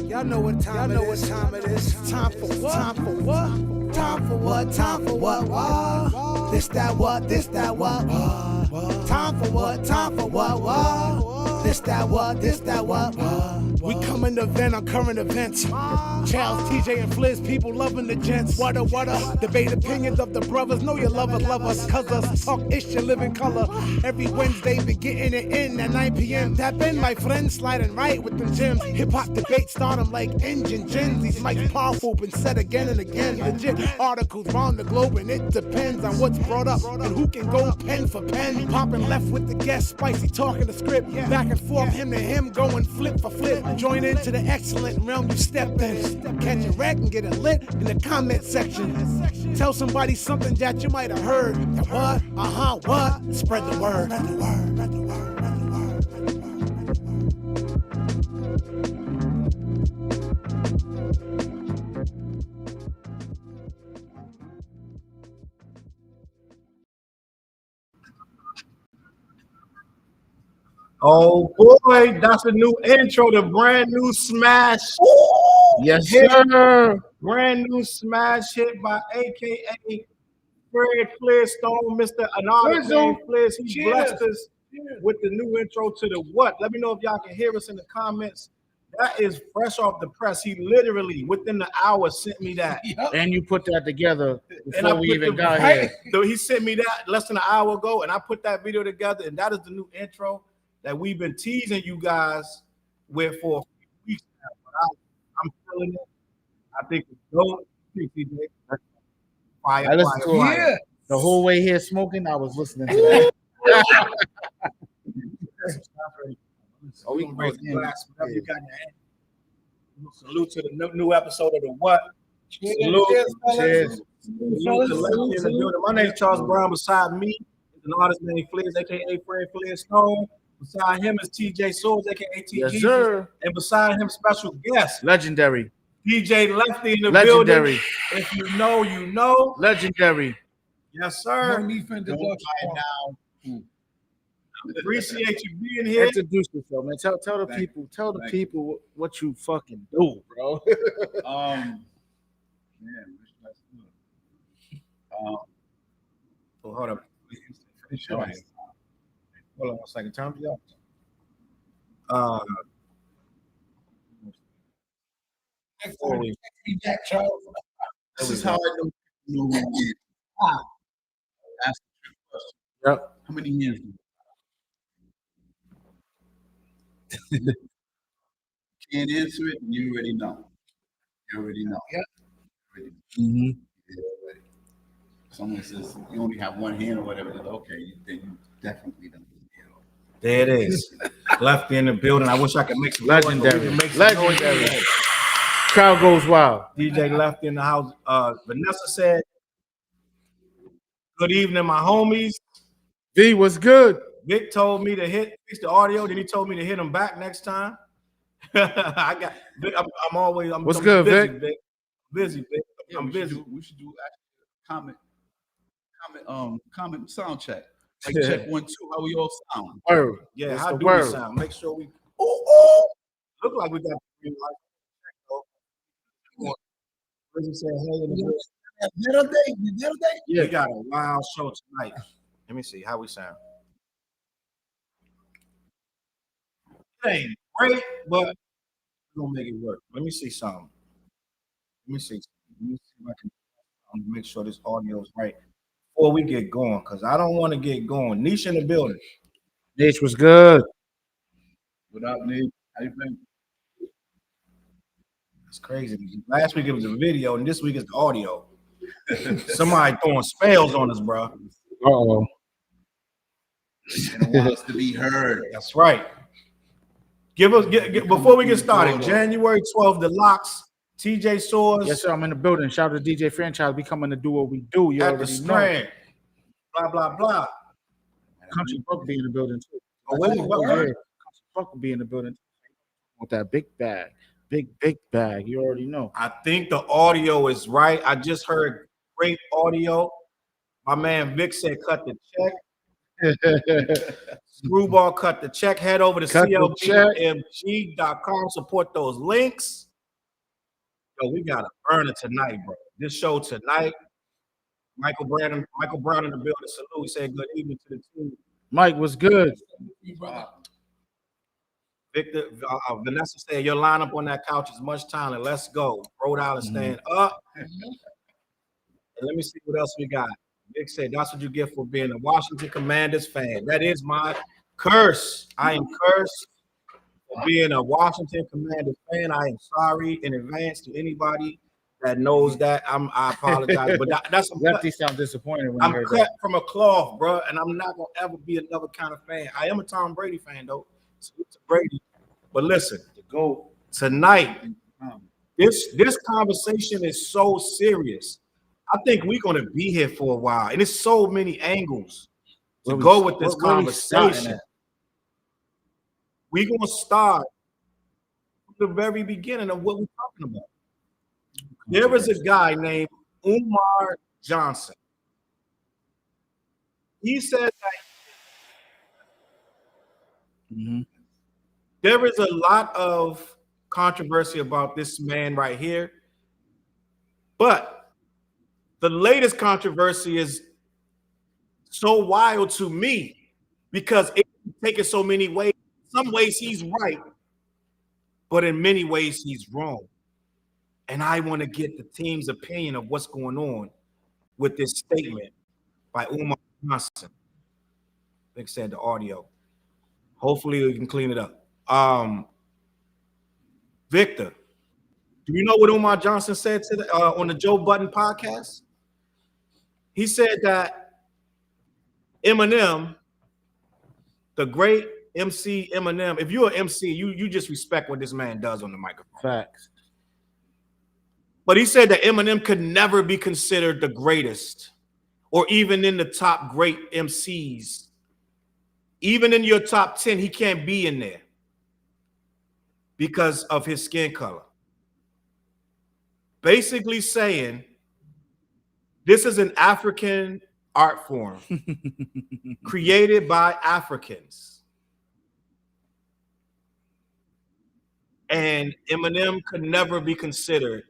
Y'all know what time it is. Time for what? Time for what? Time for what? Time for what? This, that, what? This, that, what? Time for what? Time for what? This, that, what? This, that, what? We coming to vent on current events. Challz, TJ, and Flizz, people loving the gents. What a debate opinions of the brothers. Know your lovers love us, cuz us talk ish and live in color. Every Wednesday, be getting it in at 9 p.m. Tap in, my friends, sliding right with them gems. Hip hop debate start 'em like engine gens. These mics powerful, been said again and again. Legit articles round the globe, and it depends on what's brought up and who can go pen for pen. Popping left with the guest, spicy talking the script. Back and forth, him to him, going flip for flip. Join into the excellent realm you stepped in. Catch a wreck and get it lit in the comment section. Tell somebody something that you might have heard. What? What? Spread the word. Oh boy, that's a new intro, the brand new smash. Yes, sir. Brand new smash hit by AKA Fred Flintstone, Mr. Anonymous Flizz. He blessed us with the new intro to the what? Let me know if y'all can hear us in the comments. That is fresh off the press. He literally within the hour sent me that. And you put that together before we even got here. So he sent me that less than an hour ago, and I put that video together, and that is the new intro that we've been teasing you guys with for a few weeks now. But I'm feeling it. I think it's dope. I listened to it the whole way here smoking. I was listening to that. Oh, we can raise the glass, whatever you got in your hand. Salute to the new episode of the what? Salute. Cheers. Salute. My name is Challz Brown. Beside me is an artist named Flizz, aka Fred Flintstone. Beside him is TJ Soares, aka TJ. Yes, sir. And beside him, special guest, legendary DJ Lefty in the legendary building. If you know, you know. Legendary. Yes, sir. No need for introduction now. Appreciate you being here. Introduce yourself, man. Tell the people what you fucking do, bro. Hold up. Hold on a second. Turn me up. This is how I know who he is. Ask a trick question. Yep. How many years? Can't answer it, and you already know. You already know. Yeah. Mm-hmm. Someone says you only have one hand or whatever. Okay, then you definitely don't. There it is. Lefty in the building. I wish I could make some legendary. Legendary. Crowd goes wild. DJ Lefty in the house. Vanessa said, "Good evening, my homies." V was good. Vic told me to fix the audio. Then he told me to hit him back next time. I got. I'm What's I'm good, busy, Vic? Vic? Busy, Vic. Yeah, I'm busy. We should do comment sound check. Like check 1, 2. How we all sound? Word. Yeah, What's how the do word? we sound? Make sure we. Look like we got. Said, hey, Middle day. Yeah, we got a wild show tonight. Let me see how we sound. It ain't great, but we're gonna make it work. Let me see something. Let me see if I can make sure this audio is right before we get going, because I don't want to get going. Niche in the building. Niche was good. What up, Nick? How you been? It's crazy. Last week it was a video, and this week it's the audio. Somebody throwing spells on us, bro. Uh-oh. And want us to be heard. That's right. Before we get started, January 12th, the locks, TJ Soares. Yes, sir. I'm in the building. Shout out to DJ Franchise. We coming to do what we do. You at the already Strand. know. Blah, blah, blah. Country Buck be in the building too. Country Buck will be in the building with that big bag. Big bag. You already know. I think the audio is right. I just heard great audio. My man Vic said cut the check. Screwball cut the check. Head over to Cut the check. CLBMG.com. Support those links. Yo, we got a burner tonight, bro. This show tonight. Michael Brown in the building. Salute. We say good evening to the team. Mike was good. Victor, Vanessa said your lineup on that couch is much talent. Let's go. Rhode Island stand up. And let me see what else we got. Vic said that's what you get for being a Washington Commanders fan. That is my curse. I am cursed for being a Washington Commanders fan. I am sorry in advance to anybody that knows that. I apologize, but that's Lefty sound disappointed when I'm he heard cut that. from a cloth, bro, and I'm not gonna ever be another kind of fan. I am a Tom Brady fan though. Salute to Brady. But listen, Go tonight, this conversation is so serious. I think we're gonna be here for a while, and there's so many angles to go with this conversation. We're gonna start from the very beginning of what we're talking about. There is a guy named Umar Johnson. He said that there is a lot of controversy about this man right here, but the latest controversy is so wild to me because it's taken so many ways. Some ways he's right, but in many ways he's wrong. And I want to get the team's opinion of what's going on with this statement by Umar Johnson. Like I said, the audio. Hopefully we can clean it up. Victor, do you know what Umar Johnson said on the Joe Budden podcast? He said that Eminem, the great MC Eminem, if you're an MC, you just respect what this man does on the microphone. Facts. But he said that Eminem could never be considered the greatest or even in the top great MCs. Even in your top 10, he can't be in there because of his skin color. Basically saying this is an African art form created by Africans. And Eminem could never be considered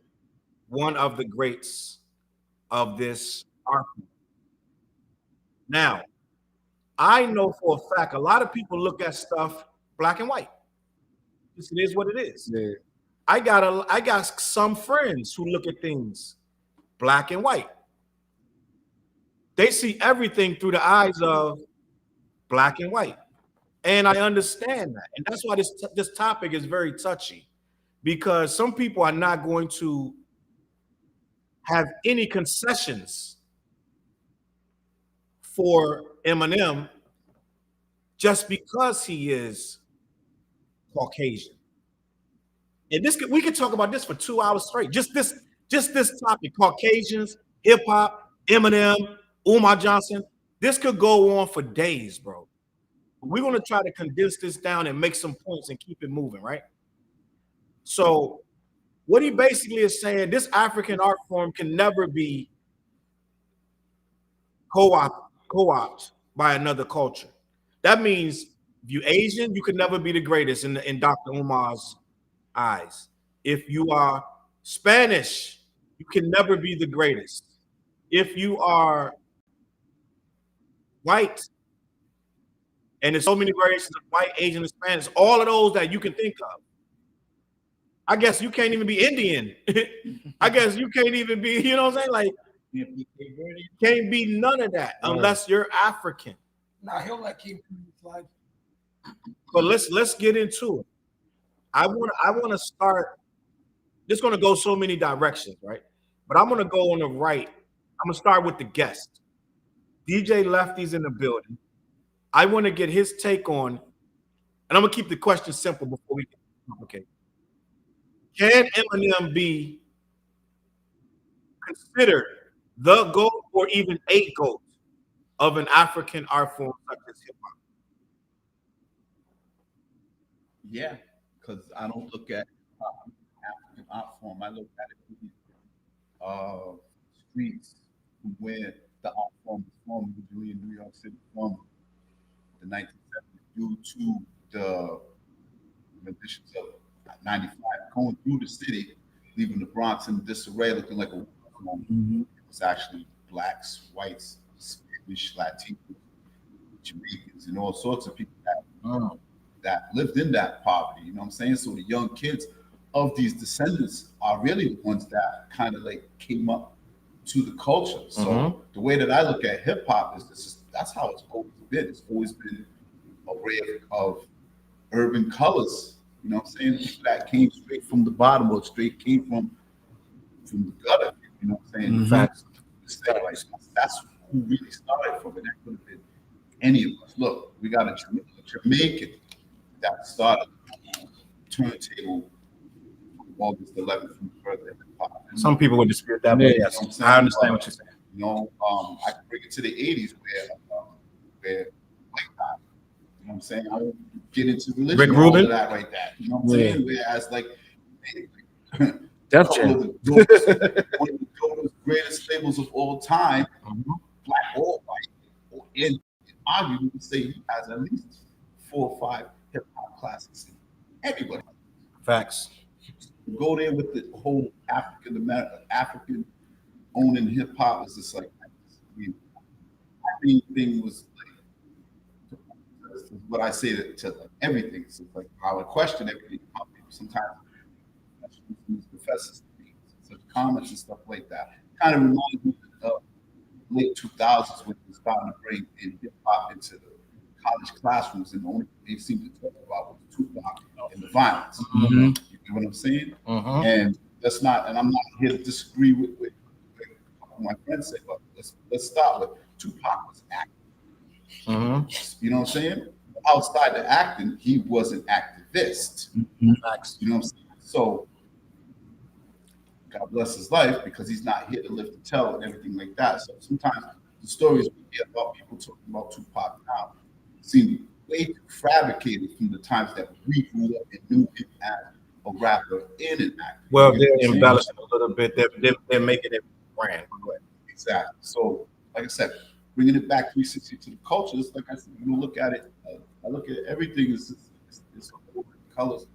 one of the greats of this art form. Now, I know for a fact a lot of people look at stuff black and white. This is what it is. Yeah. I got some friends who look at things black and white. They see everything through the eyes of black and white. And I understand that. And that's why this topic is very touchy, because some people are not going to have any concessions for Eminem just because he is Caucasian. And we could talk about this for 2 hours straight. Just this topic: Caucasians, hip hop, Eminem, Umar Johnson. This could go on for days, bro. We're gonna try to condense this down and make some points and keep it moving, right? So, what he basically is saying: this African art form can never be co-opted by another culture. That means if you're Asian, you can never be the greatest in Dr. Umar's eyes. If you are Spanish, you can never be the greatest. If you are white, and there's so many variations of white, Asian, and Spanish, all of those that you can think of. I guess you can't even be Indian. I guess you can't even be, you know what I'm saying? Like, can't be none of that unless you're African. Nah, he'll let King slide. But let's get into it. I want to start. This is going to go so many directions, right? But I'm going to go on the right. I'm going to start with the guest. DJ Lefty's in the building. I want to get his take on, and I'm going to keep the question simple before we get complicated. Can Eminem be considered the GOAT or even a GOAT of an African art form such as hip hop? Yeah, because I don't look at African art form. I look at it streets where the art form was formed, originally in New York City, from the 1970s. due to the renditions of 95 going through the city, leaving the Bronx in disarray, looking like a war zone. It was actually blacks, whites, Spanish, Latinos, Jamaicans, and all sorts of people that lived in that poverty. You know what I'm saying? So the young kids of these descendants are really the ones that kind of like came up to the culture. So the way that I look at hip hop is that's how it's always been. It's always been a ray of urban colors. You know what I'm saying? People that came straight from the bottom or straight came from the gutter. You know what I'm saying? In fact, that's who really started from it. That could have been any of us. Look, we got a Jamaican that started turntable August 11th from further. Some people would dispute that, but yes, I understand what you're saying. You know, I can bring it to the 80s where like that. You know what I'm saying? I don't get into religion Rick Rubin, all that like that. You know what I'm saying? Whereas like Def Jam, one of the greatest labels of all time, black or white, and arguably would say he has at least 4 or 5 hip hop classics. Everybody. Facts. Go there with the whole African owning hip hop is just like, my main thing was like what I say to everything. It's like how I question everything. How people sometimes professors such comments and stuff like that. Kind of reminds me of late 2000s when they started to bring in hip hop into the college classrooms, and the only thing they seemed to talk about was Tupac and the violence. You know what I'm saying? And that's not, and I'm not here to disagree with what my friends say, but let's start with Tupac was acting. You know what I'm saying? Outside the acting, he was an activist. You know what I'm saying? So God bless his life because he's not here to live to tell and everything like that. So sometimes the stories we hear about people talking about Tupac now seem way too fabricated from the times that we grew up and knew him as a rapper and an actor. Well, they're embellishing a little bit. They're making it brand. Exactly. So, like I said, bringing it back 360 to the culture, it's like I said, you look at it, I look at everything as it's colors,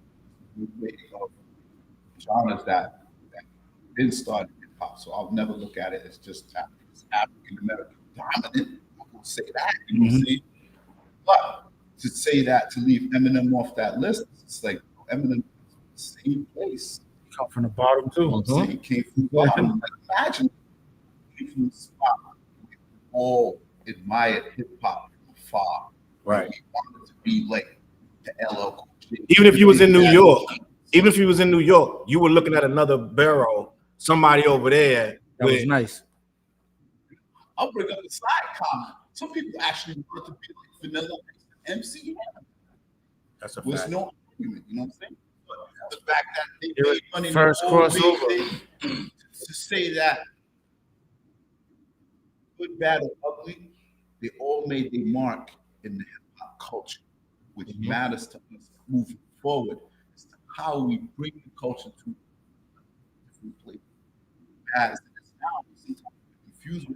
of genres that didn't start in hip hop. So I'll never look at it as just African American dominant. I won't say that. You know what I'm saying? But to say that, to leave Eminem off that list, it's like Eminem, same place. come from the bottom too. He came from the bottom. Like, imagine he came from the spot where we all admired hip hop from afar. Right. We wanted to be like the LL Cool J. Even if you was in New York, you were looking at another barrel, somebody over there. That was nice. I'll bring up the side comment. Some people actually want to be like Vanilla MC. That's a There's fact. no argument, you know what I'm saying? But the fact that they It was made money first the whole crossover. way, to say that good, bad, or ugly, they all made their mark in the hip hop culture, which matters to us moving forward. As to how we bring the culture to a different place. As it is now, we sometimes confused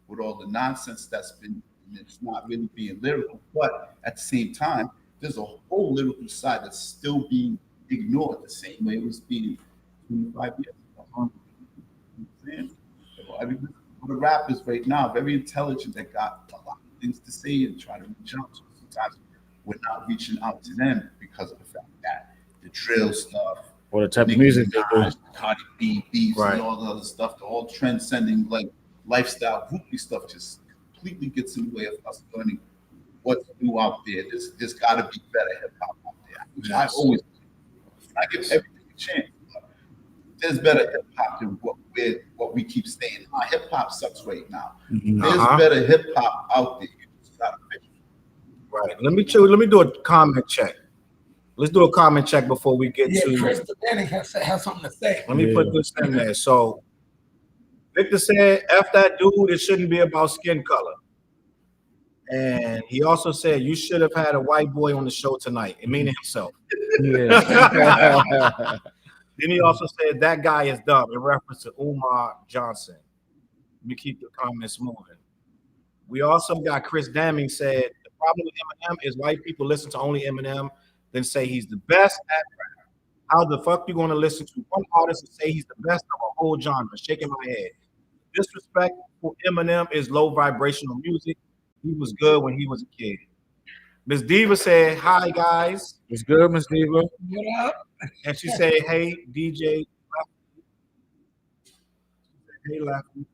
with all the nonsense that's been, it's not really being lyrical, but at the same time, there's a whole lyrical side that's still being ignored the same way it was being 25 years ago. You know what I'm saying? The rappers right now, very intelligent, that got a lot of things to say and try to reach out to. Sometimes we're not reaching out to them because of the fact that the drill stuff, Or the type of music they do. Cardi B beats, Right. and all the other stuff, the all transcending like lifestyle groupie stuff just completely gets in the way of us learning what to do out there. There's got to be better hip hop out there. Which I always, I give everything a chance. But there's better hip hop than what we keep saying. Hip hop sucks right now. There's better hip hop out there. You just gotta fix it. Right. Let me do a comment check. Let's do a comment check before we get to. Chris Danny has something to say. Let me put this in there. So Victor said, F that dude, it shouldn't be about skin color. And he also said, you should have had a white boy on the show tonight, and meaning himself. Yeah. Then he also said, that guy is dumb, in reference to Umar Johnson. Let me keep the comments moving. We also got Chris Damming said, the problem with Eminem is white people listen to only Eminem, then say he's the best at rap. How the fuck you gonna listen to one artist and say he's the best of a whole genre? Shaking my head. Disrespect for Eminem is low vibrational music. He was good when he was a kid. Miss Diva said, "Hi guys." It's good, Miss Diva. What up? And she said, "Hey DJ." Hey, Lefty.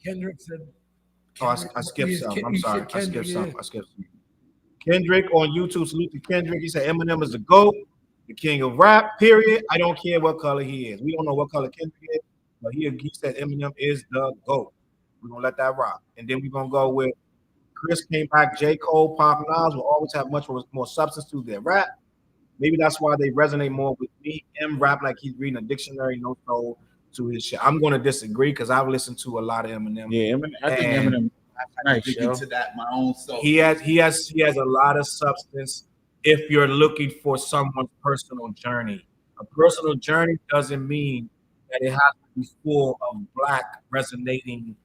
Kendrick said. Oh, I skipped some. I'm sorry. I skipped some. Yeah. Kendrick on YouTube. Salute to Kendrick. He said Eminem is the GOAT, the king of rap, period. I don't care what color he is. We don't know what color Kendrick is, but he said Eminem is the GOAT. We're going to let that rock. And then we're going to go with Chris came back. J. Cole, Pop, Nas will always have much more substance to their rap. Maybe that's why they resonate more with me. M rap like he's reading a dictionary, no soul to his shit. I'm going to disagree because I've listened to a lot of Eminem. Yeah, Eminem. I think Eminem. I dig into that my own self. He has a lot of substance if you're looking for someone's personal journey. A personal journey doesn't mean that it has to be full of black resonating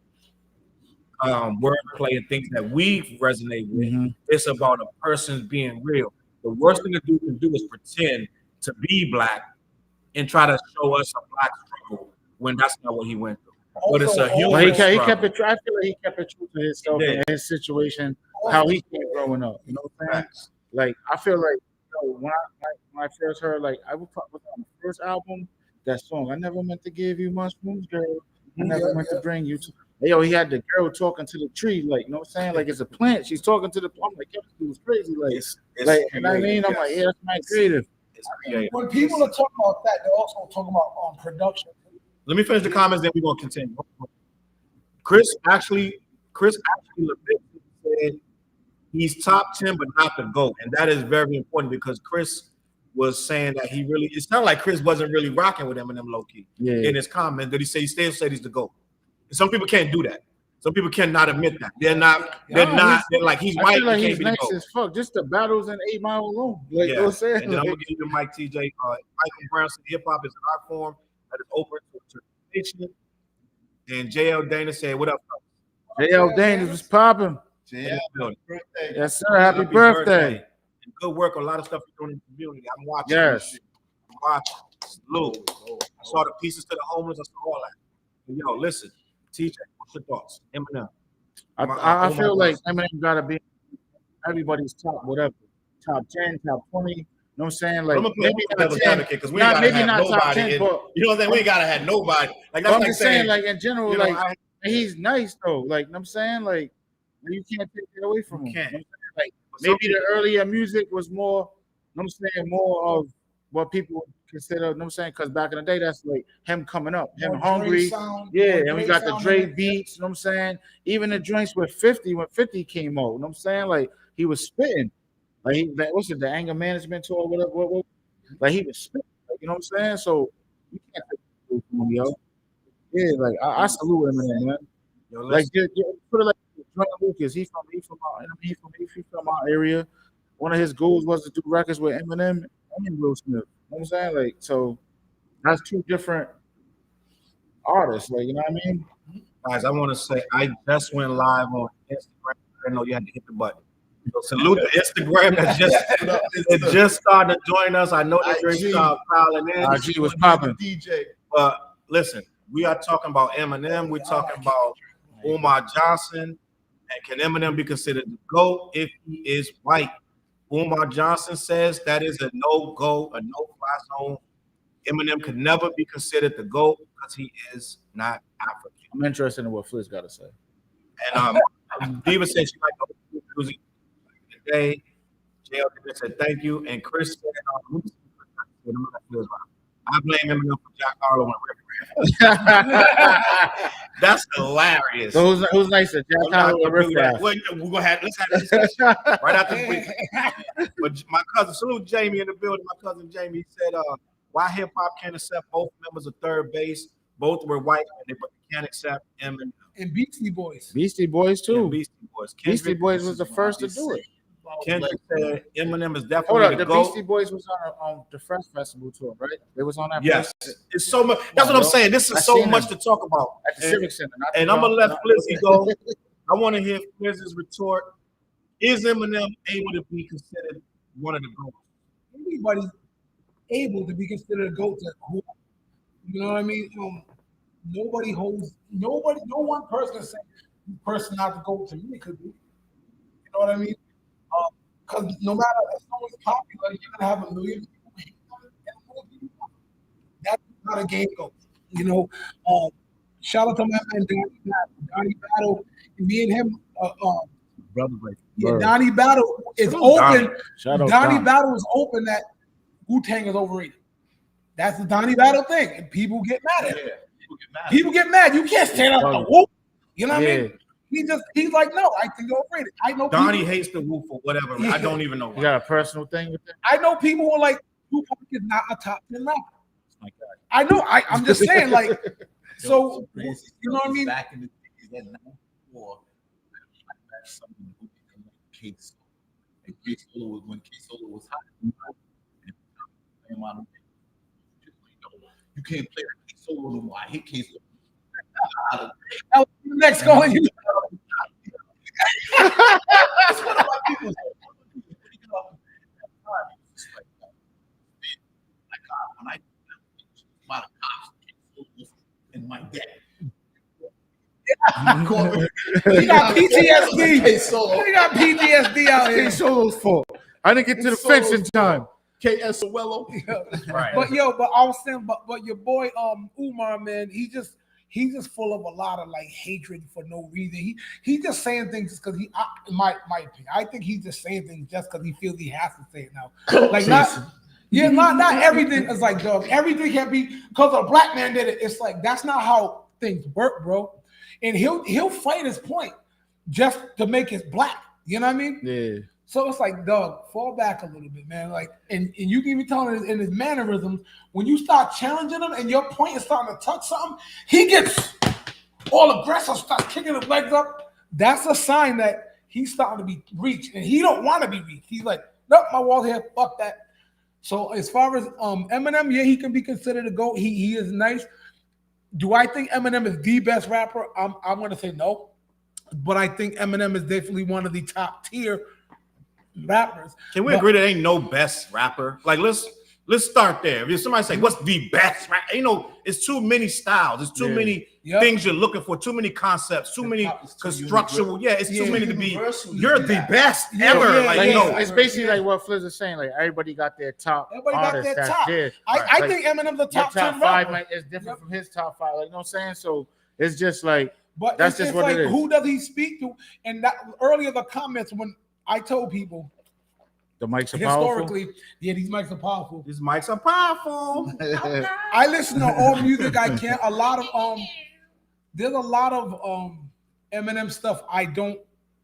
wordplay and things that we resonate with. Mm-hmm. It's about a person being real. The worst thing a dude can do is pretend to be black and try to show us a black struggle when that's not what he went through. But it's a human. Well, he kept it. I feel like he kept it true to himself and his situation, how he came growing up. You know what I'm saying? Like I feel like when I first heard I was on the first album that song. I never meant to give you mushrooms, girl. I never meant to bring you to. Hey, he had the girl talking to the tree, you know what I'm saying? Like it's a plant. She's talking to the. I'm like, it was crazy. You know what I mean? I'm like, yeah, that's my creative. When people are talking about that, they're also talking about production. Let me finish the comments, then we're gonna continue. Chris actually said he's top 10, but not the GOAT, and that is very important because Chris was saying that he really. It's not like Chris wasn't really rocking with Eminem low key. Yeah. In his comment, that he still said he's the GOAT. And some people can't do that. Some people cannot admit that. They're like he's white. I feel like he's nice as fuck. Just the battles in 8 Mile alone. You know what I'm saying? And then I'm gonna give you Mike TJ. Michael Brown said hip hop is an art form that is open to interpretation. And JL Dana said, "What up, JL Dana was popping. JL, birthday. Yes, sir. Happy birthday. And good work. A lot of stuff you're doing in the community. I'm watching. Yes. I'm watching. Salute. I saw the pieces to the homeless. I saw all that. Yo, listen. TJ, what's your thoughts? Eminem. I feel like Eminem gotta be everybody's top, whatever, top 10, top 20. You know what I'm saying? Like maybe not 10, because we maybe not top 10, but you know what I'm saying? We gotta have nobody. Like that's I'm just saying, like in general, like he's nice though. Like you know what I'm saying, like you can't take it away from him. You know what I'm saying? Like maybe the earlier music was more. You know what I'm saying, more of what people consider, you know what I'm saying? Because back in the day, that's like him coming up, him hungry. And we got the Dre beats, you know what I'm saying? Even the joints with 50, when 50 came out, you know what I'm saying? Like he was spitting. Like what's it, the anger management tour, whatever. Like he was spitting, you know what I'm saying? So you can't take it away from him, yo. Yeah, like I salute Eminem, man. Yo, like put it like Dre Lucas, he from our area. One of his goals was to do records with Eminem and Will Smith. You know what I'm saying? Like, so that's two different artists. Like, you know what I mean? Guys, I want to say I just went live on Instagram. I know you had to hit the button. So salute to Instagram that just started to join us. I know that you're started piling in. IG was popping. DJ. But listen, we are talking about Eminem. We're talking about Umar Johnson. And can Eminem be considered the GOAT if he is white? Umar Johnson says that is a no-go, a no-fly zone. Eminem could never be considered the GOAT because he is not African. I'm interested in what Flizz got to say. And Diva said she liked the music today. JL said thank you. And Chris said, I blame Eminem for Jack Harlow and Riff Raff. That's hilarious. So who's nicer, Jack Harlow or Riff Raff? Well, let's have this discussion right after the week. But my cousin, salute Jamie in the building. My cousin Jamie said, why hip hop can't accept both members of third base? Both were white, but they can't accept Eminem. And Beastie Boys. Beastie Boys too. And Beastie Boys. Beastie Boys was the first to do it. Kendrick said Eminem is definitely the GOAT. Beastie Boys was on the Fresh Festival tour, right? They was on that. Yes, it's so much. That's what I'm saying. This is so much to talk about at the Civic Center. And I'm gonna let Flizzy go. I want to hear Flizz's retort Is Eminem able to be considered one of the GOATs? Anybody's able to be considered a GOAT. You know what I mean? Nobody holds, no one person is saying this person not the GOAT to me. It could be. You know what I mean? Because no matter if someone's popular, you're gonna have a million people. That's not a game GOAT. You know, shout out to my man Donnie Battle. Me and him, Brother, yeah, Donnie Battle is open. Donnie Battle is open that Wu-Tang is overrated. That's the Donnie Battle thing, and people get mad at it. People get mad. You can't stand up the Wu. You know what I mean? He's like, no, I think they're overrated. I know Donnie hates the Wu for whatever. I don't even know why. You got a personal thing with that? I know people who are like, Tupac is not a top 10 rapper. I know. I'm just saying, like, so you know what I mean? Back in the days, that 94, something who became Case. And Case Solo was when Case Solo was hot. You can't play Case Solo no more. I hate Case Solo. Next calling you. That's one of my people. When I my cops in my deck. He got PTSD. He got PTSD out here. Solo's fault. I didn't get to the fence in time. KSOLO. Right. But I was saying, but your boy Umar, man, he's just full of a lot of like hatred for no reason. He's just saying things just because my opinion. I think he's just saying things just because he feels he has to say it now. Like not everything is like, dog. Everything can't be because a black man did it. It's like that's not how things work, bro. And he'll fight his point just to make it black. You know what I mean? Yeah. So it's like, dog, fall back a little bit, man. Like, and you can be telling him in his mannerisms, when you start challenging him and your point is starting to touch something, he gets all aggressive, starts kicking his legs up. That's a sign that he's starting to be reached, and he don't want to be reached. He's like, nope, my wall's here, fuck that. So as far as Eminem, yeah, he can be considered a GOAT. He is nice. Do I think Eminem is the best rapper? I'm going to say no, but I think Eminem is definitely one of the top tier rappers. Can we agree there ain't no best rapper? Like let's start there. If somebody say what's the best rapper, it's too many styles, it's too many things you're looking for, too many concepts, too many constructual. It's too many to be. You're the best ever. It's basically like what Flizz is saying. Like everybody got their top. Everybody artist got their top. I think Eminem's the top 10 5 rapper. is different from his top 5. Like you know what I'm saying? So it's just like, but that's just what like, it is. Who does he speak to? And that earlier the comments when I told people the mics are historically, powerful. Yeah, these mics are powerful. These mics are powerful. I listen to all music I can. A lot of there's a lot of Eminem stuff I don't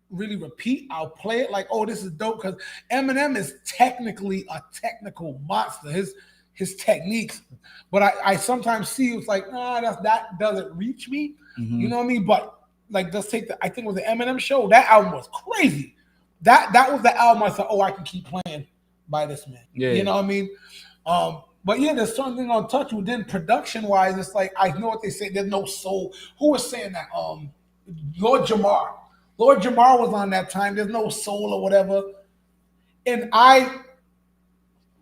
really repeat. I'll play it like, oh, this is dope, because Eminem is technically a technical monster. His techniques, but I sometimes see it's like, that doesn't reach me. Mm-hmm. You know what I mean? But like, let's take I think it was the Eminem show. That album was crazy. That was the album I thought, I can keep playing by this man. Yeah. You know what I mean? But yeah, there's something on touch with. Then production wise, it's like I know what they say. There's no soul. Who was saying that? Lord Jamar. Lord Jamar was on that time. There's no soul or whatever. And I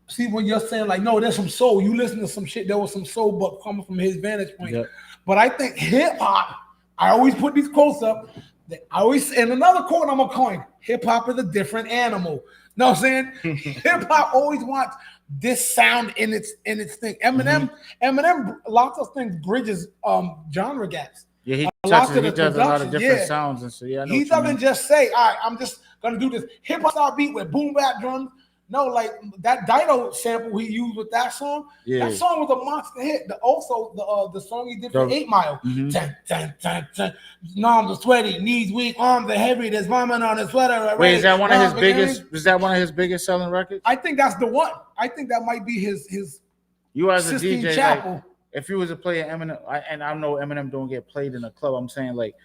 see what you're saying. Like, no, there's some soul. You listen to some shit. There was some soul, but coming from his vantage point. Yep. But I think hip hop. I always put these quotes up. And another quote I'm gonna coin: hip hop is a different animal. Know what I'm saying? Hip hop always wants this sound in its thing. Eminem, lots of things bridges genre gaps. Yeah, he does a lot of different sounds, and so he doesn't just say, all right, I'm just gonna do this hip hop style beat with boom bap drums. No, like that Dido sample he used with that song. Yeah. That song was a monster hit. The song he did for 8 Mile. No, I'm sweaty, knees weak, arms are heavy. There's vomit on his sweater. Wait, is that one of his biggest? Is that one of his biggest selling records? I think that's the one. I think that might be his. You as a Sistine DJ, Chapel. if you was a player Eminem, and I know Eminem don't get played in a club. I'm saying like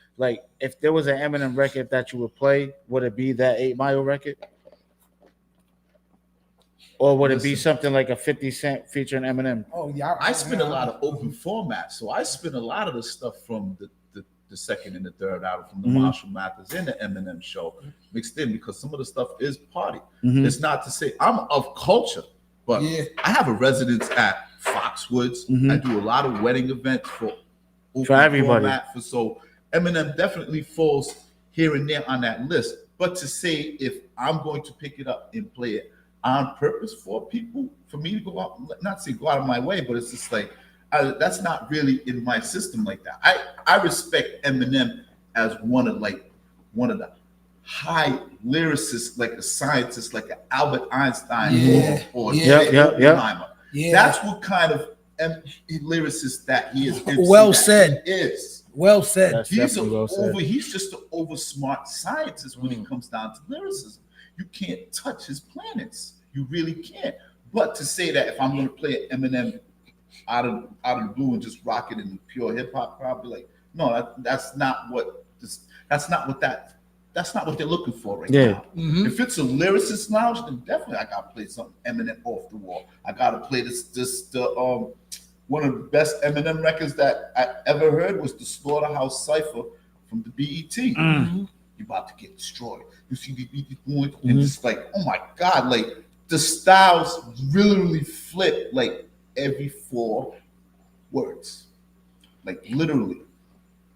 if there was an Eminem record that you would play, would it be that 8 Mile record? Or would it be something like a 50 Cent featuring Eminem? Oh yeah, I spin a lot of open formats, so I spin a lot of the stuff from the the second and the third album from the Marshall Mathers and the Eminem show mixed in, because some of the stuff is party. It's not to say I'm of culture, but I have a residence at Foxwoods. I do a lot of wedding events for everybody. So Eminem definitely falls here and there on that list. But to say if I'm going to pick it up and play it on purpose for people, for me to go out, not say go out of my way, but it's just like, that's not really in my system like that. I respect Eminem as one of the high lyricists, like a scientist, like an Albert Einstein or Oppenheimer. That's what kind of lyricist that he is. Well said. Is. Well said. He's just an over smart scientist when it comes down to lyricism. You can't touch his planets. You really can't. But to say that if I'm going to play Eminem out of the blue and just rock it in pure hip hop, probably like, no, that's not what they're looking for right now. If it's a lyricist lounge, then definitely I gotta play something Eminem off the wall. I gotta play the one of the best Eminem records that I ever heard was the Slaughterhouse Cypher from the BET. You're about to get destroyed. You see the BET going, and it's like, oh my God, like the styles literally flip like every 4 words, like literally.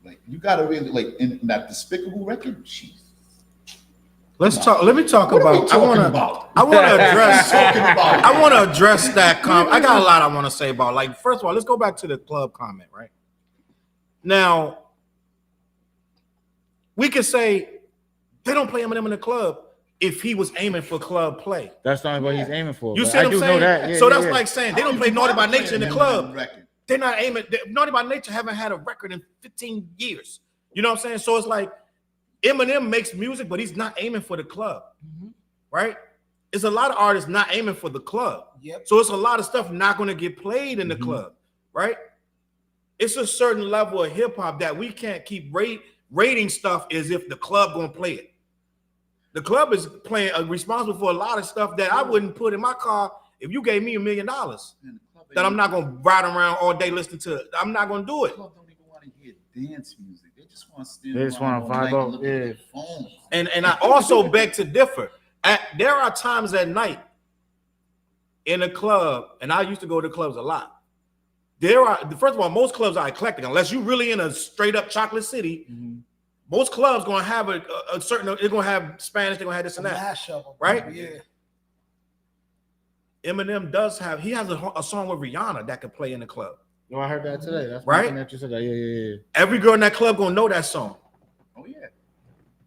Like you gotta really like in that Despicable record. Jeez. Let me talk about. I want to address that comment. I got a lot I want to say about. Like, first of all, let's go back to the club comment. Right now, we could say they don't play Eminem in the club if he was aiming for club play. That's not what he's aiming for. You see what I'm saying? So that's like saying they don't play Naughty by Nature in the club. They're not aiming. Naughty by Nature haven't had a record in 15 years. You know what I'm saying? So it's like Eminem makes music, but he's not aiming for the club, right? It's a lot of artists not aiming for the club. So it's a lot of stuff not going to get played in the club, right? It's a certain level of hip hop that we can't keep rating stuff as if the club going to play it. The club is responsible for a lot of stuff that I wouldn't put in my car if you gave me $1 million. That I'm not going to ride around all day listening to it. I'm not going to do it. Club don't even want to hear dance music. They just want to stand. They just want to vibe out. And I also beg to differ. There are times at night in a club, and I used to go to clubs a lot. First of all, most clubs are eclectic. Unless you're really in a straight up chocolate city, most clubs going to have a certain. They're going to have Spanish. They're going to have this and that. Right? Yeah. Eminem he has a song with Rihanna that could play in the club. No, I heard that today. That's right. That you said that. Yeah. Every girl in that club gonna know that song. Oh yeah.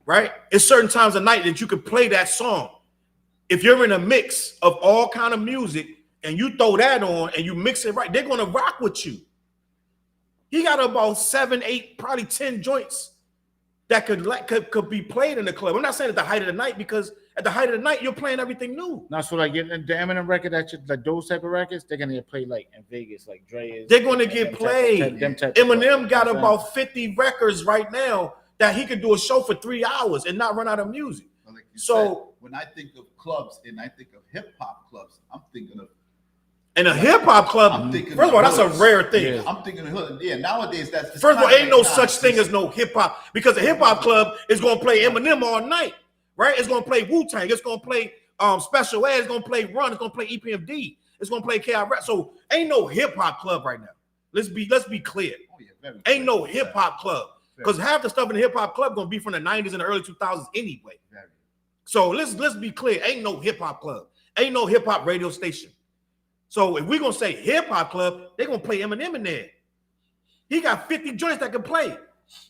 Right. It's certain times of night that you could play that song. If you're in a mix of all kind of music and you throw that on and you mix it right, they're gonna rock with you. He got about 7, 8, probably 10 joints that could be played in the club. I'm not saying at the height of the night, because at the height of the night, you're playing everything new. Now, so like the Eminem record, like those type of records, they're gonna get played like in Vegas, like Dre is. They're gonna get played. Eminem got about 50 records right now that he could do a show for 3 hours and not run out of music. Like so when I think of clubs and I think of hip hop clubs, I'm thinking of. In a hip hop club, first of all, that's a rare thing. Yeah. I'm thinking of hood. Yeah, nowadays that's. First of all, ain't no such thing as no hip hop, because a hip hop club is gonna play Eminem all night. Right? It's gonna play Wu-Tang. It's gonna play Special Ed. It's gonna play Run. It's gonna play EPMD. It's gonna play KI Rap. So ain't no hip hop club right now. Let's be clear. Oh, yeah, ain't no hip hop club, because half the stuff in the hip hop club gonna be from the 90s and the early 2000s anyway. So let's be clear. Ain't no hip hop club. Ain't no hip hop radio station. So if we're gonna say hip hop club, they're gonna play Eminem in there. He got 50 joints that can play,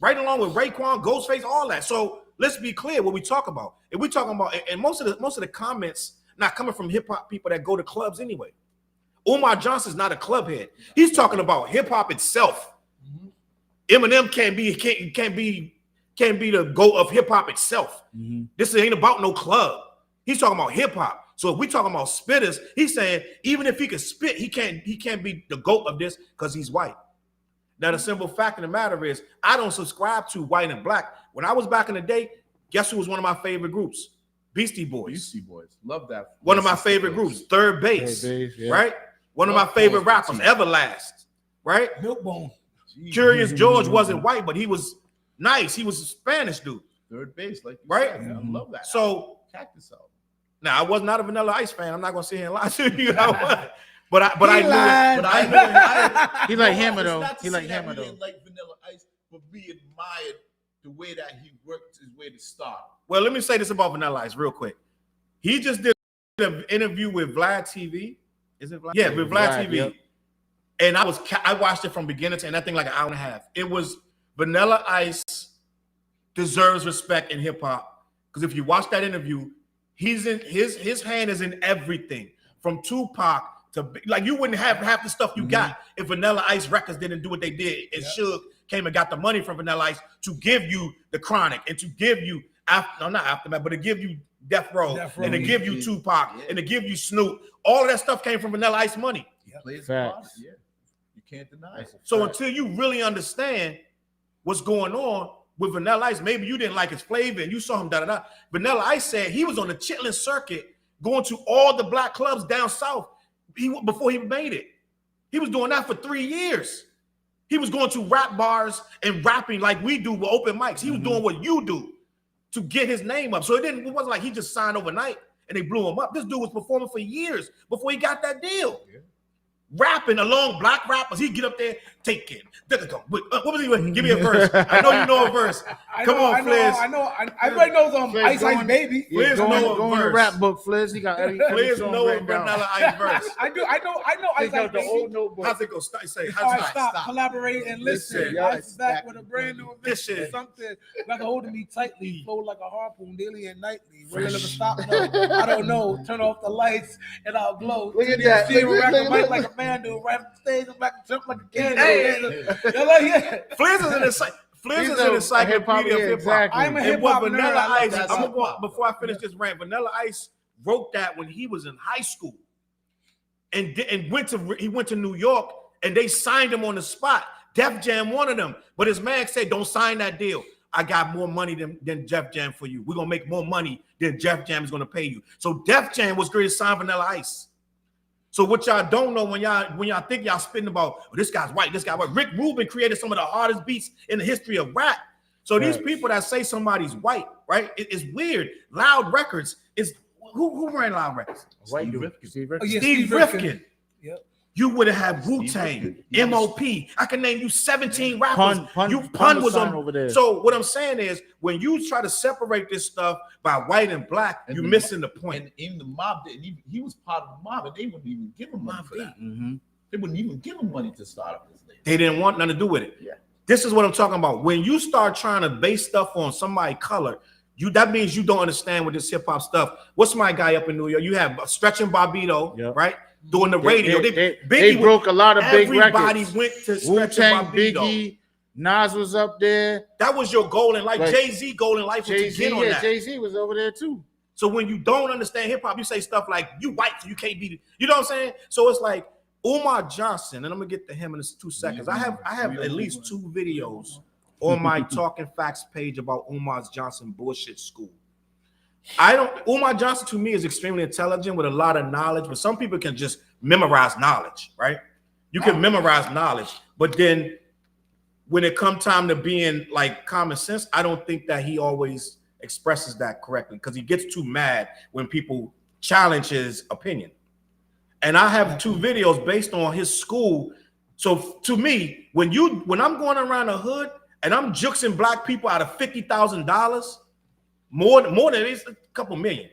right along with Raekwon, Ghostface, all that. So let's be clear what we talk about. If we talking about, and most of the comments not coming from hip hop people that go to clubs anyway. Umar Johnson's not a club head. He's talking about hip hop itself. Eminem can't be the GOAT of hip hop itself. This ain't about no club. He's talking about hip hop. So if we talking about spitters, he's saying even if he could spit, he can't be the GOAT of this because he's white. Now the simple fact of the matter is, I don't subscribe to white and black. When I was back in the day, guess who was one of my favorite groups? Beastie Boys. Beastie Boys, love that. One of my favorite groups, Third Base, right? One of my favorite rappers, Everlast, right? Milkbone. Curious George wasn't white, but he was Nice. He was a Spanish dude. Third base, like you right? said. I love that. So Cactus out. now I was not a Vanilla Ice fan. I'm not gonna sit here and lie to you. But I He like Hammer though. He like Hammer though. Didn't like Vanilla Ice, but we admired the way that he worked his way to start. Well, let me say this about Vanilla Ice real quick. He just did an interview with Vlad TV. Is it Vlad? Yeah, with Vlad TV. Yep. And I watched it from beginning to end. I think like an hour and a half. It was Vanilla Ice deserves respect in hip hop, because if you watch that interview, he's in his hand is in everything from Tupac to, like, you wouldn't have half the stuff you got if Vanilla Ice Records didn't do what they did. And Suge came and got the money from Vanilla Ice to give you the Chronic and to give you not Aftermath, but to give you Death Row and to give you Tupac and to give you Snoop. All of that stuff came from Vanilla Ice money. Facts. Yeah, you can't deny it. So until you really understand what's going on with Vanilla Ice, maybe you didn't like his flavor and you saw him da-da-da. Vanilla Ice said he was on the chitlin circuit going to all the black clubs down south before he made it. He was doing that for 3 years. He was going to rap bars and rapping like we do with open mics. He was doing what you do to get his name up. So it wasn't like he just signed overnight and they blew him up. This dude was performing for years before he got that deal. Yeah. Rapping along black rappers, he'd get up there, take it. What was he? Give me a verse. I know you know a verse. Come on, Flizz. I know. Everybody knows Ice Ice Baby. Flizz know a rap book. Flizz, he got every Flizz song know a written down. Vanilla Ice verse. I know Ice Ice Baby. Old notebook. How's it go? Stop. Collaborate and listen. I was back with a brand new invention. Something like holding me tightly, flow like a harpoon daily and nightly. Will it ever stop? No, I don't know. Turn off the lights and I'll glow. Look at that. Look like a man do. Right up the stage, I'm back and jump like a candle. Flizz is an encyclopedia of hip hop. I'm a hip hop nerd. Vanilla Ice. I'm gonna go before I finish this rant. Vanilla Ice wrote that when he was in high school, and went to New York, and they signed him on the spot. Def Jam wanted him, but his man said, "Don't sign that deal. I got more money than Def Jam for you. We're gonna make more money than Def Jam is gonna pay you." So Def Jam was going to sign Vanilla Ice. So what y'all don't know when y'all think y'all spitting about, oh, this guy's white, this guy white. Rick Rubin created some of the hardest beats in the history of rap. So these people that say somebody's white, right? It's weird. Loud Records is who ran Loud Records? White dude. Steve Rifkin. Steve Rifkin. Yep. You would have had Wu-Tang, MOP. I can name you 17 rappers. Pun was on over there. So what I'm saying is, when you try to separate this stuff by white and black, you're missing the point. And even the mob didn't. He was part of the mob, and they wouldn't even give him money for that. They wouldn't even give him money to start up this label. They didn't want nothing to do with it. Yeah. This is what I'm talking about. When you start trying to base stuff on somebody's color, that means you don't understand what this hip hop stuff. What's my guy up in New York? You have Stretch and Bobbito, right? Doing the radio. They broke a lot of big records. Everybody went to Stretch and Bobbito. Biggie, Nas was up there. That was your goal in life. Jay-Z goal in life was to get on that. Jay-Z was over there too. So when you don't understand hip hop, you say stuff like, you white, so you can't be, you know what I'm saying? So it's like Umar Johnson, and I'm gonna get to him in 2 seconds. I have at least 2 videos on my Talking Facts page about Umar Johnson bullshit school. Umar Johnson to me is extremely intelligent with a lot of knowledge, but some people can just memorize knowledge, right? You can memorize knowledge, but then when it comes time to being like common sense, I don't think that he always expresses that correctly, because he gets too mad when people challenge his opinion. And I have 2 videos based on his school. So to me, when I'm going around the hood and I'm juxing black people out of $50,000, more than it is a couple million,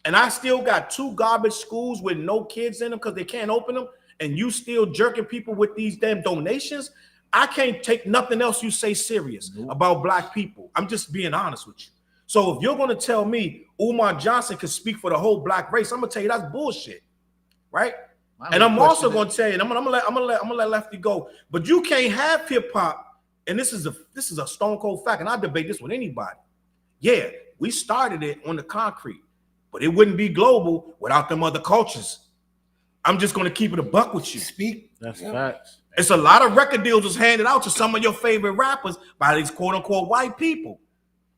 and I still got 2 garbage schools with no kids in them because they can't open them, and you still jerking people with these damn donations, I can't take nothing else you say serious about black people. I'm just being honest with you. So if you're going to tell me Umar Johnson can speak for the whole black race, I'm going to tell you that's bullshit, right? And I'm also going to tell you, and I'm gonna let Lefty go, but you can't have hip hop, and this is a stone cold fact, and I debate this with anybody. Yeah, we started it on the concrete, but it wouldn't be global without them other cultures. I'm just going to keep it a buck with you. Speak. That's facts. It's a lot of record deals was handed out to some of your favorite rappers by these quote unquote white people.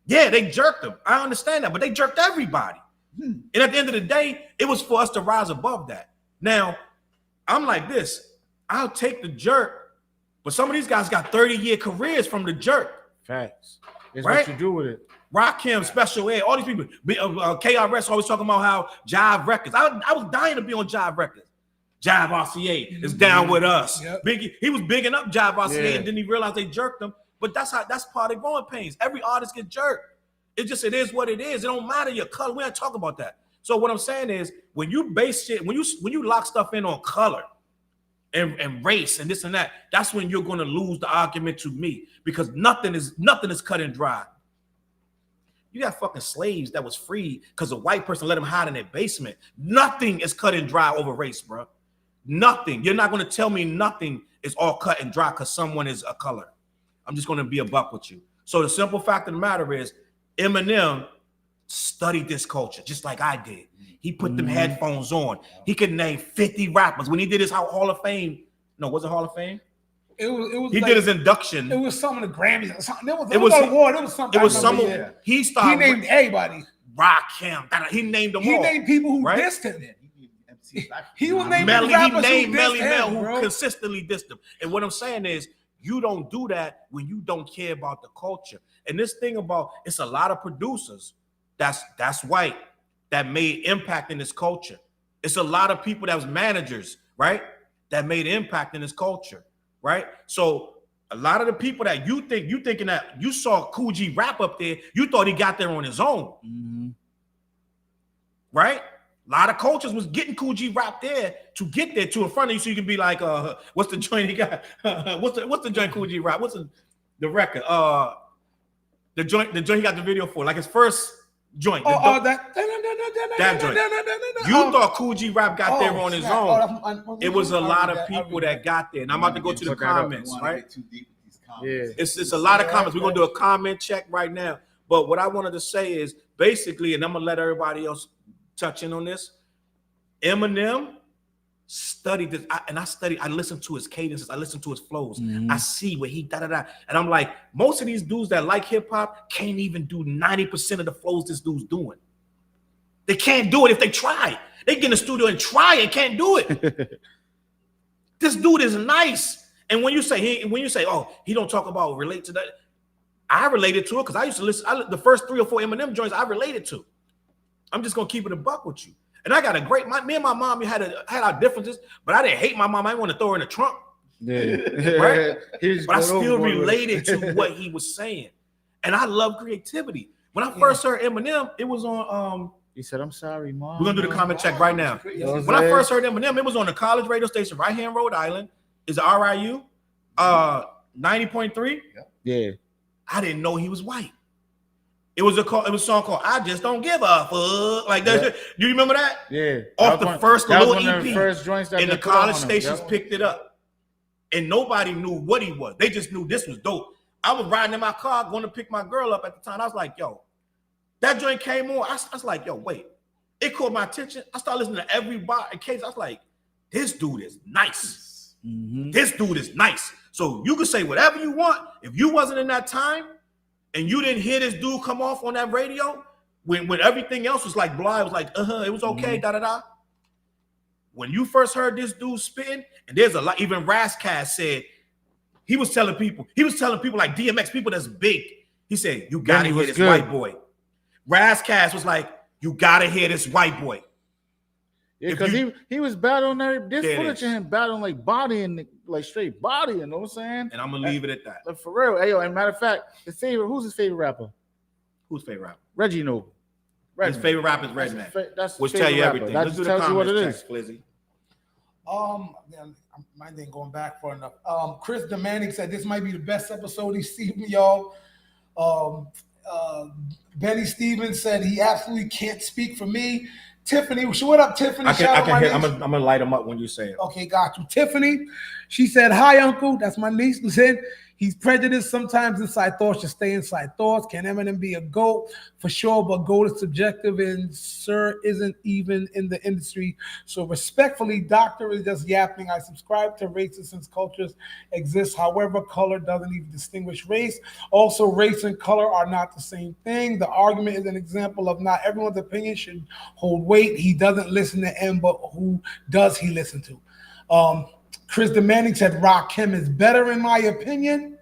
Yeah, they jerked them. I understand that, but they jerked everybody. And at the end of the day, it was for us to rise above that. Now, I'm like this. I'll take the jerk, but some of these guys got 30-year careers from the jerk. Facts. It's right? what you do with it. Rakim, Special Ed, all these people. KRS always talking about how Jive Records. I was dying to be on Jive Records. Jive RCA is down with us. Yep. Biggie, he was bigging up Jive RCA, and then he realized they jerked him. But that's part of growing pains. Every artist gets jerked. It is what it is. It don't matter your color. We don't talk about that. So what I'm saying is, when you base shit, when you lock stuff in on color and race and this and that, that's when you're going to lose the argument to me, because nothing is cut and dry. You got fucking slaves that was free because a white person let them hide in their basement. Nothing is cut and dry over race, bro. Nothing. You're not going to tell me nothing is all cut and dry because someone is a color. I'm just going to be a buck with you. So the simple fact of the matter is, Eminem studied this culture just like I did. He put them headphones on. He could name 50 rappers. When he did his Hall of Fame, no, was it Hall of Fame? It was. He did his induction. It was some of the Grammys. It was an award. It was something. It was some. He started. He named everybody. Rakim. He named them all. He named people who dissed him. He was named Melly. He named Melly Mel, who consistently dissed him. And what I'm saying is, you don't do that when you don't care about the culture. And this thing about, it's a lot of producers that's white that made impact in this culture. It's a lot of people that was managers, right, that made impact in this culture. Right, so a lot of the people that you thinking that you saw Kool G rap up there, you thought he got there on his own, right? A lot of cultures was getting Kool G rap there to get there to in front of you, so you can be like, what's the joint he got? what's the joint Kool G rap? What's the record? The joint he got the video for, like his first joint. That joint. You thought Kool G rap got there on his own. It was a lot of people that got there. And I'm about to go to the comments, right? Yeah. It's a lot of comments. We're going to do a comment check right now. But what I wanted to say is, basically, and I'm going to let everybody else touch in on this, Eminem studied this. I listened to his cadences. I listened to his flows. I see where he da-da-da. And I'm like, most of these dudes that like hip-hop can't even do 90% of the flows this dude's doing. They can't do it if they try. They get in the studio and try and can't do it. This dude is nice. And when you say, oh, he don't talk about relate to that, I related to it because I used to listen. The first 3 or 4 Eminem joints I related to. I'm just gonna keep it a buck with you. And I got a great. Me and my mom had our differences, but I didn't hate my mom. I didn't want to throw her in the trunk. Yeah, right. But I still related to what he was saying, and I love creativity. When I first heard Eminem, it was on. He said, "I'm sorry, mom." We're gonna do the comment check right now. When I first heard Eminem, it was on the college radio station right here in Rhode Island. Is it RIU? 90.3. Yeah. I didn't know he was white. It was a song called "I Just Don't Give a Fuck." Like that. Yeah. Do you remember that? Yeah. Off the first little EP. The first joints that and the college stations picked it up. And nobody knew what he was. They just knew this was dope. I was riding in my car going to pick my girl up at the time. I was like, yo, that joint came on. I was like, yo, wait. It caught my attention. I started listening to everybody. In case I was like, this dude is nice. This dude is nice. So you can say whatever you want. If you wasn't in that time and you didn't hear this dude come off on that radio, when everything else was like blah, it was like, it was okay, da-da-da. When you first heard this dude spitting, and there's a lot, even Razzcast said, he was telling people like DMX, people that's big, he said, you gotta hear this white boy. Razzcast was like, you gotta hear this white boy. Yeah, because he was battling this footage of him battling like bodying, like straight bodying, you know what I'm saying? And I'm gonna leave it at that. Like, for real. Hey, yo, and matter of fact, who's his favorite rapper? Who's favorite rapper? Reggie Noble. His favorite rapper is Redman. That's which tell you everything. That Let's do tells the you what it comments is. check, Flizzy. My thing going back far enough. Chris Demanic said this might be the best episode he's seen, y'all. Benny Stevens said he absolutely can't speak for me. Tiffany, what up, Tiffany? I'm gonna light him up when you say it. Okay, got you. Tiffany, she said, hi, uncle. That's my niece. Who said he's prejudiced. Sometimes inside thoughts should stay inside thoughts. Can Eminem be a GOAT? For sure, but GOAT is subjective and sir isn't even in the industry. So respectfully, doctor is just yapping. I subscribe to races since cultures exist. However, color doesn't even distinguish race. Also, race and color are not the same thing. The argument is an example of not everyone's opinion should hold weight. He doesn't listen to M, but who does he listen to? Chris Demanic said Rakim is better in my opinion.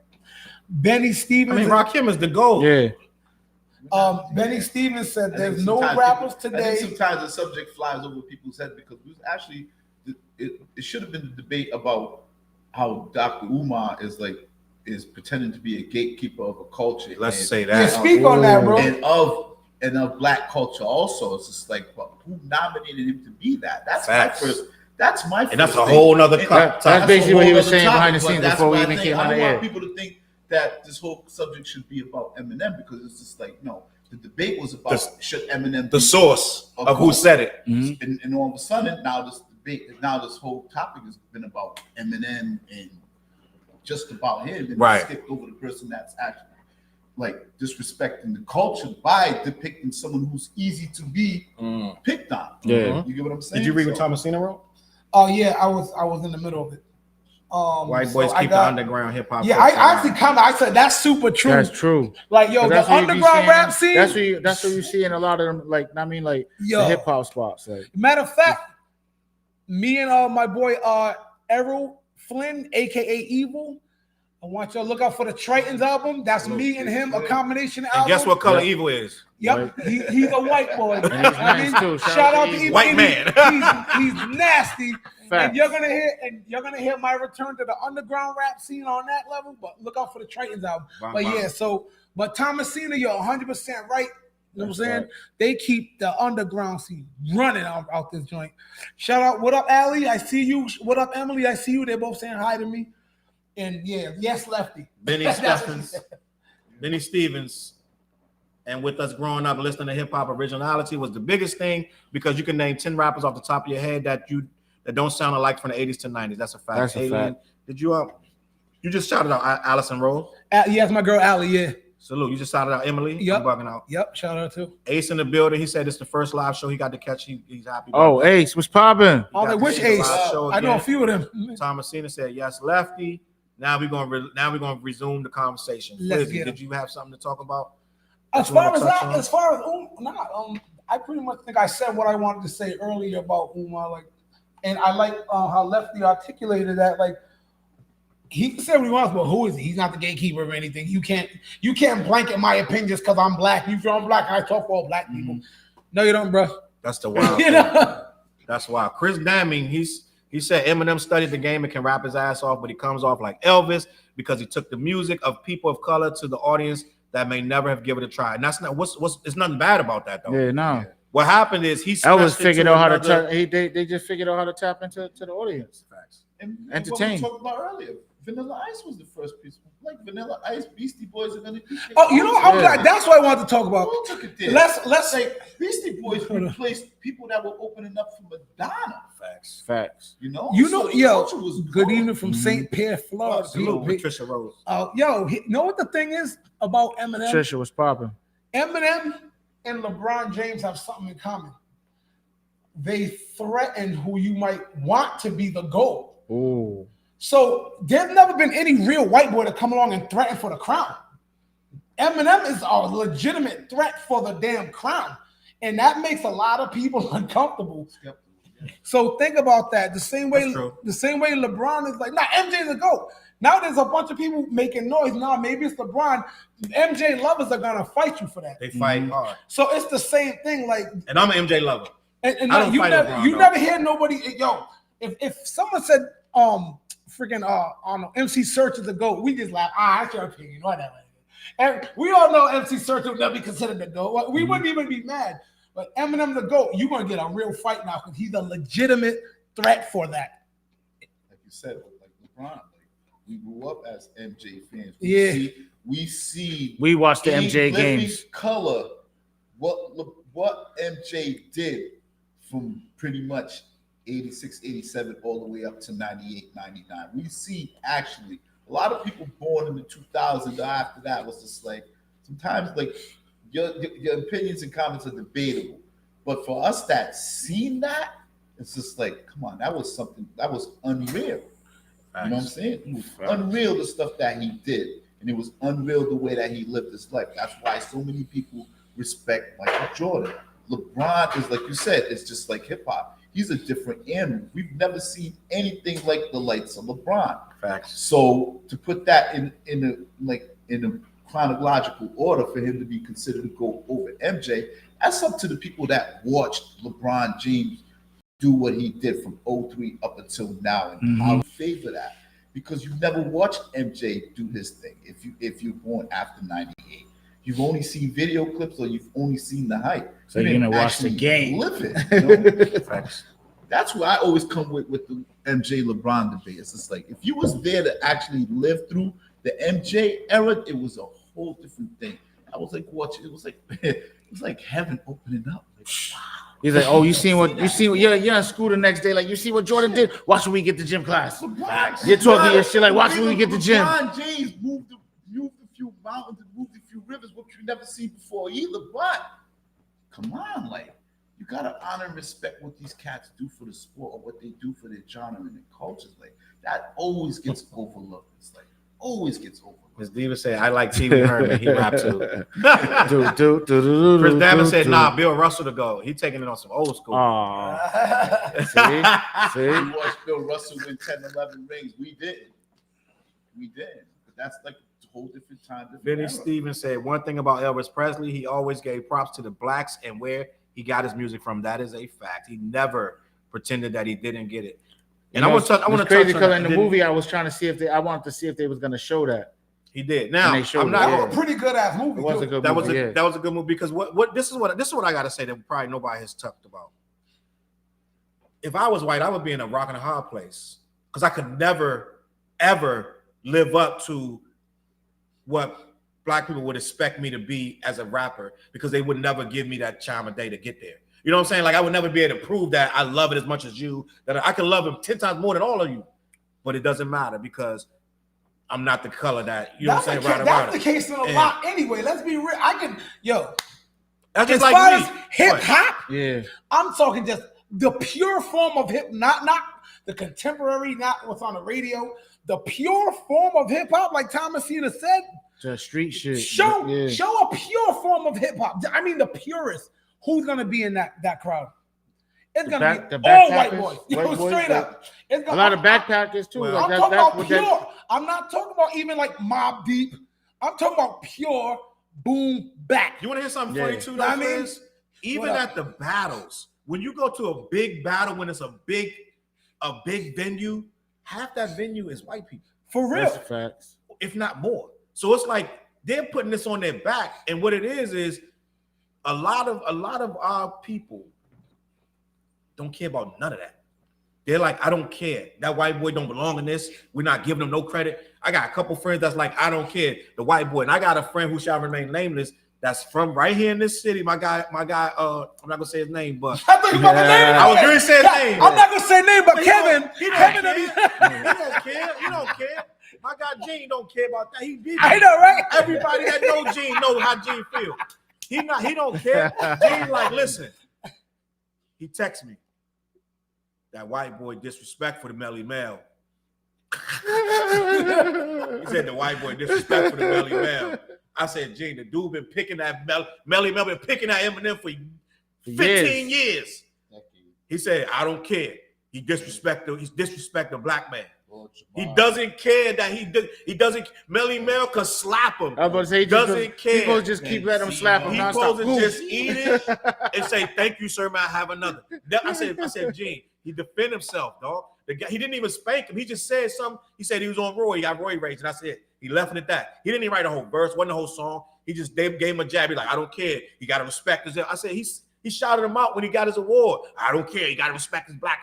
Benny Stevens. I mean, Rakim is the GOAT. Yeah. Benny Stevens said I there's think no sometimes rappers people- today. I think sometimes the subject flies over people's head because we was actually it should have been a debate about how Dr. Umar is pretending to be a gatekeeper of a culture. Let's and, say Yeah, that. speak on that, bro. and of black culture also. It's just like, well, who nominated him to be that? That's Facts. my first. That's my. And that's first a thing. whole nother And That's topic. basically a what he whole was other saying behind the topic, scenes but that's before we what I even think. came on I the don't want air. people to think that this whole subject should be about Eminem because it's just like, no, the debate was about should Eminem The be source a of who GOAT? said it. And all of a sudden, now this whole topic has been about Eminem and just about him, and Right. skipped over the person that's actually like disrespecting the culture by depicting someone who's easy to be picked on. Yeah. You get what I'm saying? Did you read what So- Thomasina wrote? Oh yeah, I was in the middle of it. White so boys I keep got- the underground hip hop. Yeah, I actually commented. I said that's super true. That's true. Like yo, the That's what you be underground seeing- rap scene. That's what you see in a lot of them. Like I mean, like Yo. the hip hop spots. Like Matter of fact, me and my boy Errol Flynn, aka Evil. I want y'all to look out for the Tritons album. That's me and him, a combination album. And guess what color Yeah. Evil is? Yep, he's a white boy. he's I mean, nice too. shout out to Evil. White And man. He's nasty. Facts. And you're gonna hear my return to the underground rap scene on that level. But look out for the Tritons album. Bang, But bang. yeah, but Thomasina, you're 100% right. You know what I'm saying? right. They keep the underground scene running out this joint. Shout out, what up, Allie? I see you. What up, Emily? I see you. They're both saying hi to me. And yeah, yes, Lefty. Benny That's what she Stevens. said. Benny Stevens. And with us growing up listening to hip hop, originality was the biggest thing because you can name 10 rappers off the top of your head that don't sound alike from the 80s to 90s. That's a fact. That's a Alien, fact. did you you just shouted out Allison Rose? Yes, my girl Allie, yeah. Salute. You just shouted out Emily. Yep. I'm bugging out. Yep, shout out to. Ace in the building. He said it's the first live show he got to catch. He's happy. oh, about that. Ace, what's popping? Oh, got they to wish see the Ace. live show I know a again. few of them. Thomasina said yes, Lefty. Now we're gonna resume the conversation. Let's Flizzy, get did you have something to talk about? As you wanna far as touch that, on? as far as I pretty much think I said what I wanted to say earlier about Umar. Like, and I like how Lefty articulated that. Like, he can say what he wants, but who is he? He's not the gatekeeper or anything. You can't blanket my opinion just because I'm black. You feel I'm black, I talk for all black people. No, you don't, bro. That's the wild. You thing. know? That's wild. Chris Damming, he said Eminem studied the game and can rap his ass off, but he comes off like Elvis because he took the music of people of color to the audience that may never have given it a try. And that's not what's it's nothing bad about that though. Yeah, no. What happened is he Elvis figured out how to tap. tap. They just figured out how to tap into the audience. Facts. And Entertain. what we talked about earlier. Vanilla Ice was the first piece. Like Vanilla Ice, Beastie Boys are gonna. Oh, you know, I'm Yeah. glad. That's what I wanted to talk about. Who took it there? Let's say Like Beastie Boys replaced people that were opening up for Madonna. Facts. Facts. You know, yo, culture was good growing. evening from St. Pierre, Florida. Salute Patricia Rose. Yo, know what the thing is about Eminem? Trisha was popping. Eminem and LeBron James have something in common. They threaten who you might want to be the GOAT. Ooh. So there's never been any real white boy to come along and threaten for the crown. Eminem is a legitimate threat for the damn crown. And that makes a lot of people uncomfortable. Yep. So think about that. The same way That's LeBron is like, nah, MJ's a GOAT. Now there's a bunch of people making noise. Now maybe it's LeBron. MJ lovers are gonna fight you for that. They fight hard. So it's the same thing. Like, And I'm an MJ lover. and I don't you fight never, LeBron, you though. never hear nobody. Yo, if someone said freaking I don't know, MC Search is a GOAT, we just laugh. That's your opinion, whatever. And we all know MC Search will never be considered the GOAT. We wouldn't even be mad. But Eminem the GOAT, you're gonna get a real fight now because he's a legitimate threat for that. Like you said, like LeBron, like we grew up as MJ fans. Yeah. We watched the in MJ living games. color what MJ did from pretty much 86, 87 all the way up to 98, 99. We see actually a lot of people born in the 2000s after that was just like sometimes like your opinions and comments are debatable. But for us that seen that, it's just like, come on, that was something that was unreal. You know what I'm saying? It was unreal the stuff that he did. And it was unreal the way that he lived his life. That's why so many people respect Michael Jordan. LeBron is, like you said, it's just like hip hop. He's a different animal. We've never seen anything like the lights of LeBron. Facts. So to put that in a like in the chronological order for him to be considered to go over MJ. That's up to the people that watched LeBron James do what he did from 03 up until now, and I would favor that because you never watched MJ do his thing. If you're born after 98, you've only seen video clips or you've only seen the hype. So you're gonna watch the game. Live it. You know? That's where I always come with the MJ LeBron debate. It's just like if you was there to actually live through the MJ era, it was a whole different thing. I was like watching. It was like heaven opening up. Like, wow. He's like, oh, you seen what you're in school the next day. Like, you see what Jordan did? Watch when we get to gym class. You're talking your shit like, watch when we get to gym. LeBron James moved a few mountains and moved a few rivers, what you never seen before either. But come on, like, you gotta honor and respect what these cats do for the sport or what they do for their genre and their cultures. Like, that always gets overlooked. It's like always gets overlooked. Ms. Diva said, I like T.V. Herman. He rap too. Chris Damon said, nah, Bill Russell to go. He taking it on some old school. See? We watched Bill Russell win 10, 11 rings. We didn't. But that's like a whole different time. Benny Stevens said, one thing about Elvis Presley, he always gave props to the blacks and where he got his music from. That is a fact. He never pretended that he didn't get it. And I want to crazy because in the movie I was trying to see if I wanted to see if they was going to show that. He did. Now I'm not a pretty good ass movie. It was a good that movie. That was a good movie because this is what I gotta say that probably nobody has talked about. If I was white, I would be in a rock and a hard place because I could never ever live up to what black people would expect me to be as a rapper because they would never give me that time of day to get there. You know what I'm saying? Like I would never be able to prove that I love it as much as you, that I can love him 10 times more than all of you, but it doesn't matter because I'm not the color that you know what I'm saying. That's the case in a lot anyway. Let's be real. That's just as far like as hip hop, I'm talking just the pure form of hip, not the contemporary, not what's on the radio. The pure form of hip hop, like Thomasina said, just street shit. Show a pure form of hip hop. I mean, the purest. Who's gonna be in that crowd? It's gonna be all white boys. Straight up. It's gonna, a lot of backpackers too. Well, I'm talking about pure. I'm not talking about even like Mobb Deep. I'm talking about pure boom bap. You want to hear something funny too? I mean, even at the battles, when you go to a big battle, when it's a big venue, half that venue is white people. For real. That's facts. If not more. So it's like they're putting this on their back, and what it is a lot of our people don't care about none of that. They're like, I don't care. That white boy don't belong in this. We're not giving him no credit. I got a couple friends that's like, I don't care. The white boy. And I got a friend who shall remain nameless that's from right here in this city. My guy, I'm not gonna say his name, but I thought you about the name. I was going to say his name. I'm not gonna say his name, but Kevin. He don't care. You don't care. My guy Gene don't care about that. He beat me. I know, right? Everybody that know Gene know how Gene feel. He don't care. Gene like, listen. He texts me. That white boy disrespectful to Melly Mel. He said the white boy disrespectful to Melly Mel. I said, Gene, the dude been picking that Melly Mel been picking that Eminem for 15 years. He said, I don't care. He disrespect the black man. He doesn't care that he doesn't. Melly Mel could slap him. I was about to say, he doesn't care. People just keep letting him slap him. He supposed to just eat it and say, "Thank you, sir. May I have another?" I said, Gene. He defended himself, dog. The guy, he didn't even spank him. He just said something. He said he was on Roy. He got Roy rage, and I said he left it at that. He didn't even write a whole verse. Wasn't a whole song. He just gave him a jab. He's like, I don't care. He got to respect his. I said he shouted him out when he got his award. I don't care. He got to respect his black.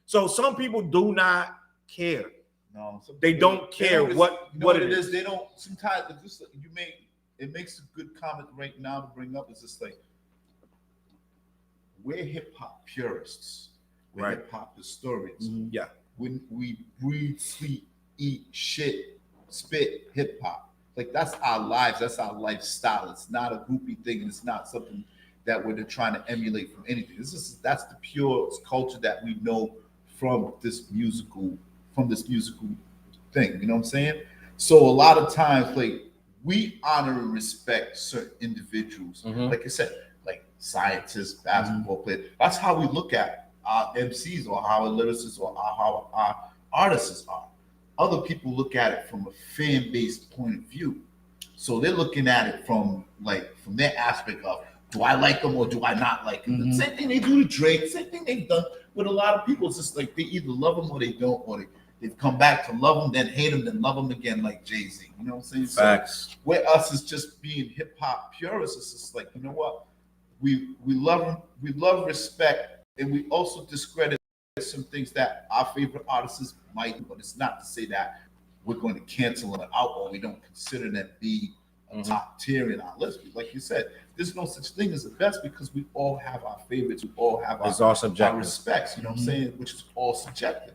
So some people do not care. No, they don't care what it is. They don't. Sometimes it makes a good comment right now to bring up. It's just like we're hip hop purists. We're hip hop historians. Mm-hmm. Yeah. When we breathe, sleep, eat, shit, spit hip hop. Like that's our lives. That's our lifestyle. It's not a groupie thing, and it's not something that we're trying to emulate from anything. That's the pure culture that we know from this musical thing. You know what I'm saying? So a lot of times, like we honor and respect certain individuals. Mm-hmm. Like I said, like scientists, basketball players. That's how we look at our MCs or how our lyricists or how our artists are. Other people look at it from a fan-based point of view. So they're looking at it from their aspect of, do I like them or do I not like them? The same thing they do to Drake, same thing they've done with a lot of people. It's just like they either love them or they don't, or they've come back to love them, then hate them, then love them again, like Jay-Z. You know what I'm saying? Facts. So where us is just being hip hop purists, it's just like, you know what? We love respect, and we also discredit some things that our favorite artists might, but it's not to say that we're going to cancel them out or we don't consider them be a top tier in our list. Like you said, there's no such thing as the best because we all have our favorites, we all have our respects, you know what I'm saying, which is all subjective.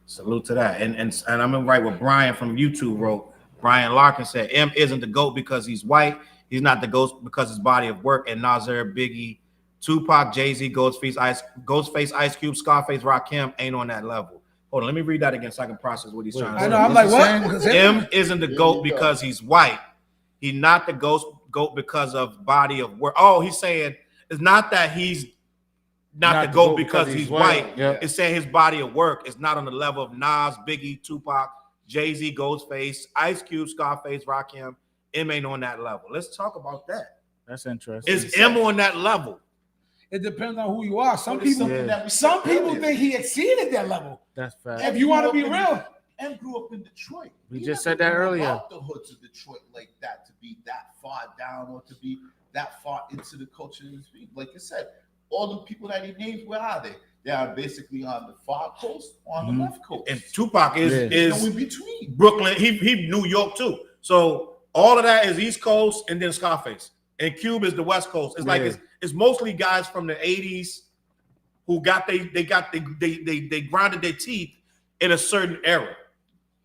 Salute to that. And I'm gonna write what Brian from YouTube wrote. Brian Larkin said, M isn't the GOAT because he's white. He's not the GOAT because his body of work. And Nasir, Biggie, Tupac, Jay-Z, Ghostface, Ice Cube, Scarface, Rakim ain't on that level. Hold on, let me read that again so I can process what he's trying to say. I know, I'm like, what? M isn't the GOAT because he's white. He's not the GOAT because of body of work. Oh, he's saying it's not that he's not the GOAT because he's white. Yeah. It's saying his body of work is not on the level of Nas, Biggie, Tupac, Jay-Z, Ghostface, Ice Cube, Scarface, Rakim. M ain't on that level. Let's talk about that. That's interesting. Is M on that level? It depends on who you are. Some people think he exceeded that level. That's fact. If you want to be real. M grew up in Detroit. We just said that earlier. Out the hoods of Detroit like that, to be that far down or to be that far into the culture. Like you said, all the people that he named, where are they? They are basically on the far coast or on the left coast. And Tupac is in between. Brooklyn. He New York too. So all of that is East Coast and then Scarface. And Cube is the West Coast. It's like it's mostly guys from the 80s who got they grinded their teeth in a certain era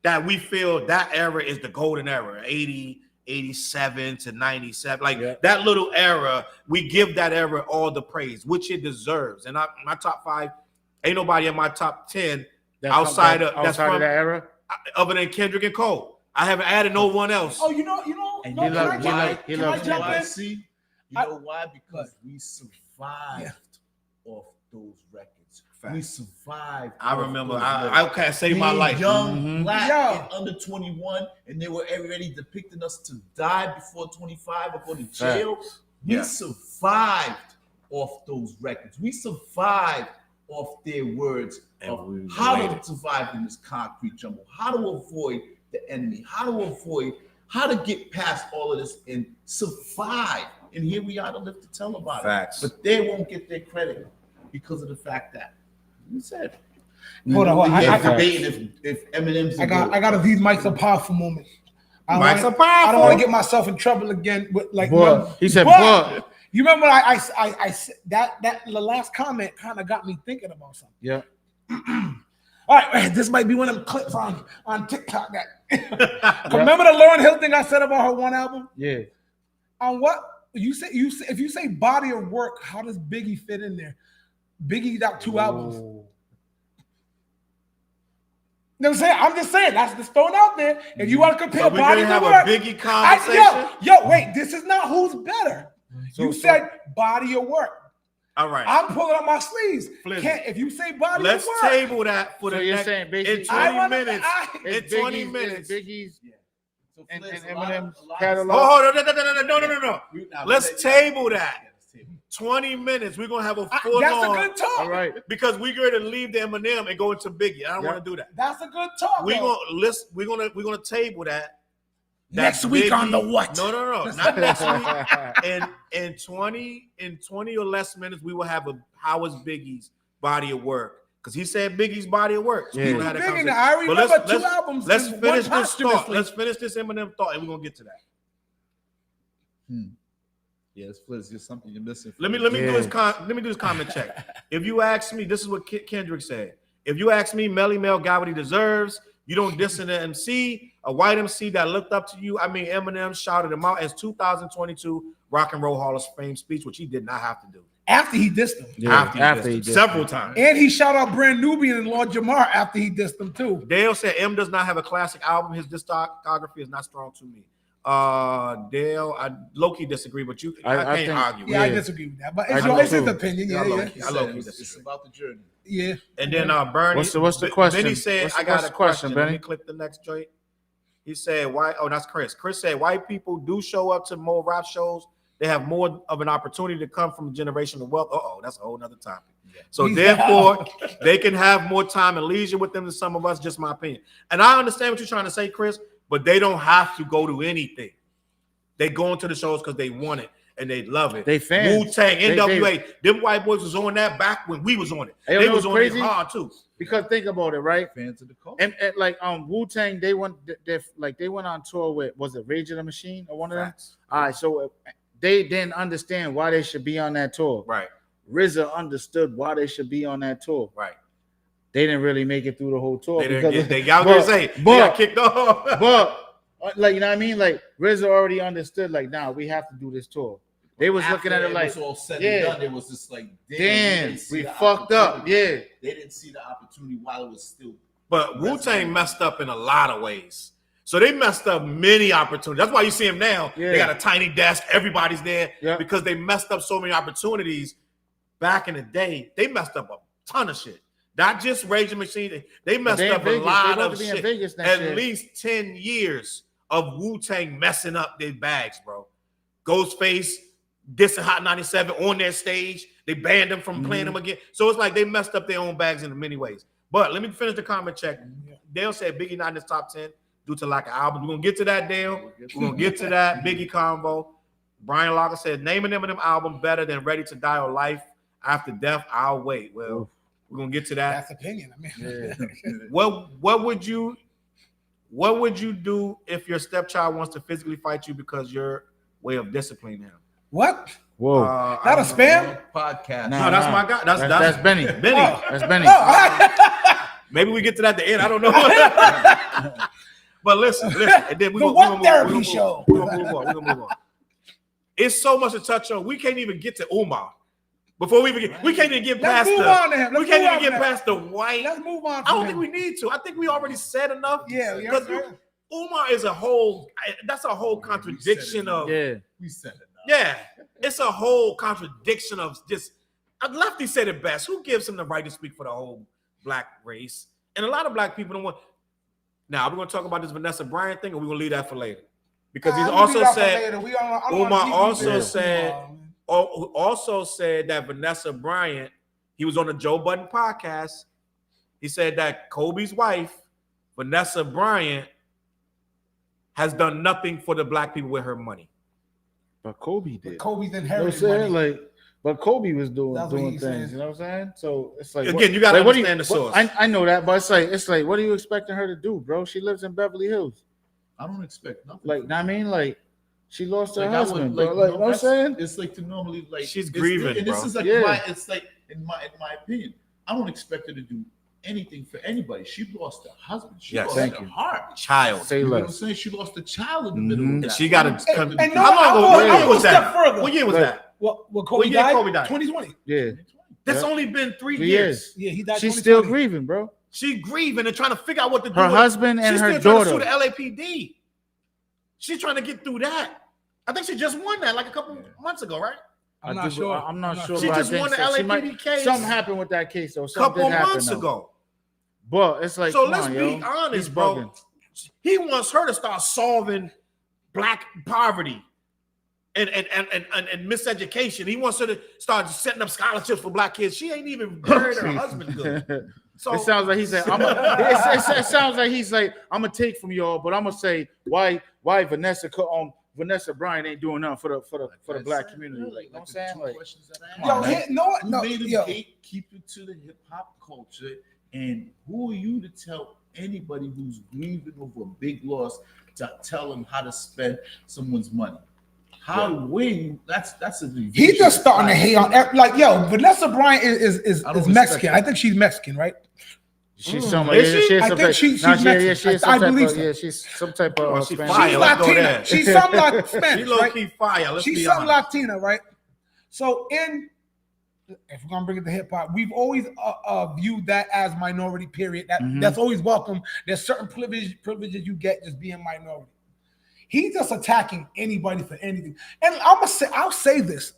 that we feel that era is the golden era, 80, 87 to 97. Like that little era, we give that era all the praise, which it deserves. And my top 5, ain't nobody in my top 10 outside of that era, other than Kendrick and Cole. I haven't added no one else. Oh, you know. And no, you love why? See, you know why? Because we survived off those records. Fact. We survived. I remember. I can't save my life. Young, black, and under 21, and they were already depicting us to die before 25 or go to jail. We survived off those records. We survived off their words of how to survive in this concrete jungle, how to avoid the enemy, how to get past all of this and survive. And here we are to live to tell about it. But they won't get their credit because of the fact that you said. Hold on. Debating if Eminem's. I got to these mics are powerful moment. I don't want to get myself in trouble again with like. He said, "Boy." You remember I said that the last comment kind of got me thinking about something. Yeah. All right, this might be one of them clips on TikTok. Remember the Lauryn Hill thing I said about her one album? Yeah. On what you say? If you say body of work, how does Biggie fit in there? Biggie got 2 albums. You know what I'm saying? I'm just saying that's just thrown out there. If you want to compare body of work, a Biggie conversation. Wait, this is not who's better. You said body of work. All right. I'm pulling up my sleeves. If you say body of work, let's table that for the next saying in 20 minutes. In 20 minutes. Biggie's So and Flizz, Eminem's a lot of- catalog. Oh, no. Let's table that. 20 minutes. We're gonna have a full that's on. a good talk. All right. Because we're going to leave the Eminem and go into Biggie. I don't want to do that. That's a good talk. We're gonna table that. Next week on the what? No, not next week. In 20 or less minutes, we will have how is Biggie's body of work? Because he said Biggie's body of work. So Yeah. I remember 2 albums. Let's and finish one this thought. posthumously. Let's finish this Eminem thought, and we're gonna get to that. Yes, Flizz, there's something you're missing. Let me do this comment check. If you ask me, this is what Kendrick said. If you ask me, Melly Mel got what he deserves. You don't diss an MC, a white MC that looked up to you. I mean, Eminem shouted him out as 2022 Rock and Roll Hall of Fame speech, which he did not have to do. After he dissed him. Yeah, After he dissed him several times. And he shout out Brand Nubian and Lord Jamar after he dissed him too. Dale said M does not have a classic album. His discography is not strong to me. Dale, I low-key disagree, but I can't argue. Yeah, I disagree with that. But it's his opinion. I low-key disagree. It's about the journey. Yeah. And then Bernie. What's the question? Benny said, I got a question. Benny? Let me click the next joint. He said, "Why?" Oh, that's Chris. Chris said, "White people do show up to more rap shows. They have more of an opportunity to come from generational wealth." That's a whole nother topic. Yeah. So therefore, they can have more time and leisure with them than some of us. Just my opinion. And I understand what you're trying to say, Chris, but they don't have to go to anything. They go into the shows because they want it and they love it. They fans. Wu-Tang, NWA, them white boys was on that back when we was on it. They was on it hard too. Because think about it, right? Fans of the culture. And like Wu-Tang, they went on tour with, was it Rage of the Machine or one of them? All right, so they didn't understand why they should be on that tour. Right. RZA understood why they should be on that tour. Right. They didn't really make it through the whole tour. They got kicked off. But like, you know what I mean? Like RZA already understood, like, nah, we have to do this tour. They was looking at it like, all said and done, it was just like, damn, we fucked up. Yeah. They didn't see the opportunity while it was still. But Wu-Tang messed up in a lot of ways. So they messed up many opportunities. That's why you see them now. Yeah. They got a tiny desk. Everybody's there because they messed up so many opportunities back in the day. They messed up a ton of shit. Not just Rage Machine. They messed up a lot of shit. At least 10 years of Wu-Tang messing up their bags, bro. Ghostface dissing Hot 97 on their stage. They banned them from playing them again. So it's like they messed up their own bags in many ways. But let me finish the comment check. Dale said Biggie not in his top 10 due to lack of albums. We're going to get to that, Dale. We're going to get to that Biggie convo. Brian Locker said, name an Eminem album better than Ready to Die or Life After Death. I'll wait. Well, we're going to get to that. That's opinion. I mean, What would you do if your stepchild wants to physically fight you because your way of disciplining him? What? Whoa. Not a spam podcast. No, that's my guy. That's Benny. Benny. Oh. That's Benny. Maybe we get to that at the end. I don't know. But listen. And then we're What Therapy Show. We're going to move on. It's so much to touch on. We can't even get to Umar. Before we can't even get past the white. Let's move on. I don't think we need to. I think we already said enough. Yeah. Because Umar is that's a whole contradiction of. Yeah. We said it. Yeah. It's a whole contradiction of just. Lefty said it best. Who gives him the right to speak for the whole black race? And a lot of black people don't want. Now, we're going to talk about this Vanessa Bryant thing, or we're going to leave that for later. Because he's also said. Umar also said that Vanessa Bryant, he was on the Joe Budden podcast. He said that Kobe's wife, Vanessa Bryant, has done nothing for the black people with her money. But Kobe did. Kobe's inherited money. But Kobe was doing things. You know what I'm saying? So it's like, again, you got to understand the source. I know that, but it's like, what are you expecting her to do, bro? She lives in Beverly Hills. I don't expect nothing. Like, I mean, like, she lost her husband. Like, you know what I'm saying? It's like to normally like she's grieving, and bro. This is like it's like in my opinion, I don't expect her to do anything for anybody. She lost her husband. She lost her heart. Child. Say you know less. what I'm saying? She lost a child in the middle of that. And she got to come. And no, I'll go a step further. What year was that? What Kobe died? 2020. Yeah. That's only been 3 years. Yeah, he died. She's still grieving, bro. She's grieving and trying to figure out what to do. Her husband and her daughter. She's still trying to sue the LAPD. She's trying to get through that. I think she just won that like a couple months ago, right? I'm not sure. She just won the LAPD case. Something happened with that case, though. A couple months ago. But it's like, so let's be honest, bro. He wants her to start solving black poverty and miseducation. He wants her to start setting up scholarships for black kids. She ain't even married her husband good. So it sounds like he's like, it sounds like he's like, I'm gonna take from y'all, but I'm gonna say why Vanessa Bryant ain't doing nothing for the black community. Like, you know what I'm saying? Like, who made him gatekeeper to the hip hop culture, and who are you to tell anybody who's grieving over a big loss to tell them how to spend someone's money? That's a division. He's just starting to hate on Vanessa Bryant is Mexican. I think she's Mexican, right? She's some like I think she's Mexican. I believe so. Yeah, she's some type of she's Latina. She's some like Spanish. She low-key fire. She's some Latina, right? So if we're gonna bring it to hip hop, we've always viewed that as minority. Period. That's always welcome. There's certain privileges you get just being minority. He's just attacking anybody for anything. And I'll say this: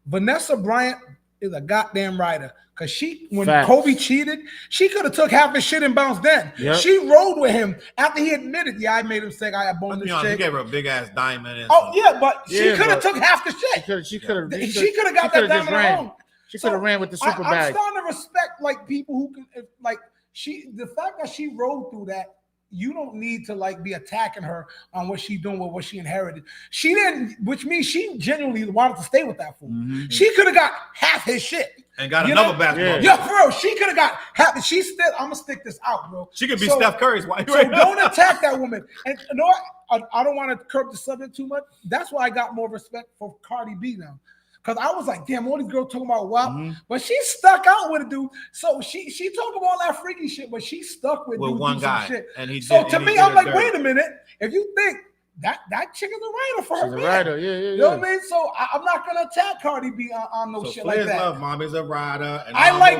Vanessa Bryant is a goddamn writer. Cause when Kobe cheated, she could have took half his shit and bounced then. Yep. She rode with him after he admitted, yeah, I made him sick. I boned this shit. He gave her a big ass diamond. Oh yeah, but she could have took half the shit. She could have got that diamond alone. She could have ran with the super bag. I'm starting to respect like people who can like the fact that she rode through that. You don't need to like be attacking her on what she's doing with what she inherited. She didn't, which means she genuinely wanted to stay with that fool. Mm-hmm. She could have got half his shit and got another basketball. Yeah, bro, she could have got half. She still. I'm gonna stick this out, bro. She could be Steph Curry's wife. So don't attack that woman. And you know what? I don't want to curb the subject too much. That's why I got more respect for Cardi B now. Because I was like, damn, all these girls talking about WAP, but she stuck out with a dude. So she talking about all that freaky shit, but she stuck with one guy. Shit. And he so to me, I'm like, wait a minute. If you think that chick is a writer for her, she's a writer, yeah. You know what I mean? So I'm not gonna attack Cardi B on no shit like that. Love Mommy's a rider. And I like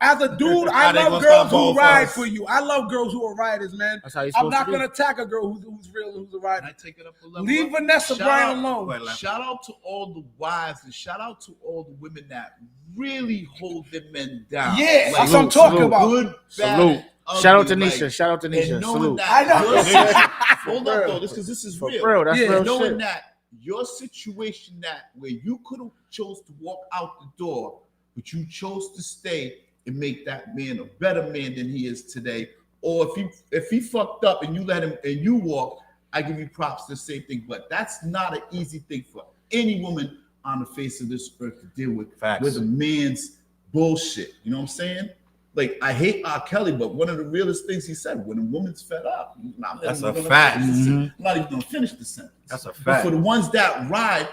as a dude, I love girls who ride for you. I love girls who are riders, man. I'm not gonna attack a girl who's real, who's a rider. I take it up a level. Leave Vanessa Bryant alone. Shout out to all the wives and shout out to all the women that really hold their men down. Yeah, that's what I'm talking about. Good, bad, salute. Shout out to Nisha. Shout out to Nisha. Salute. I know. Hold up though, because this is real. Bro, that's real knowing shit. that your situation where you could have chose to walk out the door, but you chose to stay and make that man a better man than he is today. Or if he fucked up and you let him and you walk, I give you props to the same thing. But that's not an easy thing for any woman on the face of this earth to deal with. Facts. With a man's bullshit. You know what I'm saying? Like, I hate R. Kelly, but one of the realest things he said, when a woman's fed up, that's a fact. I'm not even going to finish the sentence. That's a fact. But for the ones that ride,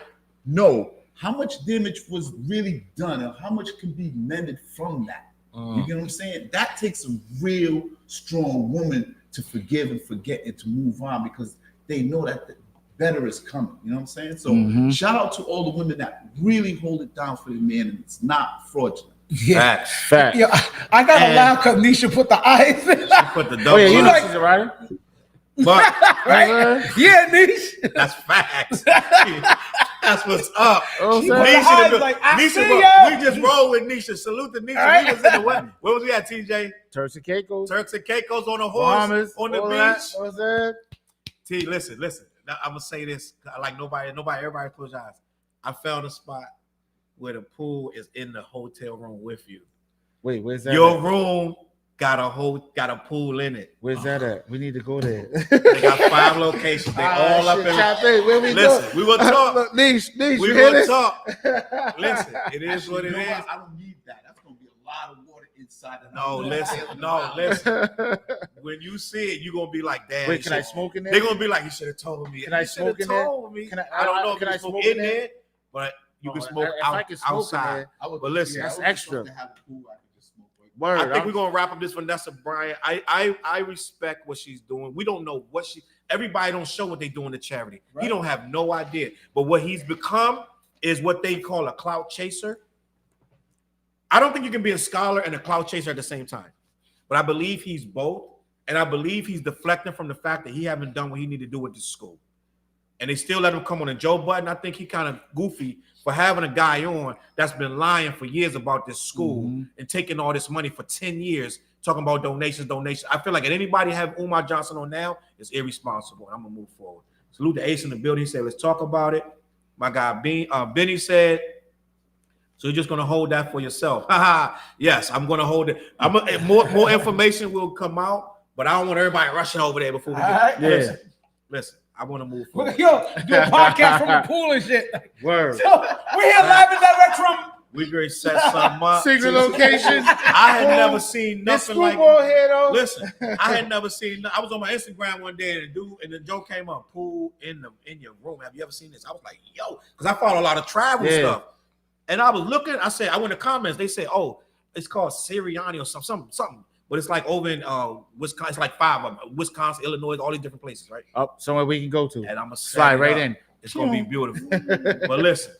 know how much damage was really done and how much can be mended from that. You get what I'm saying? That takes a real strong woman to forgive and forget and to move on because they know that the better is coming. You know what I'm saying? So shout out to all the women that really hold it down for the man and it's not fraudulent. Yeah. Facts. Yeah, I gotta laugh because Nisha put the eyes in. She put the double. Oh yeah, you know she's a writer. But right? Yeah, Nisha. That's facts. That's what's up. Nisha, like, we just roll with Nisha. Salute to Nisha. Right? We was in the what? Where was we at, TJ? Turks and Caicos. Turks and Caicos on a horse Bahamas, on the beach. What was that? T, listen. Now, I'm gonna say this. Like everybody close your eyes. I found a spot where the pool is in the hotel room with you. Wait, where's that? Your room got a pool in it. Where's that at? We need to go there. They got 5 locations. They all up in it. Where we listen, go? we will talk. Look, Niche, we will talk. Listen, it is Actually, what it is. I don't need that. That's gonna be a lot of water inside. Listen. When you see it, you're gonna be like, damn. Wait, can I smoke in there? They're gonna be like, you should have told me. Can I smoke in there? I don't know if I smoke in there, but you can smoke outside. But listen, that's extra. Word, I think we're gonna wrap up this Vanessa Bryant. I respect what she's doing. We don't know what everybody don't show what they doing to charity. Right. He don't have no idea. But what he's become is what they call a clout chaser. I don't think you can be a scholar and a clout chaser at the same time. But I believe he's both. And I believe he's deflecting from the fact that he haven't done what he needed to do with this school. And they still let him come on a Joe Budden. I think he kind of goofy for having a guy on that's been lying for years about this school and taking all this money for 10 years, talking about donations. I feel like if anybody have Umar Johnson on now, it's irresponsible. And I'm going to move forward. Salute to Ace in the building. He said, let's talk about it. My guy Benny said, so you're just going to hold that for yourself. Yes, I'm going to hold it. More information will come out, but I don't want everybody rushing over there before we get Listen. I want to move forward. Yo, do a podcast from the pool and shit. Word. So we're here live and direct from. We great set something up. Secret location. I had never seen nothing like here, though. Listen, I had never seen. I was on my Instagram one day and the joke came up. Pool in your room. Have you ever seen this? I was like, yo, because I follow a lot of travel stuff. And I was looking. I said, I went to comments. They said, oh, it's called Sirianni or something. But it's like over in Wisconsin. It's like 5 of them. Wisconsin, Illinois, all these different places, right? Up somewhere we can go to. And I'm gonna slide right in. It's gonna be beautiful. But listen.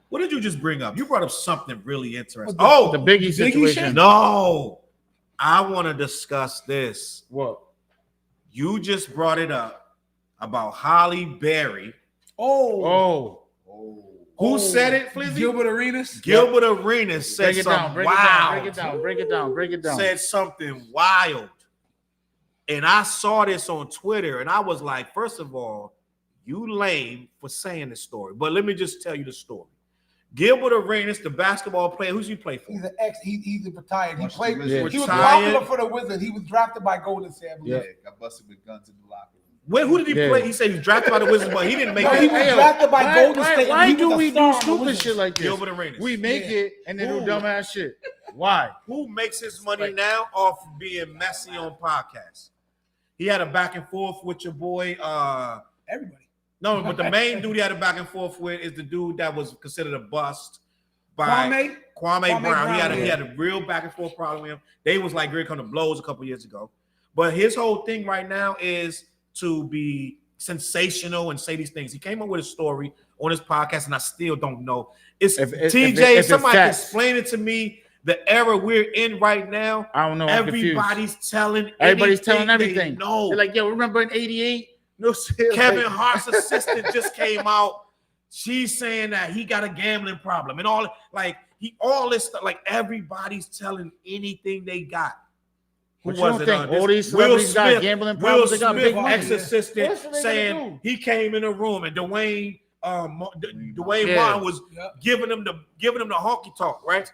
What did you just bring up? You brought up something really interesting. The Biggie situation. No, I want to discuss this. What? You just brought it up about Holly Berry. Who said it, Flizzy? Gilbert Arenas. Gilbert Arenas said something wild. Break it down. Said something wild. And I saw this on Twitter, and I was like, first of all, you lame for saying this story. But let me just tell you the story. Gilbert Arenas, the basketball player, who's he play for? He's an ex. He's retired. He played. Yeah. He was popular for the Wizards. He was drafted by Golden State. Yeah, got busted with guns in the locker room. Who did he play? He said he was drafted by the Wizards, but he didn't make it. He was drafted by Golden State. Why do we do stupid shit like this? Gilbert Arenas. We make it and then do dumbass shit. Why? Who makes his money now off being messy on podcasts? He had a back and forth with your boy. Everybody. No, but the main dude he had a back and forth with is the dude that was considered a bust by Kwame Brown. He had a real back and forth problem with him. They was like real come to blows a couple years ago. But his whole thing right now is to be sensational and say these things. He came up with a story on his podcast, and I still don't know. TJ, somebody explain it to me. The era we're in right now, I don't know. Everybody's telling everything. No, they're like, yo, remember in '88? No, Kevin Hart's assistant just came out. She's saying that he got a gambling problem and all this stuff. Like everybody's telling anything they got. Who was it? All these celebrities got gambling problems. They got big money. Ex-assistant saying he came in the room and Dwayne Martin was giving him the honky talk, right?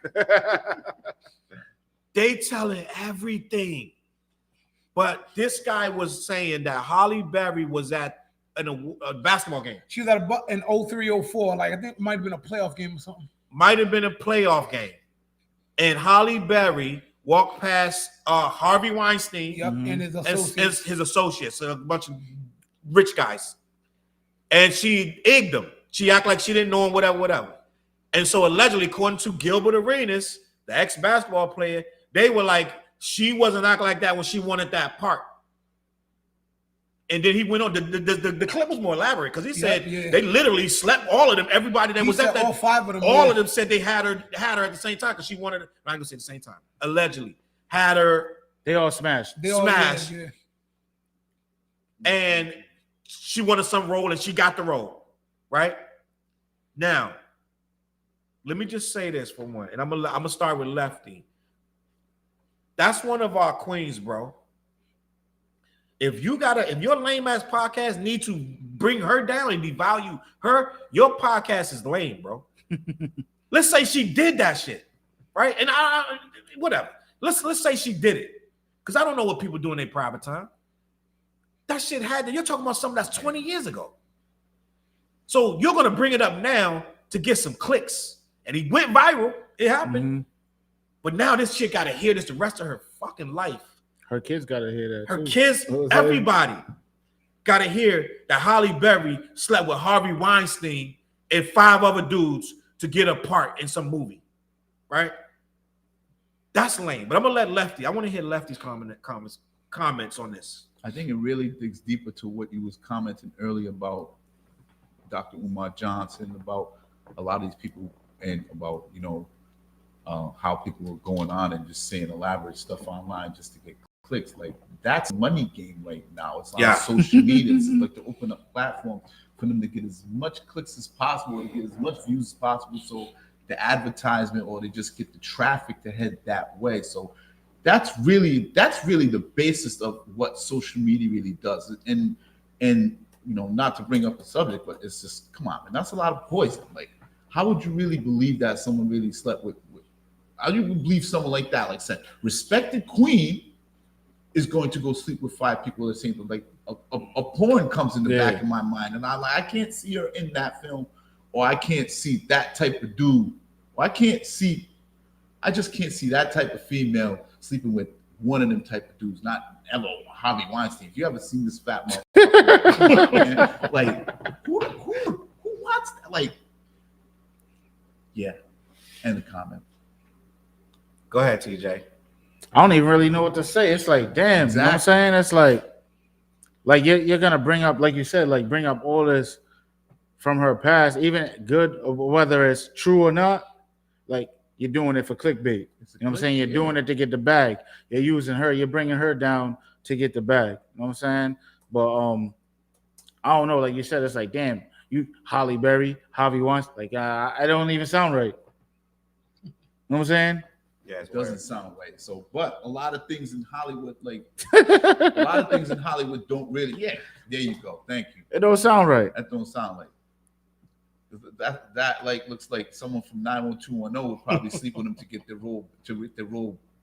They telling everything. But this guy was saying that Holly Berry was at a basketball game. She was at in 03-04. Like, I think it might have been a playoff game or something. Might have been a playoff game. And Holly Berry walked past Harvey Weinstein and his associates. A bunch of rich guys. And she egged them. She acted like she didn't know him, whatever. And so allegedly, according to Gilbert Arenas, the ex-basketball player, they were like, she wasn't acting like that when she wanted that part. And then he went on. The clip was more elaborate because he said they literally slept all of them. Everybody that was at that, all five of them. All of them said they had her at the same time because she wanted. I'm not gonna say the same time. Allegedly, had her. They all smashed. And she wanted some role, and she got the role. Right now, let me just say this for one, and I'm gonna start with Lefty. That's one of our queens, bro. If your lame ass podcast need to bring her down and devalue her, your podcast is lame, bro. Let's say she did that shit, right? And whatever. Let's say she did it, because I don't know what people do in their private time. That shit you're talking about something that's 20 years ago. So you're gonna bring it up now to get some clicks, and he went viral. It happened. Mm-hmm. But now this chick got to hear this the rest of her fucking life. Her kids got to hear that. Her kids, everybody got to hear that Holly Berry slept with Harvey Weinstein and 5 other dudes to get a part in some movie, right? That's lame. But I'm going to let Lefty. I want to hear Lefty's comments on this. I think it really digs deeper to what you was commenting earlier about Dr. Umar Johnson, about a lot of these people, and about, how people were going on and just saying elaborate stuff online just to get clicks. Like, that's a money game right now. It's on social media. It's like to open up platforms for them to get as much clicks as possible, to get as much views as possible, so the advertisement, or they just get the traffic to head that way. So that's really the basis of what social media really does. And not to bring up the subject, but it's just, come on, man, that's a lot of poison. Like, how would you really believe that someone really slept with how do you believe someone like that, like said, respected queen is going to go sleep with 5 people at the same time? Like a porn comes in the back of my mind, and I can't see her in that film, or I can't see that type of dude, or I just can't see that type of female sleeping with one of them type of dudes, not ever Harvey Weinstein. If you ever seen this fat motherfucker, like who wants that? Like, end the comment. Go ahead, TJ. I don't even really know what to say. It's like, damn, You know what I'm saying? It's like you're gonna bring up, like you said, like bring up all this from her past, even good, whether it's true or not. Like, you're doing it for clickbait. You know what I'm saying? You're doing it to get the bag. You're using her. You're bringing her down to get the bag. You know what I'm saying? But I don't know. Like you said, it's like, damn, You Holly Berry, Harvey Weinstein, like I don't even sound right. You know what I'm saying? Yeah, It doesn't sound right. So, but a lot of things in Hollywood, like a lot of things in Hollywood don't really. Yeah, there you go. Thank you. It don't sound right. That don't sound like. That like looks like someone from 90210 would probably sleep with him to get their role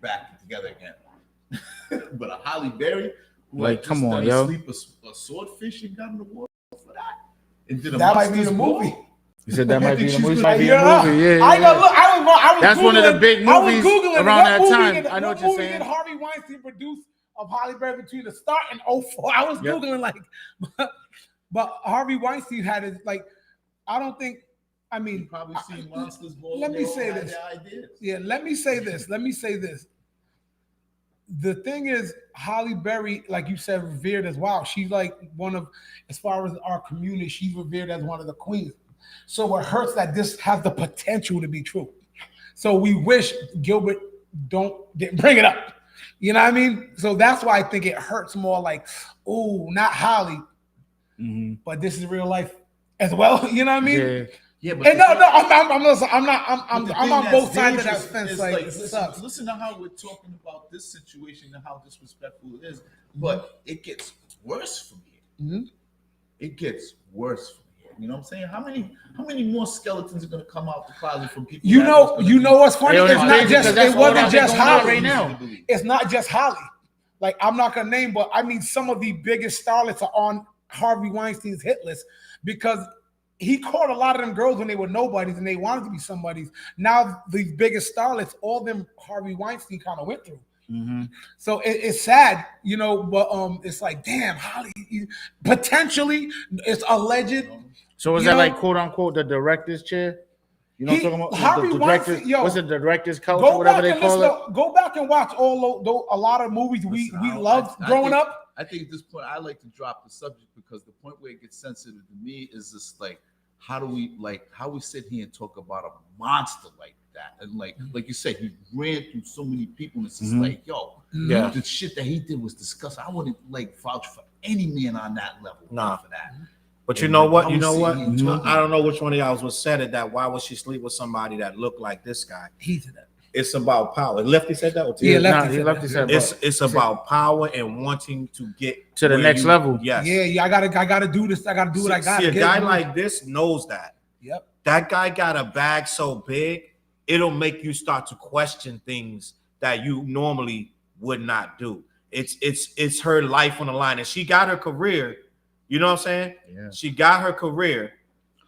back together again. But a Holly Berry, who like just come on, done yo. sleep a swordfish and got an award for that. And did a That might be Monsters the movie. Ball. You said that might be the She's movie. gonna- Might be Yeah. the movie. Yeah, I yeah. know. Look, I was. That's one of the big I was movies Googling around what that movie time. did- I know what what you're movie saying. did Harvey Weinstein produce of Halle Berry between the start and 04? I was Yep. Googling like, but Harvey Weinstein had it like, I don't think. I mean, You probably seen Monsters Ball. let and me they all say had this. their ideas. Yeah, let me say this. The thing is, Halle Berry, like you said, revered as wow. She's like one of, as far as our community, she's revered as one of the queens. So it hurts that this has the potential to be true. So we wish Gilbert didn't bring it up. You know what I mean? So that's why I think it hurts more. Like, oh, not Halle, but this is real life as well. You know what I mean? Yeah. Yeah, but And no, I'm the on thing both that's sides of that dangerous fence. is, Like, it listen, sucks. listen to how we're talking about this situation and how disrespectful it is, but it gets worse from here. Mhm. It gets worse from here. You know what I'm saying? How many more skeletons are going to come out the closet from people? You know what's funny? Yo, It's that's not crazy, just. 'cause that's It all wasn't that's just going on Holly right now. It's not just Holly. Like, I'm not gonna name, but I mean some of the biggest starlets are on Harvey Weinstein's hit list because he caught a lot of them girls when they were nobodies and they wanted to be somebodies. Now these biggest starlets, all them Harvey Weinstein kind of went through. So it's sad, you know, but it's like, damn, Holly, potentially it's alleged. So is You that know- like quote unquote the director's chair? You know what I'm talking about? Harvey The Weinstein, director's, yo, what's the director's couch Go or whatever back they and call listen. it? Go back and watch a lot of movies we Listen, loved I growing think- up. I think at this point, I like to drop the subject because the point where it gets sensitive to me is just like, how we sit here and talk about a monster like that, and like you said, he ran through so many people, and it's just like, yo, Yeah. the shit that he did was disgusting. I wouldn't like vouch for any man on that level. Nah. For that. But you know what? I You know was what? sitting here talking- I don't know which one of y'all was said it. That why would she sleep with somebody that looked like this guy? He did that. It's about power. Lefty said that. Or Yeah, Lefty? Lefty said that. It's about power and wanting to get To the where next level. Yes. Yeah, I gotta do this. I gotta do what I gotta. See, a get guy it. like this knows that. Yep. That guy got a bag so big, it'll make you start to question things that you normally would not do. It's her life on the line, and she got her career. You know what I'm saying? Yeah. She got her career,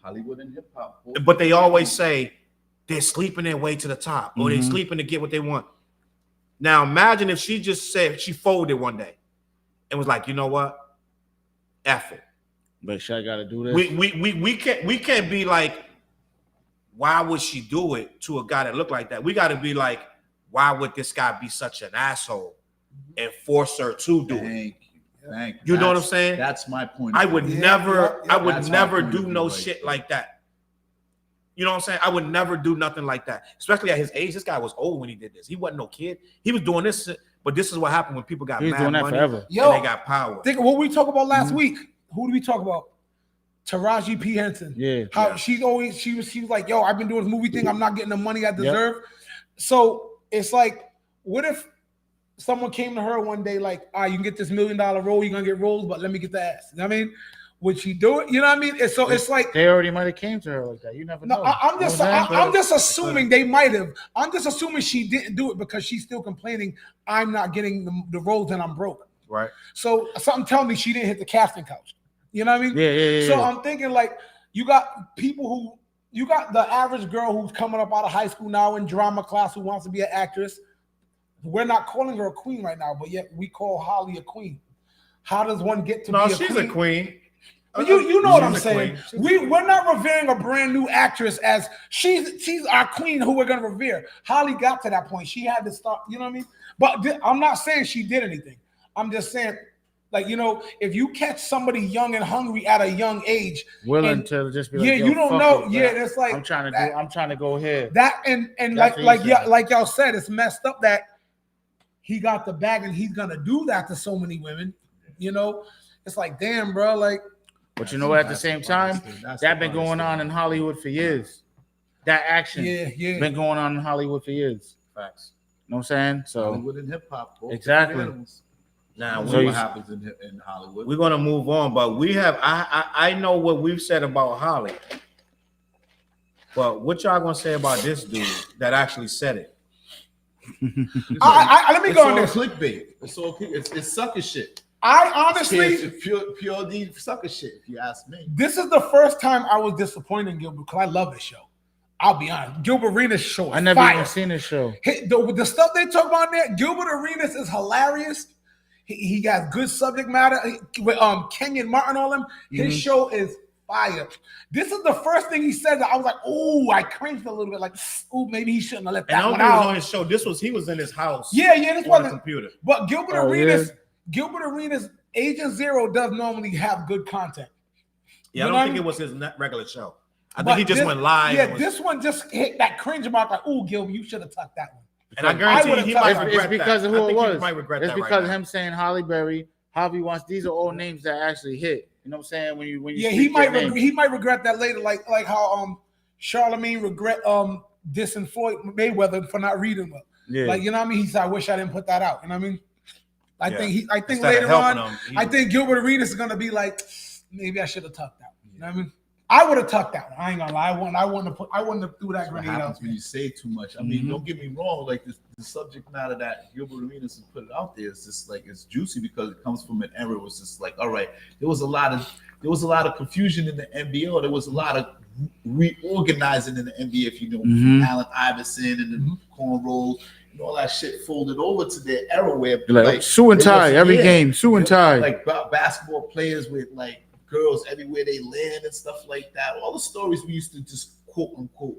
Hollywood and hip hop. but they always say they're sleeping their way to the top, or they're sleeping to get what they want. Now imagine if she just said she folded one day and was like, you know what? F it. But I gotta do this. We can't be like, why would she do it to a guy that looked like that? We got to be like, why would this guy be such an asshole and force her to do it? Thank You know what I'm saying? That's my point. I would never That's my point do of no view, shit like that. You know what I'm saying? I would never do nothing like that, especially at his age. This guy was old when he did this. He wasn't no kid. He was doing this, but this is what happened when people got He's mad doing that money forever. Yo, and they got power. Think of what we talked about last week. Who did we talk about? Taraji P. Henson. Yeah. How she was like, yo, I've been doing this movie thing. I'm not getting the money I deserve. So it's like, what if someone came to her one day like, you can get this $1 million role, you're gonna get roles, but let me get the ass. You know what I mean? Would she do it? You know what I mean? And so it's like, They already might have came to her like that. You never know. I'm just You know what I'm just assuming they might have. I'm just assuming she didn't do it because she's still complaining. I'm not getting the roles and I'm broke. Right. So something tells me she didn't hit the casting couch. You know what I mean? Yeah. So I'm thinking like you got the average girl who's coming up out of high school now in drama class who wants to be an actress. We're not calling her a queen right now, but yet we call Holly a queen. How does one get to be a she's queen? a queen. But you know what I'm She's a saying. queen. We're not revering a brand new actress as she's our queen who we're gonna revere. Holly got to that point. She had to start, you know what I mean? But I'm not saying she did anything. I'm just saying, like, you know, if you catch somebody young and hungry at a young age, willing to just be like, yeah, yo, you don't fuck know. it, Yeah, bro. that's like I'm trying to go here. that and That's like easy. like y'all said, it's messed up that he got the bag and he's gonna do that to so many women. You know, it's like, damn, bro, like. But you know what? At the same time, that been going on in Hollywood for years. That action been going on in Hollywood for years. Facts. You know what I'm saying? So Hollywood and hip hop. Exactly. Now, So what happens in Hollywood? We're gonna move on, but we have. I know what we've said about Holly, but what y'all gonna say about this dude that actually said it? Let me go on this. Clickbait. It's sucker shit. I honestly, it's pure D sucker shit. If you ask me, this is the first time I was disappointed in Gilbert because I love this show. I'll be honest. Gilbert Arenas show. I never even seen this show. The stuff they talk about there, Gilbert Arenas is hilarious. He got good subject matter with Kenyon Martin, all them. His show is fire. This is the first thing he said that I was like, oh, I cringed a little bit, like, oh, maybe he shouldn't have let that one out. On his show. He was in his house. Yeah, this on was the computer. But Gilbert Arenas, Agent Zero does normally have good content. Yeah, I don't think it was his regular show. I think he just went live. Yeah, this one just hit that cringe mark, like, oh, Gilbert, you should have tucked that one. And I guarantee he might regret it's because that. of who it was. It's because of him saying Holly Berry, Harvey Wants. These are all names that actually hit. You know what I'm saying? When you he might regret that later, like how Charlemagne regret dissing Floyd Mayweather for not reading well. Yeah. Like, you know what I mean? He said, I wish I didn't put that out. You know what I mean? I think Instead later on, I think Gilbert Arenas is gonna be like, maybe I should have tucked that one. You know what I mean? I would have tucked that one. I ain't gonna lie. I wouldn't have threw that grenade out. When you say too much, I mean, don't get me wrong. Like the subject matter that Gilbert Arenas has put it out there is just like it's juicy because it comes from an era. It was just like, all right, there was a lot of confusion in the NBA. There was a lot of reorganizing in the NBA. If you know, Allen Iverson and the cornrows and all that shit folded over to their era where like Sue and Ty every game, Sue and Ty, like basketball players with like girls everywhere they land and stuff like that. All the stories we used to just quote unquote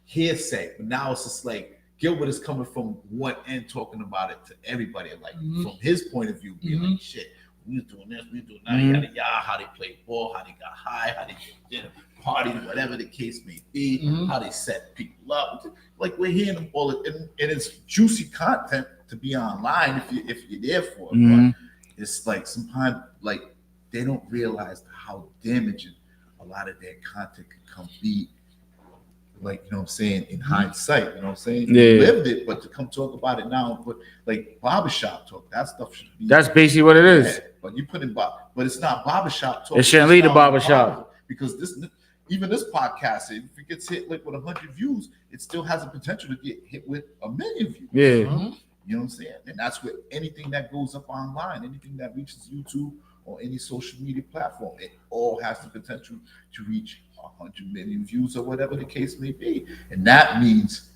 hearsay, but now it's just like Gilbert is coming from one end talking about it to everybody, like from his point of view, being like, shit, we was doing this, we was doing that, yada yada, how they played ball, how they got high, how they did party, whatever the case may be, how they set people up. Like we're hearing them all, and it's juicy content to be online if you're there for it. But it's like sometimes like they don't realize how damaging a lot of their content can be. Like, you know what I'm saying, in hindsight, you know what I'm saying? Yeah. You lived it, but to come talk about it now, but like barbershop talk, that stuff should be. That's basically what it is. But you put in but it's not barbershop talk. It shouldn't lead to barbershop. Because even this podcast, if it gets hit like with 100 views, it still has a potential to get hit with 1 million views. Yeah. You know what I'm saying? And that's with anything that goes up online, anything that reaches YouTube or any social media platform, it all has the potential to reach 100 million views or whatever the case may be. And that means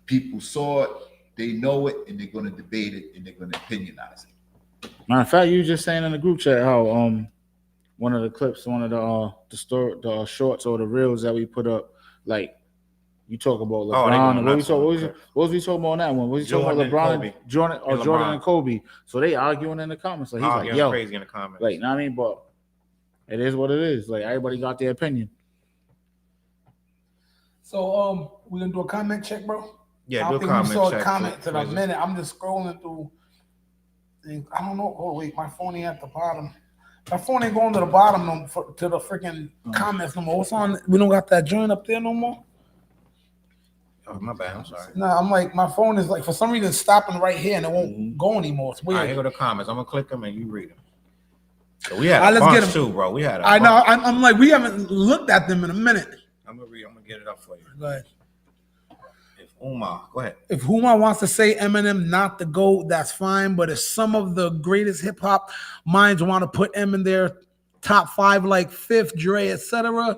people saw it, they know it, and they're going to debate it, and they're going to opinionize it. Matter of fact, you were just saying in the group chat how one of the clips, one of the shorts or the reels that we put up, like you talk about LeBron. And what was we talking about on that one? Was he talking about LeBron, Jordan and Kobe? So they arguing in the comments. Like he's like, yo, crazy in the comments. Like, you know what I mean? But it is what it is. Like everybody got their opinion. So we're gonna do a comment check, bro. Yeah, I do a don't think comment we saw check. comments in a minute. I'm just scrolling through. I don't know. Oh wait, my phone ain't at the bottom. My phone ain't going to the bottom to the freaking comments no more. What's on? We don't got that joint up there no more. Oh, my bad. I'm sorry. No, I'm like, my phone is like, for some reason, stopping right here and it won't go anymore. It's weird. All right, here go the comments. I'm going to click them and you read them. So we had a bunch too, bro. We had a bunch. Know. I'm like, we haven't looked at them in a minute. I'm going to get it up for you. Go ahead. Umar, go ahead. If Umar wants to say Eminem not the GOAT, that's fine. But if some of the greatest hip hop minds want to put M in their top 5, like Fifth, Dre, etc.,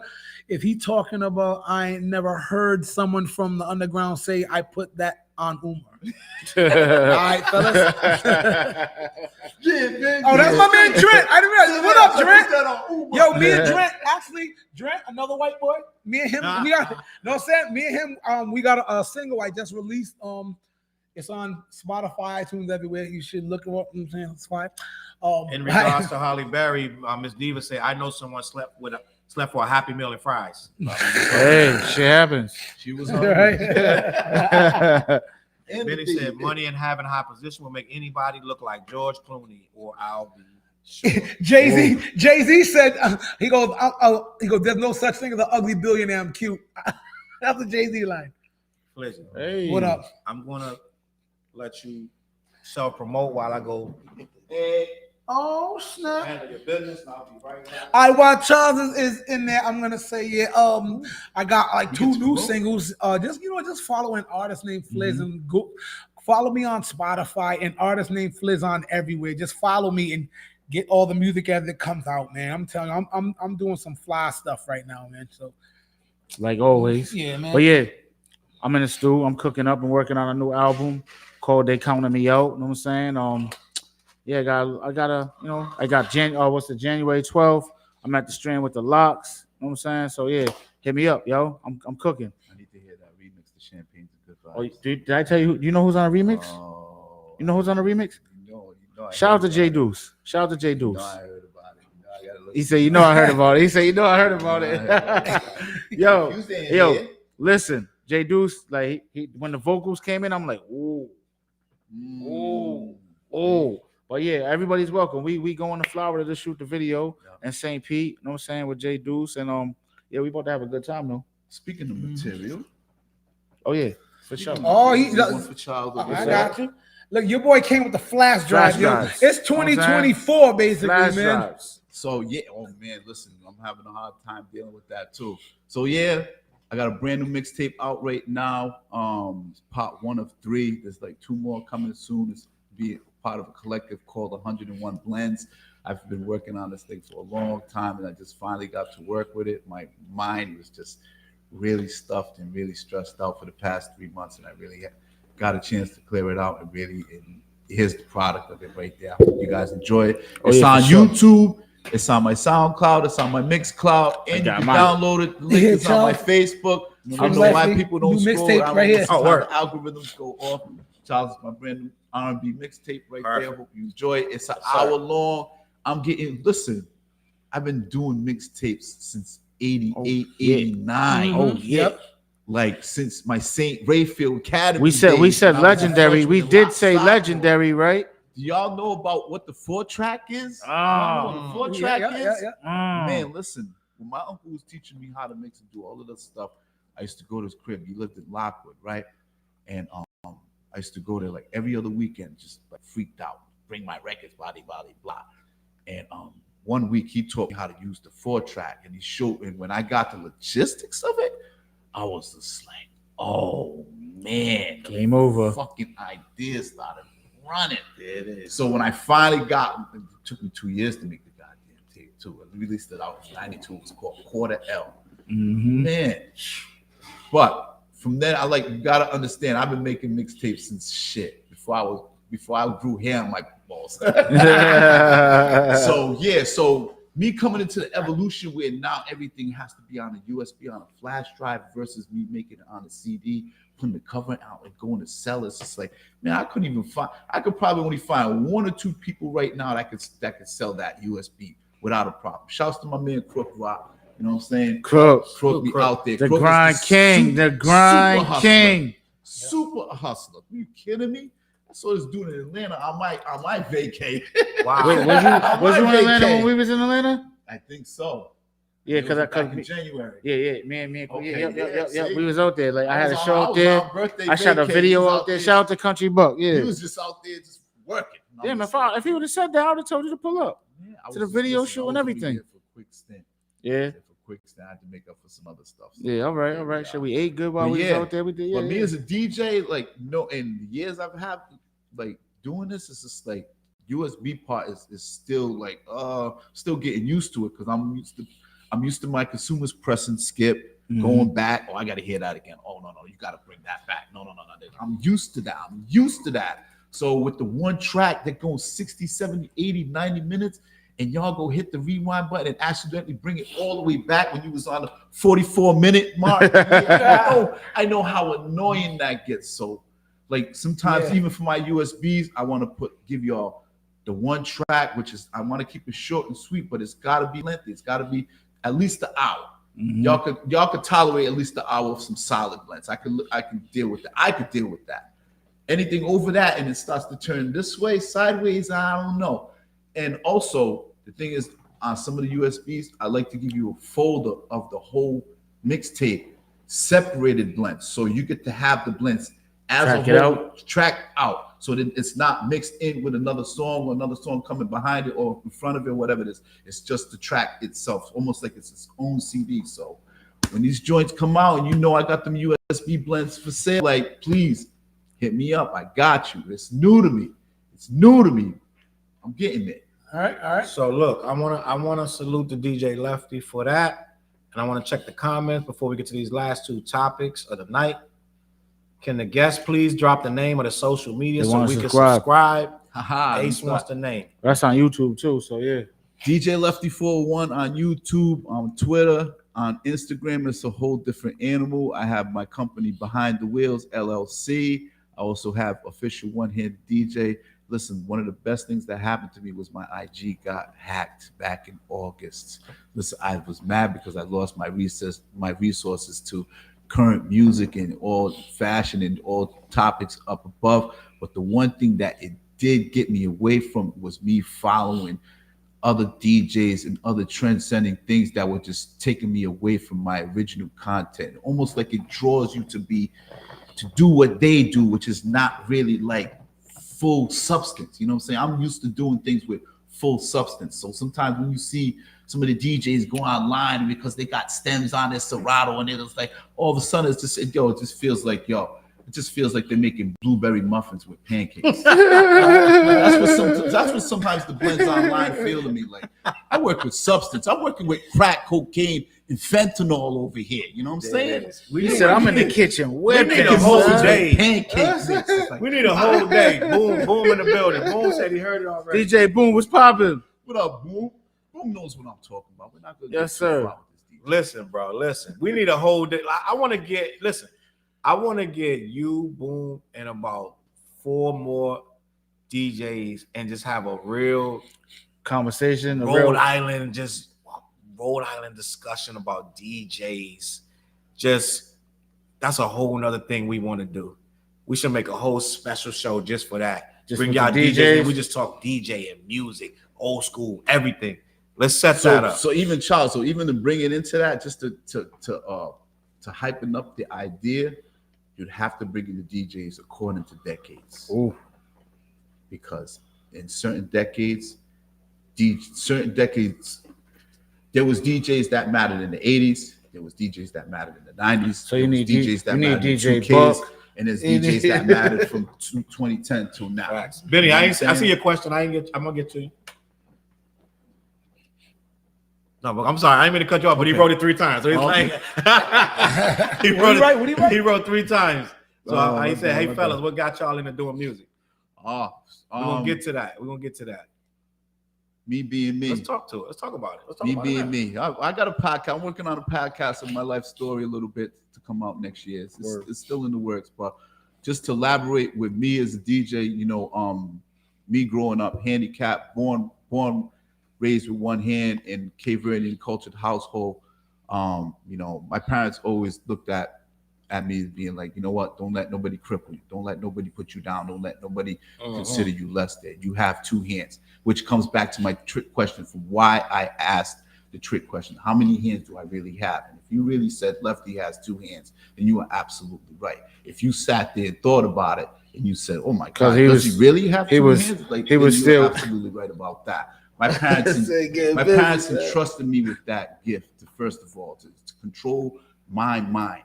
if he talking about I ain't never heard someone from the underground say I put that on Umar. All right, fellas. Oh, that's my man Trent. I didn't realize. What up, Trent? Yo, me and Trent, actually, Trent, another white boy. Me and him, we got, no saying, me and him, we got a single I just released. It's on Spotify, iTunes, everywhere. You should look it up. I'm saying it's fine. In regards to Holly Berry, Miss Diva say, I know someone slept for a Happy Meal and fries. Hey, shit happens. She was right. Benny said, money and having a high position will make anybody look like George Clooney or Al B. Jay-Z said, he goes, there's no such thing as an ugly billionaire. I'm cute. That's the Jay-Z line. Pleasure. Hey. What up? I'm gonna let you self-promote while I go. Oh snap! Handle your business. I'll be right back. I while Challz is in there, I'm gonna say I got like 2 new singles. Just follow an artist named Flizz and go follow me on Spotify and artist named Flizz on everywhere. Just follow me and get all the music as it comes out, man. I'm telling you, I'm doing some fly stuff right now, man. So like always, yeah, man. But yeah, I'm in the stew. I'm cooking up and working on a new album called "They Counting Me Out." You know what I'm saying? Yeah, I got January 12th. I'm at the Strand with the Locks. You know what I'm saying? So yeah, hit me up, yo. I'm cooking. I need to hear that remix. The Champagne's a good vibe. Oh, did I tell you? You know who's on a remix? Oh, you know who's on a remix? You know, Shout out to J Deuce. Shout out to J Deuce. I heard about it. I gotta He said, I heard about it. He said, I heard about it. Yo, listen, J Deuce, like he when the vocals came in, I'm like, ooh. But yeah, everybody's welcome. We going to Florida to shoot the video in St. Pete, you know what I'm saying, with J Deuce. And we about to have a good time though. Speaking of material. Oh yeah, for sure. Oh, for Challz. I got you. Look, your boy came with the flash drive. It's 2024, basically, flash man. Drives. So yeah, oh man, listen, I'm having a hard time dealing with that too. So yeah, I got a brand new mixtape out right now. It's part 1 of 3. There's like 2 more coming soon. It's be part of a collective called 101 Blends. I've been working on this thing for a long time, and I just finally got to work with it. My mind was just really stuffed and really stressed out for the past 3 months, and I really got a chance to clear it out. And here's the product of it right there. I hope you guys enjoy it. It's on YouTube. It's on my SoundCloud. It's on my Mixcloud. And you can download it. The link is on my Facebook. I don't know why people don't scroll. The algorithms go off. Challz is my brand new R&B mixtape right there. Hope you enjoy it. It's an hour long. I've been doing mixtapes since 88, 89. Oh, yep. Like since my St. Rayfield Academy. We said legendary. We did say legendary, right? Do y'all know about what the 4-track is? Oh, the 4-track is? Yeah. Man, listen. When my uncle was teaching me how to mix and do all of that stuff, I used to go to his crib. He lived in Lockwood, right? And I used to go there like every other weekend, just like freaked out, bring my records, blah, blah. And one week he taught me how to use the 4-track, and he showed me. When I got the logistics of it, I was just like, oh man, game over. Fucking ideas started running. It is. So when I finally it took me 2 years to make the goddamn tape too. I released it out in 92. It was called Quarter L. Man, but from then, you gotta understand. I've been making mixtapes since shit before I grew hair on my balls. So me coming into the evolution where now everything has to be on a USB, on a flash drive, versus me making it on a CD, putting the cover out and going to sell it. It's just like, man, I could probably only find 1 or 2 people right now that could sell that USB without a problem. Shouts to my man Crook Rock. You know what I'm saying? Crook be out there. The grind king. The grind king. Super hustler. Are you kidding me? I saw this dude in Atlanta. I might vacate. Wow. Wait, was you in Atlanta when we was in Atlanta? I think so. Yeah, because in January. Yeah, man. Okay, yeah. We was out there. Like I had a show out there. I shot a video out there. Shout out to Country Buck. Yeah. He was just out there just working. Damn, if he would have said that, I would have told you to pull up to the video show and everything. For a quick stint. Yeah. I had to make up for some other stuff. So. Yeah, all right. So we ate good while we was out there. We did. But me as a DJ, in the years I've had, doing this, is just like USB part is still still getting used to it, because I'm used to my consumers pressing skip, going back. Oh, I got to hear that again. Oh no, you got to bring that back. No. I'm used to that. So with the 1 track that goes 60, 70, 80, 90 minutes. And y'all go hit the rewind button and accidentally bring it all the way back when you was on the 44-minute mark. I know how annoying that gets. So, sometimes even for my USBs, I want to give y'all the 1 track, which is, I want to keep it short and sweet, but it's got to be lengthy. It's got to be at least an hour. Y'all could tolerate at least an hour of some solid blends. I can deal with that. I could deal with that. Anything over that and it starts to turn this way, sideways, I don't know. And also, the thing is, on some of the USBs, I like to give you a folder of the whole mixtape, separated blends, so you get to have the blends as Track a it whole, tracked out, so that it's not mixed in with another song or another song coming behind it or in front of it, whatever it is. It's just the track itself, almost like it's its own CD. So when these joints come out, and you know I got them USB blends for sale, like, please hit me up. I got you. It's new to me. I'm getting it. All right. So look, I wanna salute the DJ Lefty for that, and I want to check the comments before we get to these last two topics of the night. Can the guest please drop the name of the social media so we can subscribe? Ace wants the name. That's on YouTube too. So yeah, DJ Lefty 401 on YouTube, on Twitter, on Instagram. It's a whole different animal. I have my company Behind the Wheels LLC. I also have official one-handed DJ. Listen, one of the best things that happened to me was my IG got hacked back in August. Listen, I was mad because I lost my resources to current music and all fashion and all topics up above. But the one thing that it did get me away from was me following other DJs and other trend-setting things that were just taking me away from my original content. Almost like it draws you to do what they do, which is not really like full substance. You know what I'm saying? I'm used to doing things with full substance. So sometimes when you see some of the DJs go online because they got stems on their Serato and it's like all of a sudden it just feels like they're making blueberry muffins with pancakes. That's what sometimes the blends online feel to me like. I work with substance. I'm working with crack, cocaine, and fentanyl over here. You know what I'm saying? He said, I'm in the kitchen. We need a whole day. Pancakes. We need a whole day. Boom in the building. Boom said he heard it already. DJ Boom, what's popping? What up, Boom? Boom knows what I'm talking about. We're not gonna yes, sir. Listen, bro. Listen. We need a whole day. I want to get you, Boom, and about 4 more DJs and just have a real conversation, Rhode Island discussion about DJs. Just that's a whole nother thing we want to do. We should make a whole special show just for that. Just bring y'all DJs and we just talk DJ and music, old school, everything. Let's set that up. So even Challz, to bring it into that, just to hypen up the idea, you'd have to bring in the DJs according to decades. Ooh. Because in certain decades, there was DJs that mattered in the 80s. There was DJs that mattered in the 90s. So you need DJs that mattered DJ in 2Ks, and there's DJs that mattered from 2010 till now. Right. Benny, I see your question. I'm gonna get to you. No, but I'm sorry. I ain't mean to cut you off, but he wrote it 3 times. So he's like, he wrote 3 times. So he said, "Hey fellas, what got y'all into doing music?" We're gonna get to that. Me being me. Let's talk to it. Let's talk about it. Me. I got a podcast. I'm working on a podcast of my life story a little bit to come out next year. It's still in the works, but just to elaborate with me as a DJ, me growing up handicapped, born, raised with one hand in Cape Verdean cultured household. My parents always looked at me as being like, you know what? Don't let nobody cripple you. Don't let nobody put you down. Don't let nobody consider you less than. You have 2 hands, which comes back to my trick question from why I asked the trick question. How many hands do I really have? And if you really said Lefty has 2 hands, then you are absolutely right. If you sat there and thought about it and you said, oh my God, does he really have 2 hands? He was still absolutely right about that. My parents entrusted me with that gift, first of all, to control my mind.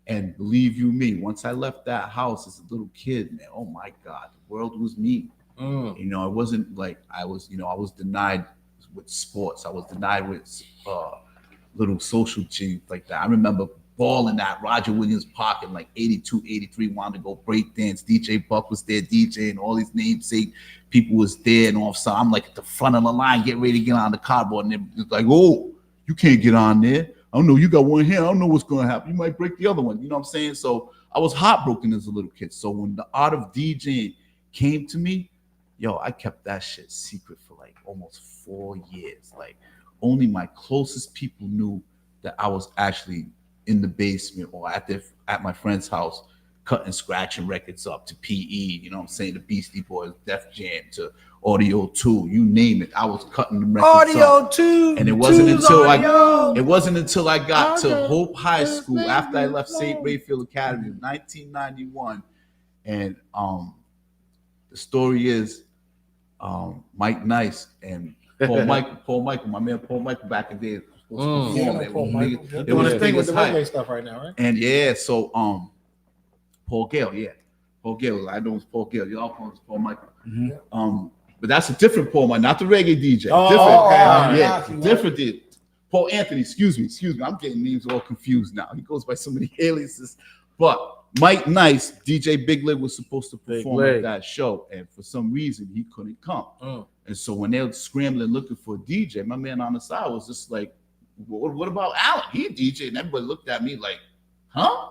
And believe you me, once I left that house as a little kid, man, oh my God, the world was me. It wasn't like I was denied with sports. I was denied with little social things like that. I remember balling at Roger Williams Park in like 82, 83, wanted to go break dance. DJ Buck was there, DJ, and all these namesake people was there. And all of a sudden, I'm like at the front of the line, getting ready to get on the cardboard. And they're like, oh, you can't get on there. I don't know, you got 1 hand. I don't know what's going to happen. You might break the other one. You know what I'm saying? So I was heartbroken as a little kid. So when the art of DJing came to me, I kept that shit secret for like almost 4 years. Like only my closest people knew that I was actually in the basement or at my friend's house cutting, scratching records up to PE, you know what I'm saying, the Beastie Boys, Def Jam, to Audio 2, you name it. I was cutting them records Audio up. 2, and it wasn't until I got to Hope High School after I left St. Rayfield Academy in 1991. And the story is Mike Nice and Paul Michael, my man Paul Michael back in the day was performing. It was thing with the hype. reggae stuff right now, right? And so Paul Gale, I know it's Paul Gale. Y'all call it Paul Michael. Mm-hmm. But that's a different Paul Michael, not the reggae DJ. Different dude. Paul Anthony, excuse me. I'm getting names all confused now. He goes by so many aliases. But Mike Nice, DJ Big Leg, was supposed to perform at that show, and for some reason he couldn't come. And so when they were scrambling looking for a DJ, my man on the side was just like, "What about Alan? He a DJ." And everybody looked at me like, "Huh?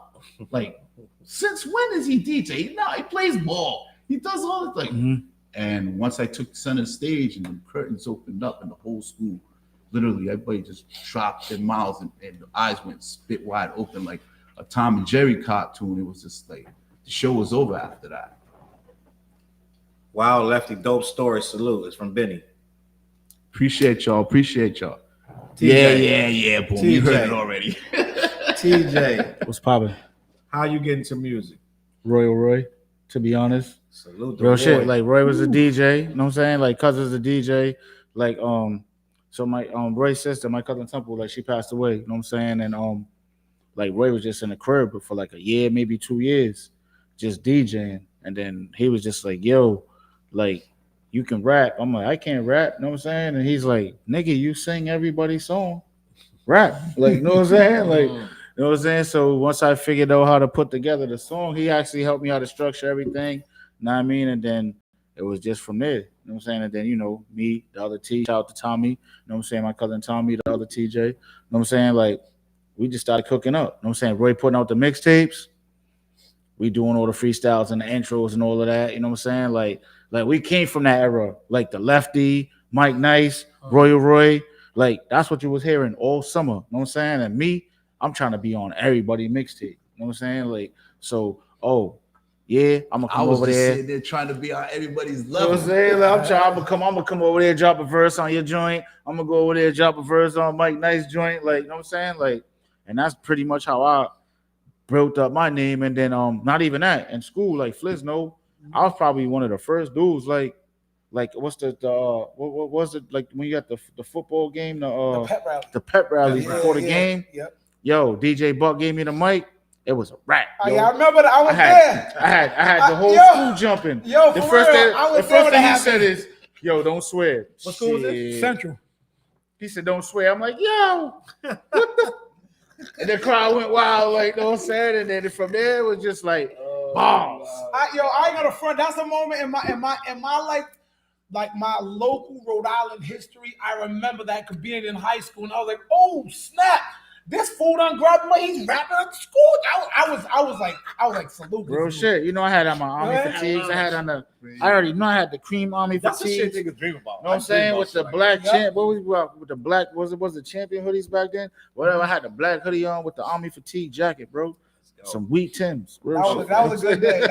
Like, since when is he DJ? No, he plays ball. He does all the things." Mm-hmm. And once I took center stage and the curtains opened up and the whole school, literally everybody just dropped their mouths and the eyes went spit wide open like a Tom and Jerry cartoon. It was just like the show was over after that. Wow, Lefty, dope story. Salute. It's from Benny. Appreciate y'all. TJ. Yeah, boy. You heard it already. TJ, What's poppin'? How you get into music? Roy, to be honest. Salute. Real shit. Like Roy was a DJ, you know what I'm saying? Like cousin's a DJ. Like so my Roy's sister, my cousin Temple, like she passed away, you know what I'm saying? And like Roy was just in the crib for like a year, maybe 2 years, just DJing. And then he was just like, "Yo, like you can rap." I'm like, "I can't rap," you know what I'm saying? And he's like, "Nigga, you sing everybody's song. Rap." Like, you know what I'm saying? Like, you know what I'm saying? So once I figured out how to put together the song, he actually helped me how to structure everything. You know what I mean? And then it was just from there. You know what I'm saying? And then, you know, me, the other T, shout out to Tommy, you know what I'm saying? My cousin Tommy, the other TJ, you know what I'm saying? Like, we just started cooking up. You know what I'm saying? Roy putting out the mixtapes. We doing all the freestyles and the intros and all of that. You know what I'm saying? Like we came from that era. Like the Lefty, Mike Nice, Roy. Like, that's what you was hearing all summer. You know what I'm saying? And me, I'm trying to be on everybody mixtape. You know what I'm saying? Like, so, yeah, I'm gonna come over there. Sitting there trying to be on everybody's level. You know what I'm saying? Like, I'm gonna come over there, drop a verse on your joint. I'm gonna go over there, drop a verse on Mike Nice joint. Like, you know what I'm saying? Like, and that's pretty much how I built up my name. And then not even that, in school, like Flizz, I was probably one of the first dudes. Like what's what was it, like when you got the football game, the pep rally before the game? Yep. Yo, DJ Buck gave me the mic. It was a rap. I remember that. I was there. I had the whole school jumping. Yo, the for first real, thing, the first thing he said is, "Yo, don't swear." What school was this? Central. He said, "Don't swear." I'm like, "Yo, what the?" And the crowd went wild, like, you know what I'm saying? And then from there, it was just like, bombs. I ain't gonna front. That's a moment in my life, like my local Rhode Island history. I remember that, because being in high school, and I was like, "Oh snap! This fool done grabbed me. He's rapping at school." I was like, salute. Real shit. You know, I had on my army fatigues. I already know I had the cream army fatigues. That's the shit niggas dream about. You know what I'm saying? With the black champ, with the black, was the champion hoodies back then? Whatever. I had the black hoodie on with the army fatigue jacket, bro. Some wheat Timbs. That was a good day.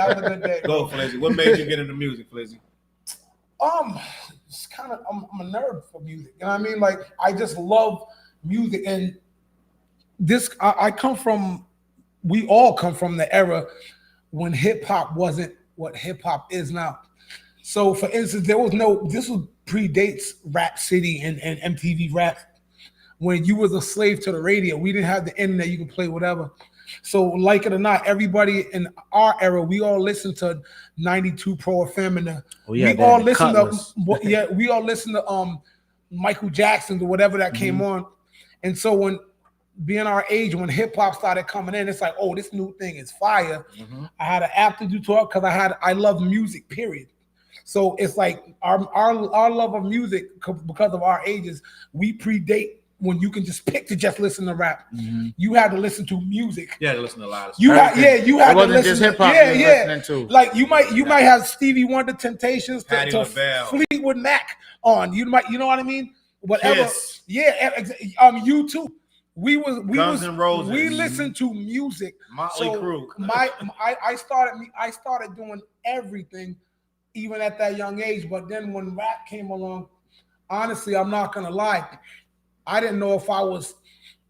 Go, Flizzy. What made you get into music, Flizzy? It's kind of, I'm a nerd for music. You know what I mean? Like, I just love music. And this, we all come from the era when hip hop wasn't what hip hop is now. So, for instance, this predates Rap City and MTV Rap. When you was a slave to the radio, we didn't have the internet. You could play whatever. So, like it or not, everybody in our era, we all listened to 92 Pro FM. We all listened to Michael Jackson or whatever that came on. And so when being our age, when hip hop started coming in, it's like, oh, this new thing is fire. I had an aptitude to it because I love music, period. So it's like our love of music, because of our ages, we predate when you can just pick to just listen to rap. You had to listen to music. Yeah, to listen to a lot of stuff. You had it wasn't to listen just hip hop. Yeah. To. Like you might have Stevie Wonder, Temptations, to Fleetwood Mac on. You know what I mean? Whatever. Kiss. Yeah. U2. we Guns N' Roses. We listened to music. Motley Crue. I started doing everything, even at that young age. But then when rap came along, honestly, I'm not gonna lie, I didn't know if I was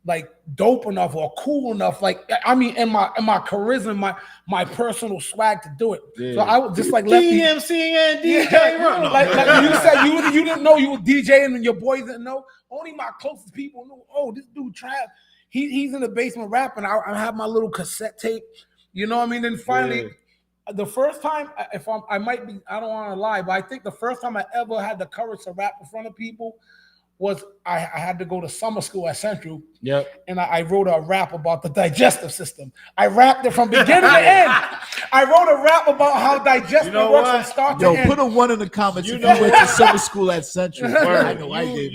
like dope enough or cool enough. Like, I mean, in my charisma, my personal swag to do it. Yeah. So I was just like DMC and DJ. Like you said, you didn't know you were DJing and your boys didn't know. Only my closest people knew. Oh, this dude Trav, he's in the basement rapping. I have my little cassette tape. You know what I mean? Then finally, the first time, I might be, I don't want to lie, but I think the first time I ever had the courage to rap in front of people was I had to go to summer school at Central. Yep. And I wrote a rap about the digestive system. I rapped it from beginning to end. I wrote a rap about how digestive works from start to end. Put a 1 in the comments if you went to summer school at Central. I know I did.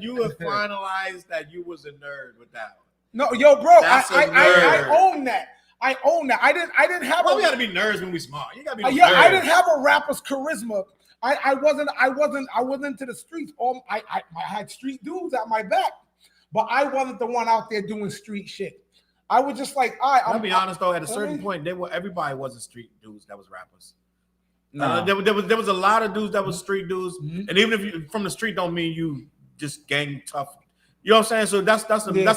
You have finalized that you was a nerd with that one. No, yo, bro, I own that. I own that. I didn't have. Well, we gotta be nerds when we smart. You gotta be. Yeah, I didn't have a rapper's charisma. I wasn't into the streets. I had street dudes at my back, but I wasn't the one out there doing street shit. I was just like, I'll be honest though. At a certain point, everybody wasn't street dudes that was rappers. No, there was a lot of dudes that was street dudes, and even if you from the street, don't mean you just gang tough. You know what I'm saying? So that's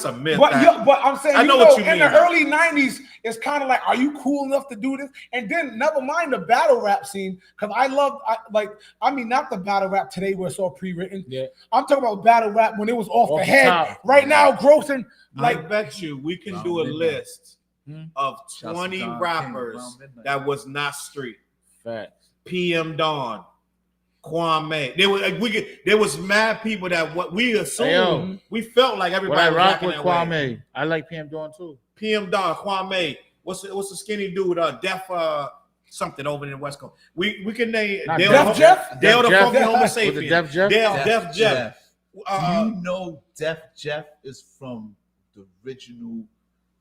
a myth. But I'm saying, I know what you mean. In the early 90s, it's kind of like, are you cool enough to do this? And then never mind the battle rap scene, because not the battle rap today where it's all pre-written. Yeah. I'm talking about battle rap when it was off the head. Top. Right now, grossing. I bet you we can do a list of 20 rappers that was not street. Facts. PM Dawn. Kwame, there was mad people that what we assumed we felt like everybody. I rock with Kwame. Way. I like PM Dawn too. PM Dawn, Kwame. What's the skinny dude? Def something over in the West Coast. We can name Def Jeff. Dale the Funky Homo Sapien. Def Jeff. Def Jeff. You know, Def Jeff is from the original.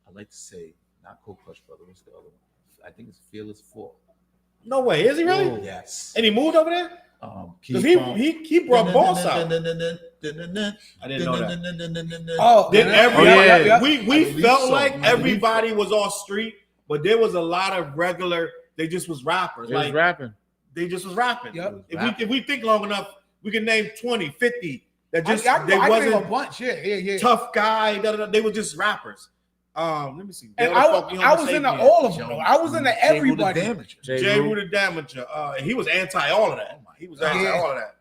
I like to say not Cold Crush Brother. What's the other one? I think it's Fearless 4. No way. Is he really? Oh, yes. And he moved over there. Because he brought balls out. I didn't know that. We felt like everybody was off street, but there was a lot of regular. They just was rappers. They just was rapping. Yep. If we think long enough, we can name 20, 50 that just they wasn't a bunch. Tough guy. They were just rappers. Let me see. And I was into all of them. I was into everybody. J. Rue the Damager. He was anti all of that. He was anti all of that.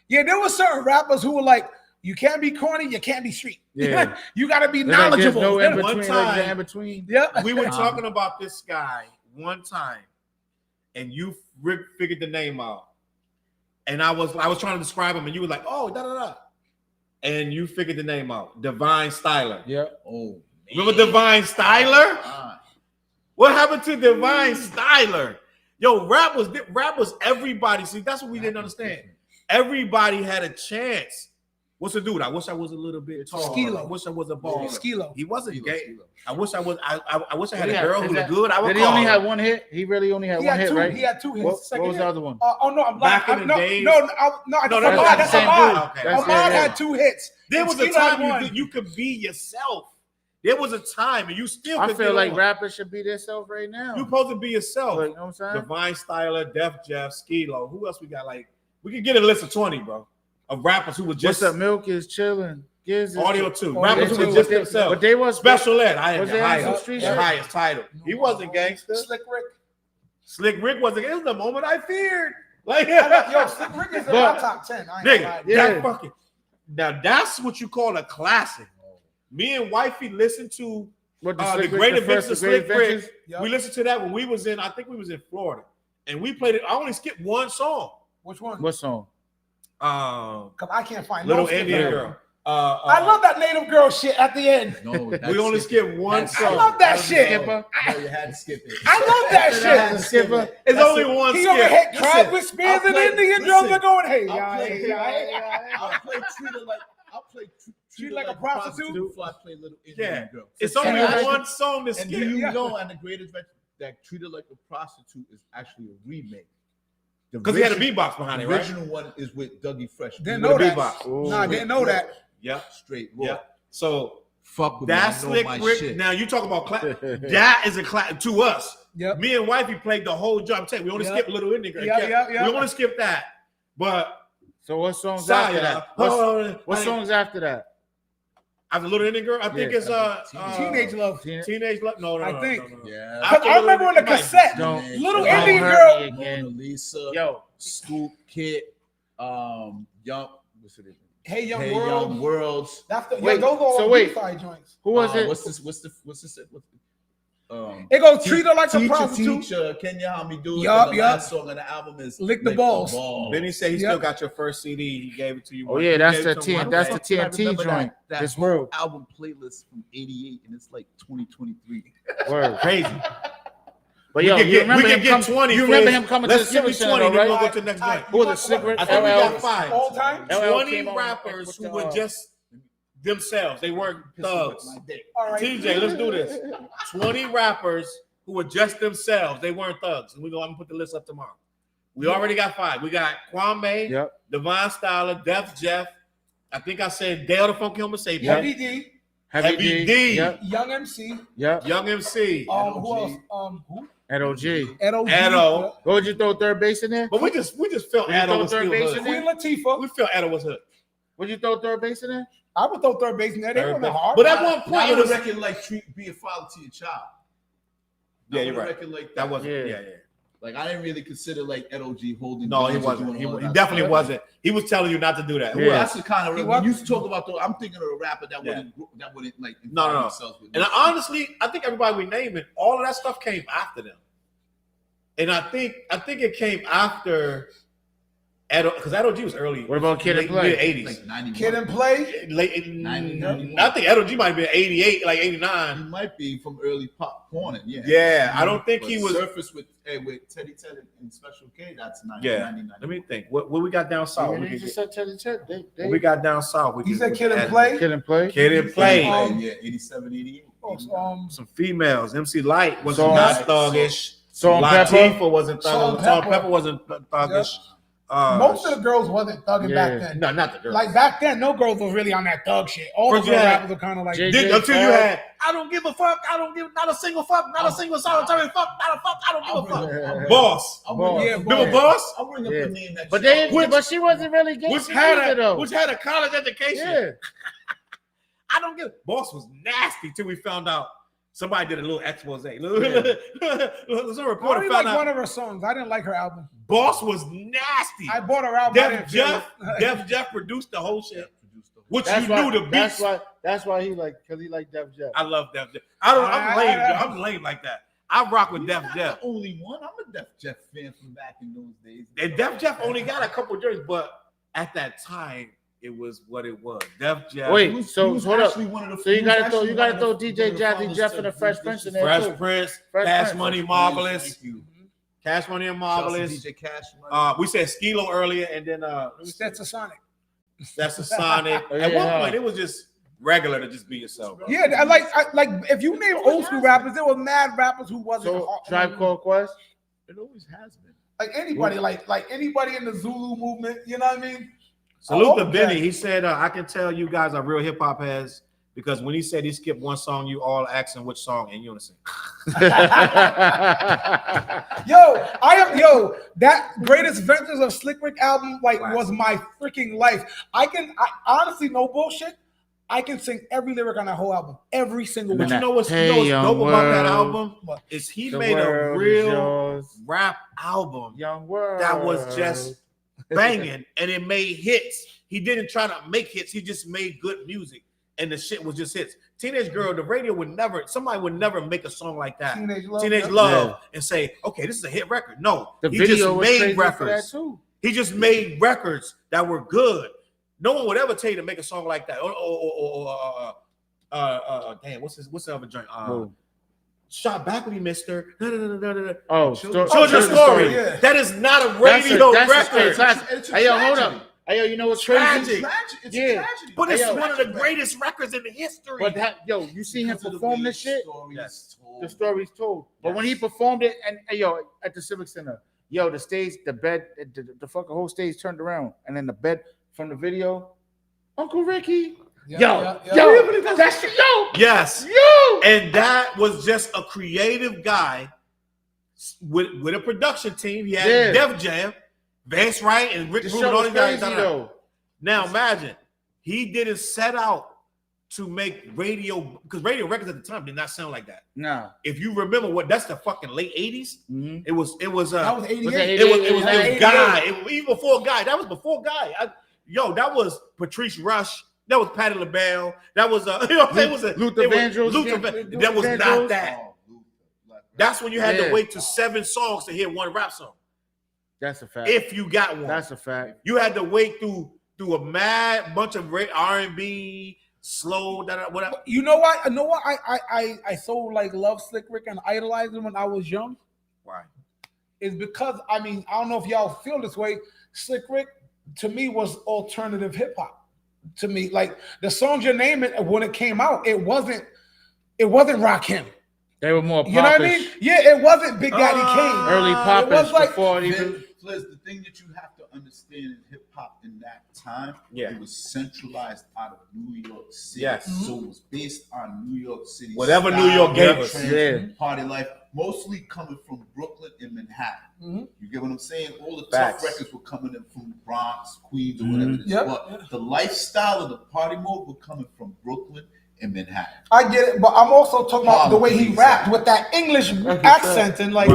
Yeah, there were certain rappers who were like, you can't be corny, you can't be street. Yeah. You got to be knowledgeable. No in between, one time, in between. Yeah. We were talking about this guy one time, and you figured the name out. And I was trying to describe him, and you were like, oh, da-da-da. And you figured the name out. Divine Styler. Yeah. Oh. Remember Divine Styler? What happened to Divine Styler? Yo, rap was everybody. See, that's what we didn't understand. Everybody had a chance. What's the dude? I wish I was a little bit taller. Skilo. I wish I was a baller. Skilo. He wasn't gay. I wish I was. I wish I had a girl who looked good. Did he only have one hit? He really only had one hit, right? He had 2 hits. What was the other one? I'm back in the days. That's Ahmad. Ahmad had 2 hits. There was a time you could be yourself. There was a time, and you still. I feel like rappers should be themselves right now. You're supposed to be yourself. Like, you know what I'm saying? Divine Styler, Def Jeff, Skilo. Who else we got? Like, we can get a list of 20, bro, of rappers who were just. What's up? Milk is chilling. Audio 2. Rappers who were just themselves. But they was Special Ed. I had the highest title. He wasn't gangster. Slick Rick wasn't. It was the moment I feared. Like, yo, Slick Rick is in my top 10. Nigga, now that's what you call a classic. Me and Wifey listened to the Great Adventures of Slick Rick. Yep. We listened to that when we was in, I think we was in Florida. And we played it. I only skipped one song. Which one? What song? Because I can't find Little Indian Girl. I love that native girl shit at the end. No, we only skipped one song. I love that shit. No, you had to skip it. I love that shit. Skipper. It's only one skip. He over here cried with Spears and Indian drums are going, hey, I'll play Treat like a prostitute. I play Little Indian Girl. It's only one song to skip. And do you know, and the Great Adventure, that Treated Like a Prostitute is actually a remake. Because he had a beatbox behind it, right? The original one is with Dougie Fresh. Didn't know that. Nah, didn't know that. Yeah. Straight raw. Yeah. So Fuck with That's me. I know Slick my Rick. shit. Now you talk about that is a class to us. Yep. Me and Wifey played the whole job. I'm telling you, we only skipped Little Indian Girl. We only skipped that. But so what songs Saya, after that? What songs after that? After Little Indian Girl, I think it's Teenage Love. Teenage Love. No, I think. Yeah. Because I remember on the cassette, Little Indian Girl, Mona Lisa, yo, Scoop Kid, Young. What's it? Hey Young Hey World. Young Worlds. That's the Wait, those are all so wait. B-side joints. Who was it? What's this? It goes Treat Her Like a Prostitute. Teacher, can you help me do it? Yup, The yup. last song of the album is Lick the Balls. Benny said he still got your first CD. He gave it to you. Oh yeah, that's the That's TNT joint. That This whole world. album playlist from '88, and it's like 2023. Word. Crazy. But yo, you remember him coming to the Civic Center, then we'll right? go to the next joint. Who was the Cigarette? I think we got 5. All time? 20 rappers who were just themselves. They weren't thugs. All right. TJ, let's do this. 20 rappers who were just themselves. They weren't thugs. And I'm gonna put the list up tomorrow. We already got 5. We got Kwame, Divine Styler, Def Jeff. I think I said Dale the Funky Homo Sapien. Heavy D. Heavy D. Yep. Young MC. Yep. Young MC. Who else? Who? Edo G. Edo. Would you throw third base in there? But we just felt Edo was still hood. Queen Latifah. We felt Edo was hood. Would you throw third base in there? I would throw third base in there. They weren't hard. But at one point, it was reckon like be a father to your child. Yeah, you're right. Like that wasn't. Yeah. Like I didn't really consider like LOG holding. No, he wasn't. He definitely wasn't. He was telling you not to do that. Yeah. Well, that's the kind of when you talk about. I'm thinking of a rapper that wouldn't like. No. And honestly, I think everybody we naming, all of that stuff came after them. And I think it came after Edo, because Edo G was early. What about Kid and Play? Mid-80s. Like Kid and Play? Late 90s. I think Edo G might have been 88, like 89. He might be from early pop corner, Yeah, I don't think he was. Surface with Teddy and Special K, that's 99. Let me think. What we got down south? You just said Teddy. What we got down south? You said Kid and Play? Kid and Play? Kid and Play. Yeah, 87, 88. Some females. MC Light was not thuggish. Latifah wasn't thuggish. Salt Pepper wasn't thuggish. Most of the girls wasn't thugging back then. No, not the girls. Like back then, no girls was really on that thug shit. All the girl rappers were kind of like until you had I don't give a fuck, I don't give not a single fuck, not a single solitary fuck, not a fuck, I don't give a fuck. Boss. Remember Boss? I'll bring up the name that but she wasn't really getting which had a college education. Yeah. I don't give Boss was nasty till we found out. Somebody did a little expose. Some reporter found out one of her songs. I didn't like her album. Boss was nasty. I bought her album. Def Jeff produced the whole shit. Which you knew the beats. That's why he liked Def Jeff. I love Def Jeff. I'm lame like that. I rock with Def Jeff. The only one. I'm a Def Jeff fan from back in those days. And Def Jeff only got a couple joints, but at that time it was what it was. Def Jeff. Wait, so hold up. So you gotta throw DJ Jazzy Jeff and the Fresh Prince in there. Fresh Prince, Cash Money Marvelous. Cash Money and Marvelous. DJ Cash Money. We said Skilo earlier, and then That's a Sonic. That's a Sonic. At one point, it was just regular to just be yourself. Bro. Yeah, like if you name old school rappers, there were mad rappers who wasn't. So Tribe Called Quest. It always has been. Like anybody, like anybody in the Zulu movement. You know what I mean? Salute to Benny. He said, I can tell you guys are real hip hop heads because when he said he skipped one song, you all asking which song in unison. That Greatest Ventures of Slick Rick album was my freaking life. I honestly, no bullshit, I can sing every lyric on that whole album. Every single one. But you know what's dope about that album? Is he made a real rap album that was just banging and it made hits. He didn't try to make hits, he just made good music and the shit was just hits. Teenage Girl, the radio somebody would never make a song like that. Teenage Love and say, okay, this is a hit record. No, he just made records. He just made records that were good. No one would ever tell you to make a song like that. Damn, what's the other joint? Shot back with me, mister. Children's Story. Yeah. That is not a radio record. Hey, yo, hold up. Hey, yo, you know what's crazy? It's tragedy. But it's one of the greatest records in the history. But you see him perform this shit? The story's told. But when he performed it, and at the Civic Center, the stage, the bed, the fucking whole stage turned around, and then the bed from the video, Uncle Ricky. That's yo. Yes. Yo. And that was just a creative guy with a production team. He had Def Jam, Vance Wright, and Rick Rubin. All these guys. Now imagine he didn't set out to make radio, because radio records at the time did not sound like that. No. If you remember that's the fucking late 80s. Mm-hmm. It was that was 88. It was Guy. Even before Guy. That was before Guy. That was Patrice Rush. That was Patti LaBelle. That was Luther Vandross. That was not that. That's when you had to wait to 7 songs to hear one rap song. That's a fact. If you got one. That's a fact. You had to wait through a mad bunch of R&B, slow, whatever. You know what? I so like love Slick Rick and idolized him when I was young. Why? Is because I don't know if y'all feel this way. Slick Rick to me was alternative hip hop. To me, like the songs you're naming when it came out, it wasn't Rakim. They were more popish. You know what I mean? Yeah, it wasn't Big Daddy Kane. Early popish. It was like before even. Flizz, the thing that you have to understand in hip hop in that time, it was centralized out of New York City. Yes. So it was based on New York City. Whatever New York gave us. Party life, mostly coming from Brooklyn and Manhattan. Mm-hmm. You get what I'm saying? All the tough records were coming in from Bronx, Queens, or whatever it is. But the lifestyle of the party mode were coming from Brooklyn in Manhattan. I get it, but I'm also talking about the way he rapped with that English accent and like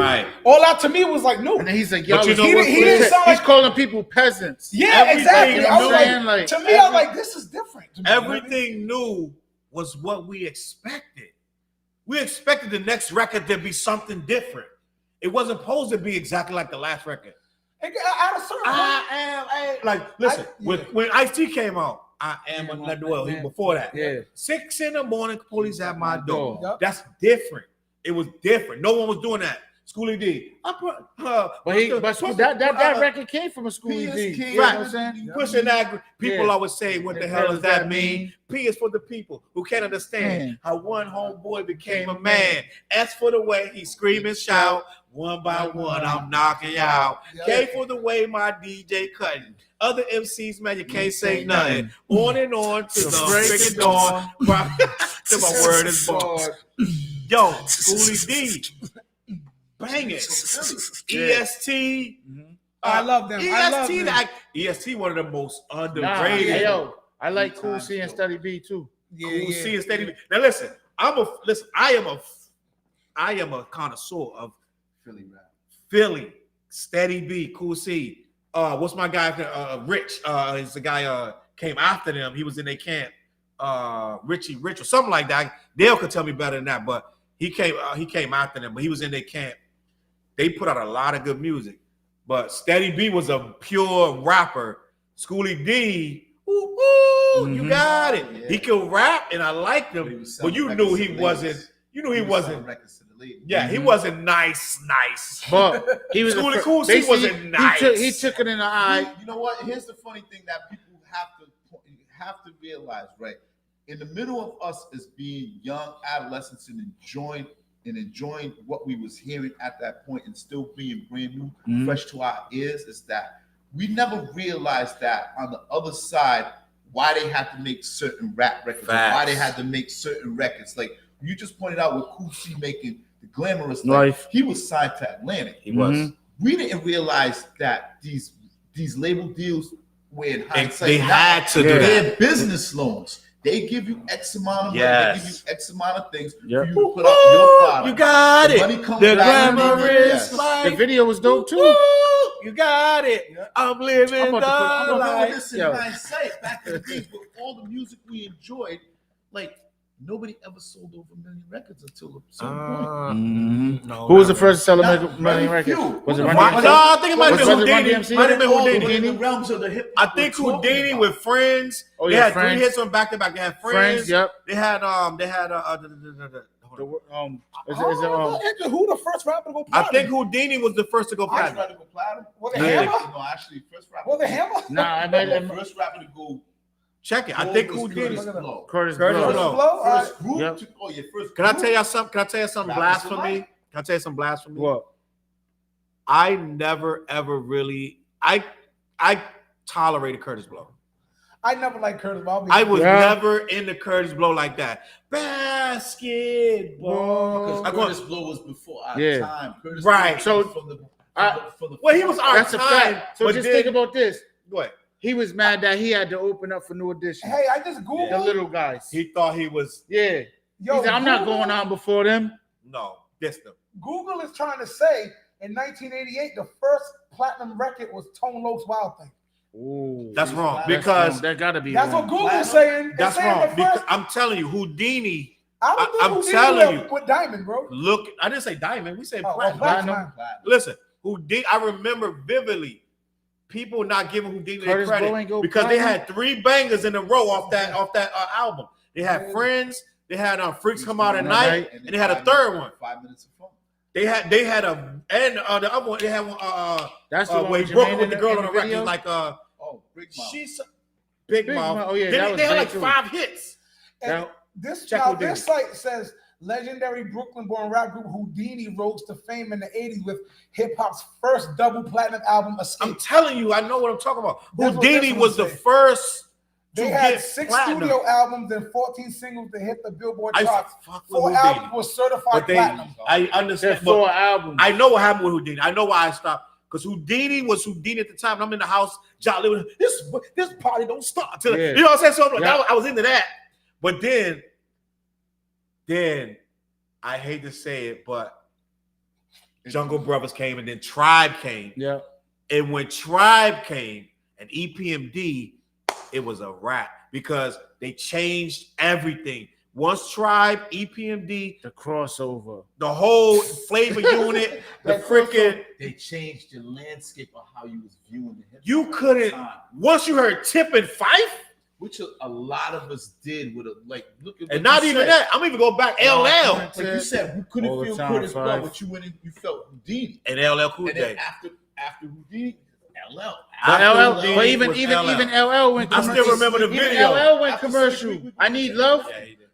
all that to me was like new. And then he's like, yo, he didn't sound like, he's calling people peasants. Yeah, exactly. I was like, to me, I was like, this is different. Everything new was what we expected. We expected the next record to be something different. It wasn't supposed to be exactly like the last record. At a certain point, when Ice-T came out, I am a duel. Before that, 6 in the morning, police at my door. Yep. That's different. It was different. No one was doing that. Schoolie D. That record came from a Schoolie D. You know what I'm saying? Pushing that. People always say, "What the hell does that mean?" P is for the people who can't understand how one homeboy became a man. S for the way he scream and shout. One by one, I'm knocking you out. K for the way my DJ cutting. Other MCs, man, you can't say nothing. On and on to the break of dawn. Till my word is born. Yo, Schoolie D. Bang it. EST. I love them. EST, one of the most underrated. I like Cool C and Steady B too. Cool C and Steady B. Now listen, I am a connoisseur of Philly rap. Philly, Steady B, Cool C. What's my guy? Rich. He's the guy came after them. He was in their camp. Richie Rich or something like that. Dale could tell me better than that, but he came after them. But he was in their camp. They put out a lot of good music. But Steady B was a pure rapper. Schoolie D, you got it. Yeah. He could rap, and I liked him. But you knew he wasn't. You knew he wasn't. Yeah, he wasn't nice. But he was Cool C wasn't nice. He took it in the eye. You know what? Here's the funny thing that people have to realize, right? In the middle of us as being young adolescents and enjoying what we was hearing at that point and still being brand new, fresh to our ears, is that we never realized that on the other side why they had to make certain rap records, why they had to make certain records. Like you just pointed out with Cool C making the Glamorous Life, he was signed to Atlantic. He was. We didn't realize that these label deals were in hindsight. They had to do that. They're business loans. They give you X amount of money. They give you X amount of things for you to put out your product. You got the it. Money comes the back. Glamorous Life. The video was dope too. You got it. Yeah. I'm living the life. This in hindsight, back in the days with all the music we enjoyed, like nobody ever sold over 1 million records until a certain point. No, who was the first to sell a million records? Was it Run DMC? No, I think it might have been Houdini. Might have been Houdini. In the realms of the hip. I think Houdini with Friends. Oh, they yeah, had Friends. 3 hits on back to back. They had Friends. Yep. They had Who the first rapper to go platinum? I think Houdini was the first to go platinum. Was it Hammer? No, actually, first rapper. Was it Hammer? Nah, first rapper to go. Check it. I think Houdini. Curtis Blow. Blow. First group. Yep. First. Can I tell you something blasphemy? Can I tell you some blasphemy? What? I never ever really I tolerated Curtis Blow. I never liked Curtis Blow. I was never into Curtis Blow like that. Basketball. Because Curtis Blow was before our time. Curtis right. Blow So from the well, he was our that's time. A fact. So just think about this. What? He was mad that he had to open up for New Edition. Hey, I just Googled the little guys. He thought he was. Yeah. Yo, he said, I'm not going on before them. No, this them. Google is trying to say in 1988 the first platinum record was Tone Loc's Wild Thing. Ooh, that's wrong because that gotta be. That's wrong. what Google's saying. That's saying wrong because first, I'm telling you, Houdini. I'm telling you, with Diamond, bro. Look, I didn't say Diamond. We said platinum. Platinum. Listen, Houdini. I remember vividly people not giving Houdini their credit because they had 3 bangers in a row off that album. They had Friends. They had Freaks Come Out at Night, and they had a third one. 5 minutes of fun. They had the other one. They had one. That's the one where he broke with the girl on the video? record, like Big Mouth. She's Big Mouth. Oh yeah, they had like 5 hits. And this site says legendary Brooklyn-born rap group Houdini rose to fame in the 80s with hip hop's first double platinum album, Escape. I'm telling you, I know what I'm talking about. Houdini was the first. They had 6 studio albums and 14 singles to hit the Billboard charts. 4 albums were certified platinum. I understand. 4 albums. I know what happened with Houdini. I know why I stopped. Because Houdini was Houdini at the time. And I'm in the house, jolly with this party don't stop. You know what I'm saying? So I'm like, I was into that. But then I hate to say it, but Jungle Brothers came and then Tribe came. Yeah. And when Tribe came and EPMD, it was a wrap because they changed everything. Once Tribe, EPMD, the crossover, the whole flavor unit, the freaking. They changed the landscape of how you was viewing the hip. You couldn't. Once you heard Tip and Fife, which a lot of us did with look at. And not even that. I'm even going back LL. Like you said, you couldn't feel Curtis Blow, but you went in, you felt Houdini and LL Cool J. After Houdini. LL. But even LL went commercial. I still remember the video. LL went commercial. I Need Love.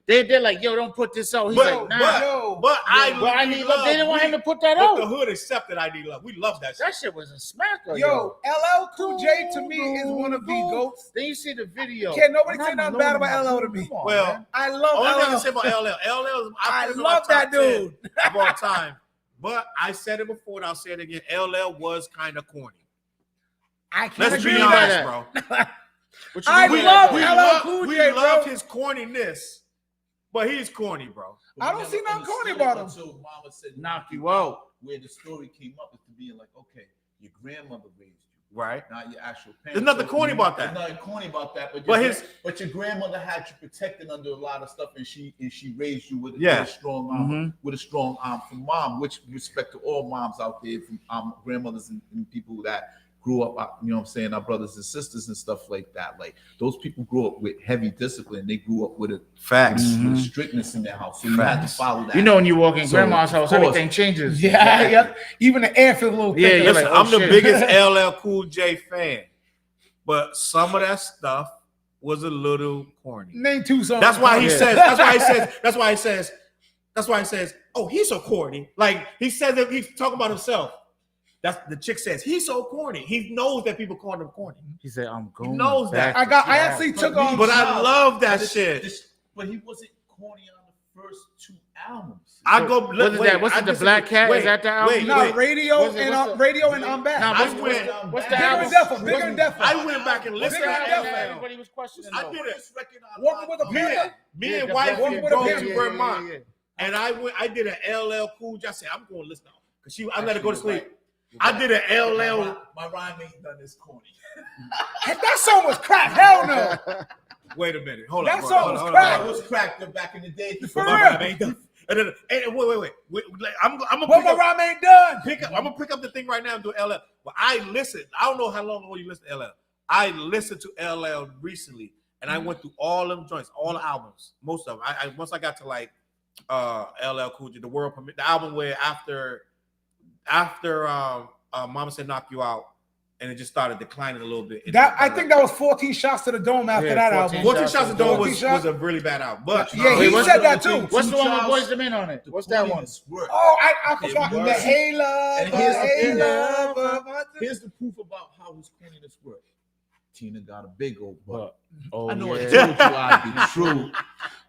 They're like, yo, don't put this out. He's like, nah. But I Need Love. They didn't want him to put that out. The hood accepted I Need Love. We love that shit. That shit was a smacker. Yo, LL Cool J to me is one of the GOATs. Then you see the video. Can't nobody say nothing bad about LL to me. Well, I love only thing I LL. can say about LL. I love that dude of all time. But I said it before and I'll say it again. LL was kind of corny. I can't Let's agree be with honest, that. bro. I love LL Cool J, We love bro. his corniness, but he's corny, bro. I don't see nothing corny about him. Until Mama said, knock you out. Where the story came up is to being like, okay, your grandmother raised you, right? Not your actual parents. There's nothing corny about that. There's nothing corny about that. But your grandmother had you protected under a lot of stuff, and she raised you with a strong arm, with a strong arm from mom. Which respect to all moms out there, from grandmothers and people that grew up, you know what I'm saying, our brothers and sisters and stuff like that. Like those people grew up with heavy discipline. They grew up with a with strictness in their house. So you had to follow that. You know, when you walk in grandma's house, everything changes. Yeah. Even the air feels a little thicker. Listen, like, I'm the biggest LL Cool J fan, but some of that stuff was a little corny. Name 2 songs. That's why he says. That's why he says. Oh, he's so corny. Like he says that he's talking about himself. That's the chick says he's so corny. He knows that people call him corny. He said, "I'm going." He knows that. I actually took on, but I love that shit. But he wasn't corny on the first 2 albums. I go. What's the Black Cat? Is that the album? No, Radio and I'm Back. What's the album? Bigger and Deffer. I went back and listened to that. Everybody was questioning. I did it. Walking with a Panther. Me and wife would go to Vermont, and I did an LL Cool J. I said I'm going to listen because I let her go to sleep. I did an LL. My rhyme ain't done this corny. That song was crack. Hell no. Wait a minute. Hold on. That song was crack. It was cracked back in the day. For real. Wait. I'm gonna my rhyme ain't done. I'm gonna pick up the thing right now and do LL. But I listened. I don't know how long ago you listened to LL. I listened to LL recently, and I went through all them joints, all the albums, most of them. I once I got to like LL Cool J, the album where after Mama Said Knock You Out, and it just started declining a little bit. I think that was 14 Shots to the Dome after that album. 14 Shots to the Dome was a really bad album. But he said that too. What's the one with Boys II Men on it? What's that one? Oh, I forgot. The Hey Love. Here's the proof about how his corniness worked. Tina got a big old butt. Oh, I know yeah. I told you I'd be true,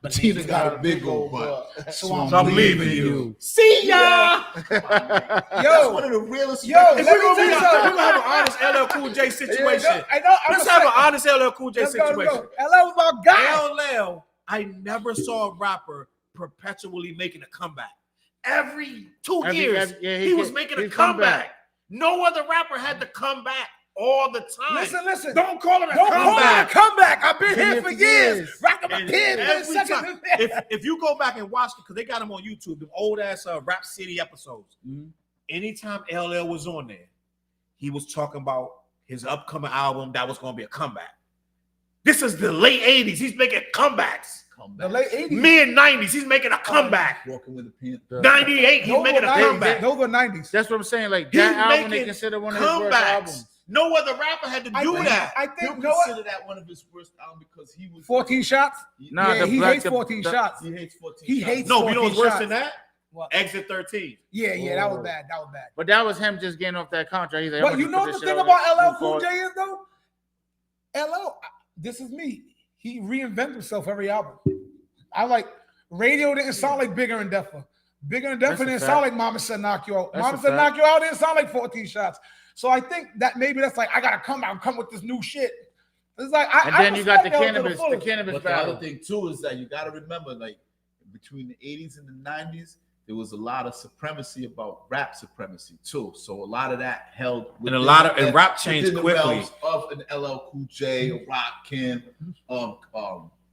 but Tina got a big old butt. So I'm leaving you. See ya. That's one of the realest. If we're gonna have an honest LL Cool J situation, I know. let's have an honest LL Cool J situation. LL was my guy. LL, I never saw a rapper perpetually making a comeback. Every 2 years, he was making a comeback. No other rapper had to come back all the time. Listen. Don't call it a Don't comeback. call it a comeback. I've been here for years. Rocking my And pin. every time, if you go back and watch it, because they got them on YouTube, the old ass Rap City episodes. Anytime LL was on there, he was talking about his upcoming album that was going to be a comeback. This is the late 80s. He's making comebacks. The late 80s. Mid 90s, he's making a comeback. Walking with a Panther. 98, he's making a comeback. Those were 90s. That's what I'm saying. Like He's that album, making they consider one of his worst albums. No other rapper had to do that. I He'll think, no, consider that one of his worst albums because he was 14 shots. Nah, Yeah, he hates 14 shots. He hates 14. He shots. hates. No, you know what's 14 worse shots. than that? What? Exit 13. Yeah, that was bad. That was bad. But that was him just getting off that contract. He's like, But you know what the thing about LL Cool J is though? LL, this is me. He reinvents himself every album. I like Radio didn't sound like Bigger and Deffer. Bigger and Deffer didn't sound like Mama Said Knock You Out. Mama Said Knock You Out didn't sound like 14 shots. So I think that maybe that's like I gotta come with this new shit. It's like then you got the cannabis But the battle. other thing too is that you got to remember, like between the 80s and the 90s, there was a lot of supremacy about rap supremacy too. So a lot of that held, And a lot of rap changed the quickly. realms of an LL Cool J, a Rakim,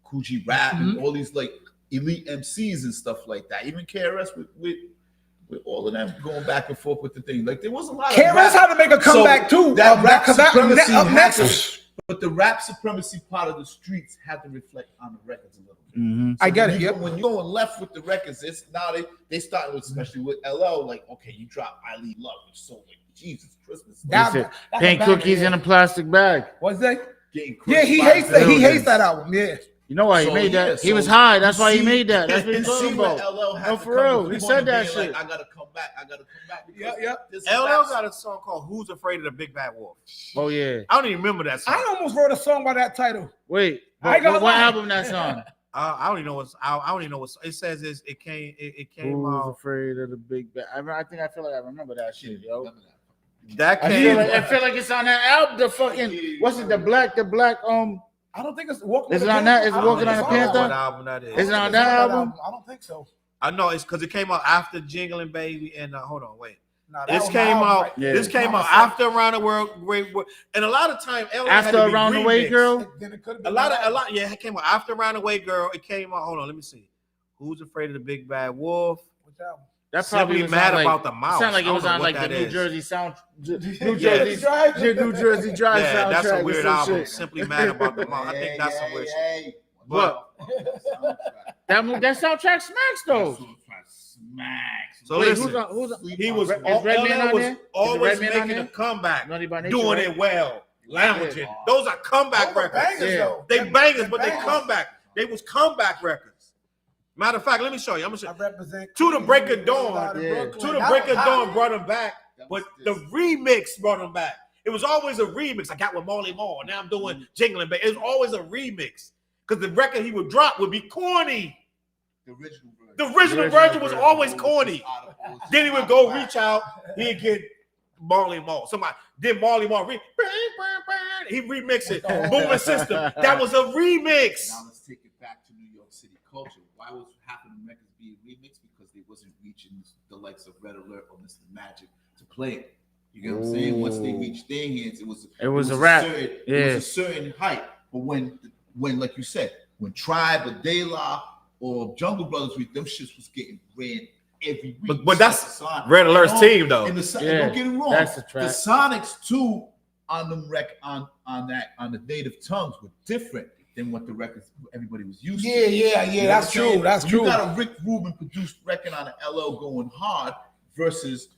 Cool G Rap, and all these like elite MCs and stuff like that. Even KRS with all of them going back and forth with the thing. Like there was a lot of KRS had to make a comeback too. That rap supremacy up had next. but the rap supremacy part of the streets had to reflect on the records a little bit. I get it. Yep. When you're going left with the records, it's now they start with, especially with LL, like, okay, you drop I Lead Love, which sold like Jesus Christmas. Paying cookies in a plastic bag. What's that? Getting Yeah, he hates that. He hates that album. Yeah. You know why he made that? He was high. That's why he made that. That's what he's talking about. No, for real. He said that shit. Like, I gotta come back. LL got a song called "Who's Afraid of the Big Bad Wolf." Oh yeah. I don't even remember that song. I almost wrote a song by that title. Wait, I got what lie. album that's on? I don't even know what's. I don't even know what it says. It came. It came Who's out. afraid of the big bad? I feel like I remember that shit, yo. That I came. feel like it's on that album. The fucking what's it? The black. I don't think it's Walking Is on it the on that? Panther. Is it I don't Walking think on the it's Panther? What album that is? Is it on that album? I don't think so. I know it's because it came out after Jingling Baby and hold on, wait. Nah, that This was my came album out. right Yeah. This came Mama out Said- after Around the World, and a lot of time LL had After to be Around the Way, remixed. girl. Then it could have A been lot. Yeah, it came out after Around the Way, girl. It came out. Hold on, let me see. Who's Afraid of the Big Bad Wolf? Which album? That Simply probably was Mad on, like, About the Mouse. Sound like I it don't was know on what like the that New is. Jersey sound. New Yes. Jersey Drive Yeah, soundtrack. that's a or weird some album. shit. Simply Mad About the Mouse. I think that's some weird shit. But That soundtrack smacks though. so Wait, listen, who's on? he was Is Redman LL on was there? Is always Redman on making a there? comeback, Naughty by Nature, doing right? it well, lounging. Yeah. Those are comeback Those are records. bangers, Yeah. though. They bangers, but they bangers. comeback. They was comeback records. Matter of fact, let me show you. I'm gonna show I you. represent To the Break of Dawn. Yeah. To the Break of Dawn brought him back, but the remix brought him back. It was always a remix. I got with Marley Marl. Now I'm doing Jingling Baby. It was always a remix because the record he would drop would be corny. The original version was always corny. Then he would go reach out. He'd get Marley Marl. Somebody did Marley Marl. He remixed it. Booming System. That was a remix. Now let's take it back to New York City culture. Why was half of the records being remixed? Because they wasn't reaching the likes of Red Alert or Mr. Magic to play it. You get what I'm saying? Once they reached their hands, it was a rap. It was a certain height. But when like you said, when Tribe or De La or Jungle Brothers read them shits was getting ran every week. But that's Red Alert's team though. And don't get it wrong. That's the track. The Sonics too on them on the native tongues were different than what the records everybody was used to. Yeah. That's true. That's true. You got a Rick Rubin produced record on an LL going hard versus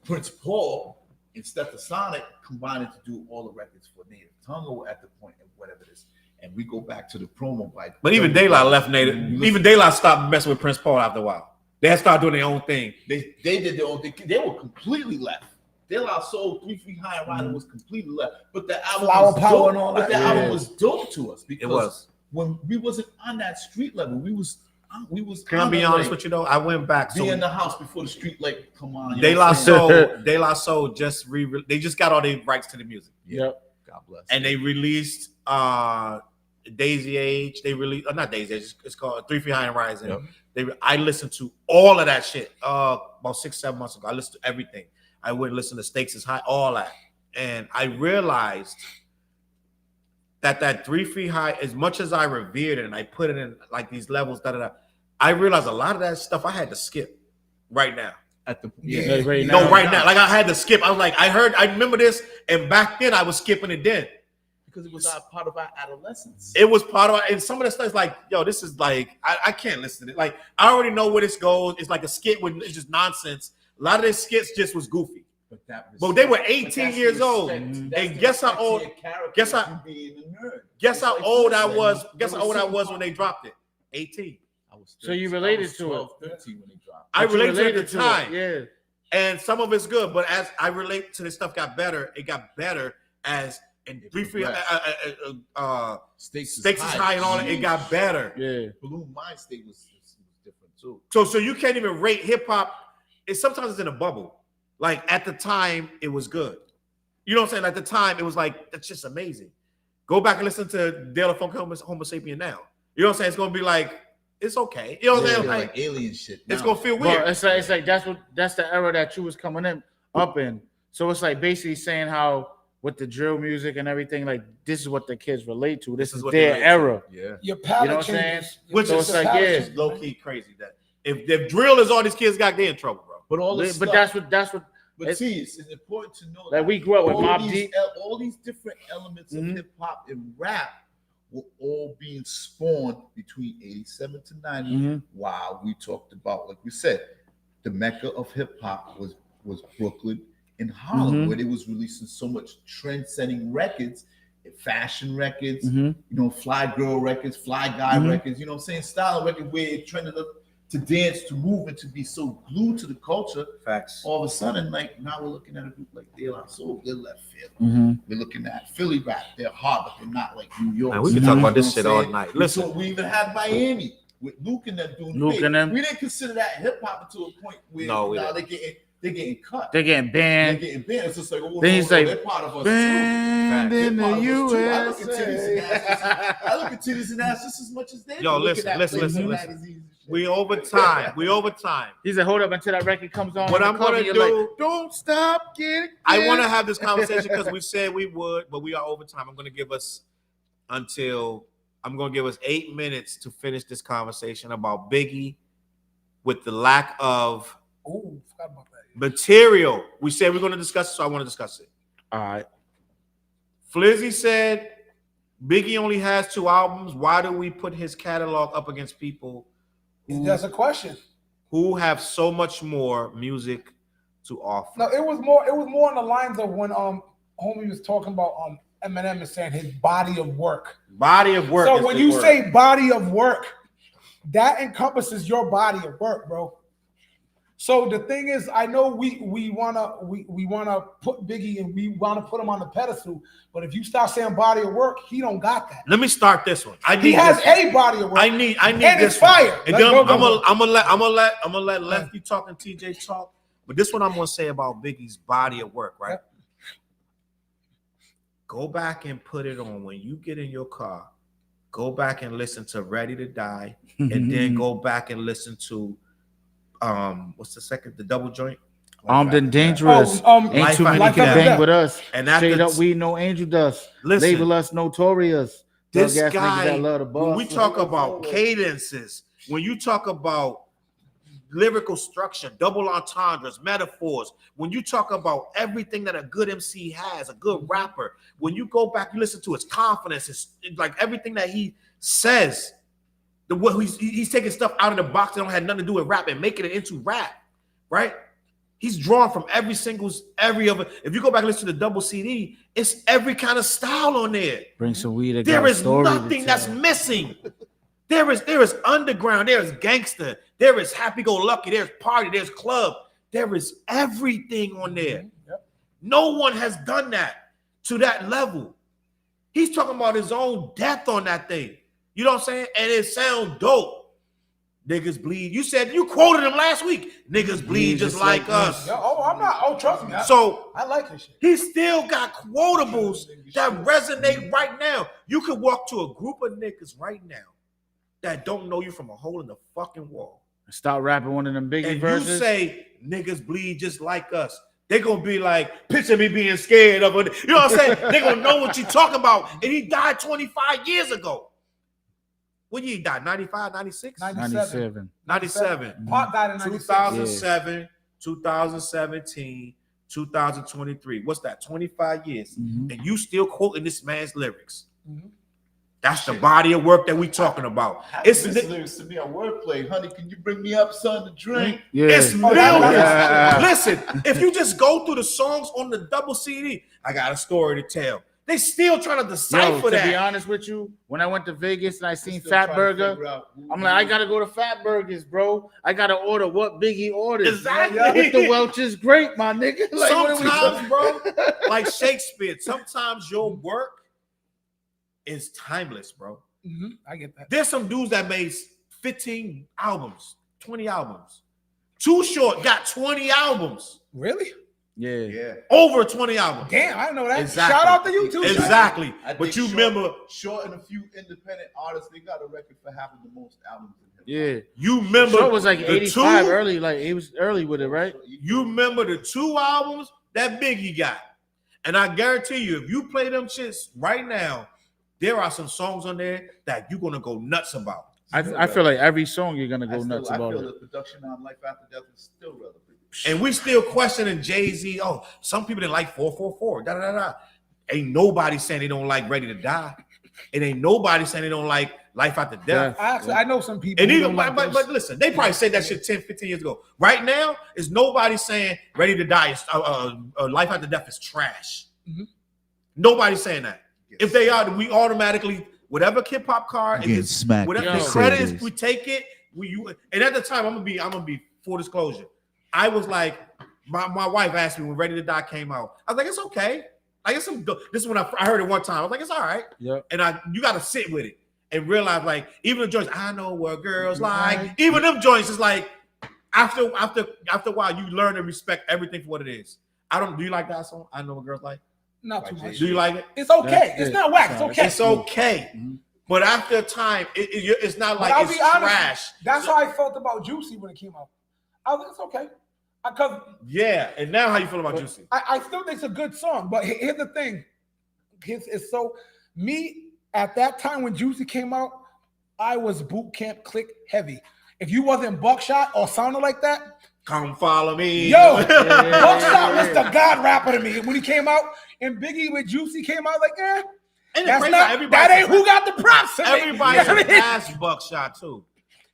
Prince Paul and Stetsasonic combining to do all the records for native tongue or at the point and whatever it is. And we go back to the promo by. But even De La left native. Even De La stopped messing with Prince Paul after a while. They had started doing their own thing. They did their own thing. They were completely left. De La Soul, 3 Feet High and Rider was completely left. But the album Flower was Power dope. and all But that. the album was dope to us because It was. when we wasn't on that street level, we was. Can I be honest with you though? I went back. Be in the house before the street, like, come on. De La Soul just they just got all the rights to the music. Yep. God bless. And they released Daisy Age. They released not Daisy Age. It's called 3 Feet High and Rising. Yep. I listened to all of that shit about 6-7 months ago. I listened to everything. I went and listened to Stakes is High, all that, and I realized that 3 Feet High, as much as I revered it and I put it in like these levels, I realized a lot of that stuff I had to skip right now. At the right now. No, right now. Like I had to skip. I was like, I remember this, and back then I was skipping it then. Because it was part of our adolescence. It was part of it, and some of the stuff is like, yo, this is like, I can't listen to it. Like, I already know where this goes. It's like a skit with it's just nonsense. A lot of their skits just was goofy. But they were 18 years old. And guess how old I was. Guess how old I was when they dropped it. 18. So you related to it. 13 when they dropped. I related to it at the time. Yeah. And some of it's good, but as I relate to this stuff got better, it got better as and briefly Stakes is High and all that, it got better. Yeah. Balloon Mind State was different too. So you can't even rate hip hop. Sometimes it's in a bubble. Like at the time, it was good. You know what I'm saying? At the time, it was like, that's just amazing. Go back and listen to De La Funk Homo Sapien now. You know what I'm saying? It's gonna be like, it's okay. You know what I'm saying? Like alien shit. It's gonna feel weird. But it's like that's the era that you was coming up in. So it's like basically saying how with the drill music and everything, like this is what the kids relate to. This is what their era. Yeah. Your palate You know what I'm saying? changes. Which So is it's like, yeah. low key crazy that if drill is all these kids got, they in trouble, bro. But all this But stuff, that's what But see, it's important to know that we grew up with all Mobb these, Deep. all these different elements of hip hop and rap were all being spawned between 87 to 90. While we talked about, like we said, the mecca of hip hop was Brooklyn and Harlem, where they was releasing so much trend-setting records, fashion records, you know, fly girl records, fly guy records, you know what I'm saying, style records where it trended up to dance, to move, and to be so glued to the culture. Facts. All of a sudden, like now we're looking at a group like De La Soul, they're left field. We're looking at Philly rap, they're hard, but they're not like New York. Man, we can talk about this shit all night. Listen, we even had Miami with Luke and them doing Luke and them. We didn't consider that hip hop until a point where now they're getting cut. They're getting banned. They're getting banned. It's just like, Then he's like, they're part of us banned too. in the USA. USA. I look at titties and ass just as much as they do. Yo, listen. We over time. He said, hold up until that record comes on. What I'm gonna do, like, don't stop getting. I want to have this conversation because we said we would, but we are over time. I'm gonna give us 8 minutes to finish this conversation about Biggie with the lack of Forgot about that. material. We said we're gonna discuss it, so I want to discuss it. All right. Flizzy said Biggie only has 2 albums. Why do we put his catalog up against people That's a question. who have so much more music to offer? No, it was more on the lines of when homie was talking about Eminem and saying his body of work. Body of work. So when you say body of work, that encompasses your body of work, bro. So the thing is, I know we wanna put Biggie and we wanna put him on the pedestal, but if you start saying body of work, he don't got that. Let me start this one. He has a body of work. I need and this it's fire. And then I'm gonna let Lefty talk and TJ talk. But this one I'm gonna say about Biggie's body of work, right? Yep. Go back and put it on when you get in your car. Go back and listen to Ready to Die, and then go back and listen to what's the second? The double joint. Armed and Dangerous. Ain't too many can bang with us. And straight up, we no angel dust. Listen, label us notorious. This guy, that love the boss. when we talk about cadences, when you talk about lyrical structure, double entendres, metaphors, when you talk about everything that a good MC has, a good rapper, when you go back, you listen to his confidence, it's like everything that he says. He's taking stuff out of the box that don't have nothing to do with rap and making it into rap, right? He's drawn from every other. If you go back and listen to the double CD, it's every kind of style on there. Bring some weed. There is nothing that's missing. There is underground. There is gangster. There is happy go lucky. There's party. There's club. There is everything on there. No one has done that to that level. He's talking about his own death on that thing. You know what I'm saying? And it sounds dope. Niggas bleed. You said you quoted him last week. Niggas bleed just like us. Yo, I'm not. Oh, trust me. So I like this shit. he still got quotables that resonate right now. You could walk to a group of niggas right now that don't know you from a hole in the fucking wall. Start rapping one of them Biggie And verses. you say niggas bleed just like us. They gonna be like, picture me being scared of it. You know what I'm saying? They gonna know what you talking about. And he died 25 years ago. When he died? 95, 96? 97. 97. Pop died in 96. 2007, 2017, 2023. What's that? 25 years. Mhm. And you still quoting this man's lyrics. Mhm. That's the body of work that we talking about. It's lyrics to me on wordplay. Honey, can you bring me up something to drink? Yeah. It's millions. Yeah. Listen, if you just go through the songs on the double CD, I got a story to tell. They still trying to decipher to be that. honest with you, when I went to Vegas and I seen Fat Burger, I'm like, I gotta go to Fat Burgers, bro. I gotta order what Biggie ordered. Exactly. With the Welch's grape, my nigga. Like, what are we Sometimes, bro, like Shakespeare, sometimes your work is timeless, bro. I get that. There's some dudes that made 15 albums, 20 albums. Too Short got 20 albums. Really? Yeah. Over 20 albums. Damn, I didn't know that. Exactly. Shout out to you too. Exactly. I But think you Short- remember, Short and a few independent artists, they got a record for having the most albums in Yeah. hip-hop. you remember So it was like the 85 two, early. Like he was early with it, right? you remember the 2 albums that Biggie got. And I guarantee you, if you play them shits right now, there are some songs on there that you're gonna go nuts about. I feel like every song you're gonna I go nuts about feel it. the production on Life After Death is still relevant. And we still questioning Jay-Z. Oh, some people didn't like 444. Da, da, da, da. Ain't nobody saying they don't like Ready to Die. It ain't nobody saying they don't like Life After Death. I know some people. And who even, don't like but listen, they probably said that shit 10, 15 years ago. Right now, is nobody saying Ready to Die is Life After Death is trash. Mhm. Nobody's saying that. If they are, we automatically whatever hip hop card, Getting smacked. whatever the Yo. credit is, we take it. And at the time, I'm gonna be full disclosure. I was like, my wife asked me when Ready to Die came out. I was like, it's okay. Like it's some. This is when I heard it one time. I was like, it's all right. Yep. And you got to sit with it and realize, like, even the joints, I know what girls like. Even them joints is like, after a while, you learn to respect everything for what it is. Do you like that song? I know what girls like. Not too much. Do you like it? It's okay. That's It's it. not whack. It's okay. It's okay. Mhm. But after a time, it's not But like I'll it's be honest, trash. That's how I felt about Juicy when it came out. I was like, it's okay. Because Yeah. And now how you feel about Juicy? I still think it's a good song. But here's the thing. It's so me at that time when Juicy came out, I was boot camp click heavy. If you wasn't Buckshot or sounded like that, Come follow me. yo, Buckshot was the god rapper to me. When he came out and Biggie with Juicy came out, like, And that's crazy, not, everybody- that ain't who got the props. to me. Everybody You know what I mean? has Buckshot too.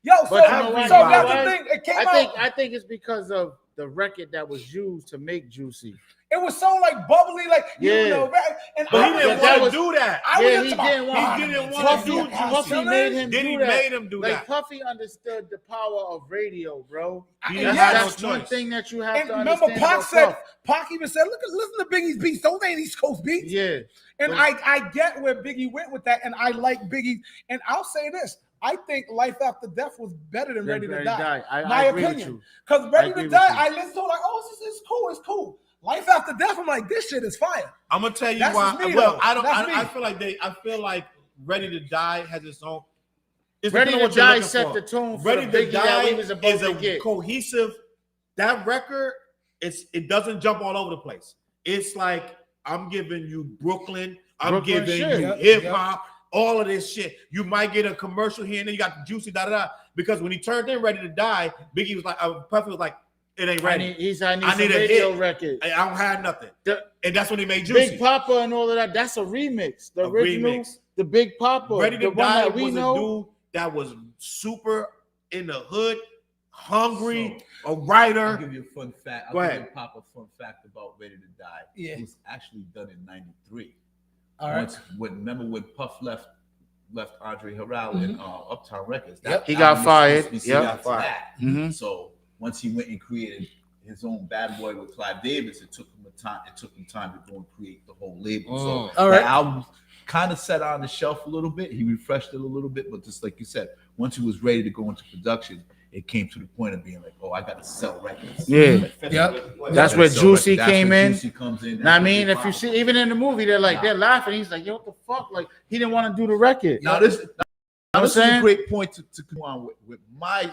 Yo, so But you know what, that's you know the thing. It came I out. think it's because of the record that was used to make Juicy. It was so like bubbly, like you Yeah. know, and But he I didn't was- that want to was- do that. I Yeah, was he into didn't my- want- He didn't want Puffy, to do Puffy Juicy. made him Then do he that. made him do Like that. Puffy understood the power of radio, bro. He And didn't yes, have That's no one choice. thing that you have And to remember, understand. Pac about said, Puff. Pac even said, listen to Biggie's beats. Those ain't East Coast beats. Yeah. And Those- I get where Biggie went with that, and I like Biggie. And I'll say this: I think Life After Death was better than Ready to Die. I My agree with opinion. you. Because Ready agree to with Die, you. I listened to it like, oh, it's cool, it's cool. Life After Death, I'm like, this shit is fire. I'm gonna tell you That's why. just me, Well, though. I don't. That's me. I feel like Ready to Die has its own. It's Ready depending on to what you're Die looking set for. the tone for Ready the to Biggie that we Die was supposed is to a get. cohesive. That record, it doesn't jump all over the place. It's like I'm giving you Brooklyn. I'm Brooklyn giving shit. you Yep, hip yep. hop. All of this shit. You might get a commercial here and then you got the Juicy da da da. Because when he turned in Ready to Die, Biggie was like, Puffy was like, it ain't I ready. need some I need a radio hit. record. I don't have nothing. The- And that's when he made Juicy. Big Papa and all of that. That's a remix. The A original, remix. the Big Papa, Ready the to one Die that we was know. a dude that was super in the hood, hungry, a writer. I'll give you a fun fact. Go I'll ahead. give Pop a fun fact about Ready to Die. Yeah. It was actually done in '93. All right. Remember when Puff left Andre Harrell and Uptown Records? Yep. He got album was fired. supposed to be Yep. sent out to that. Mhm. So once he went and created his own Bad Boy with Clive Davis, it took him time to go and create the whole label. So All right. the album kind of sat on the shelf a little bit. He refreshed it a little bit, but just like you said, once he was ready to go into production, it came to the point of being like, oh, I got to sell records. Yeah. Yep. That's where Juicy That's came where in. Juicy comes in. Now, I mean, if you see, even in the movie, they're laughing. He's like, yo, what the fuck? Like, he didn't want to do the record. Now this is a saying? great point to come on with my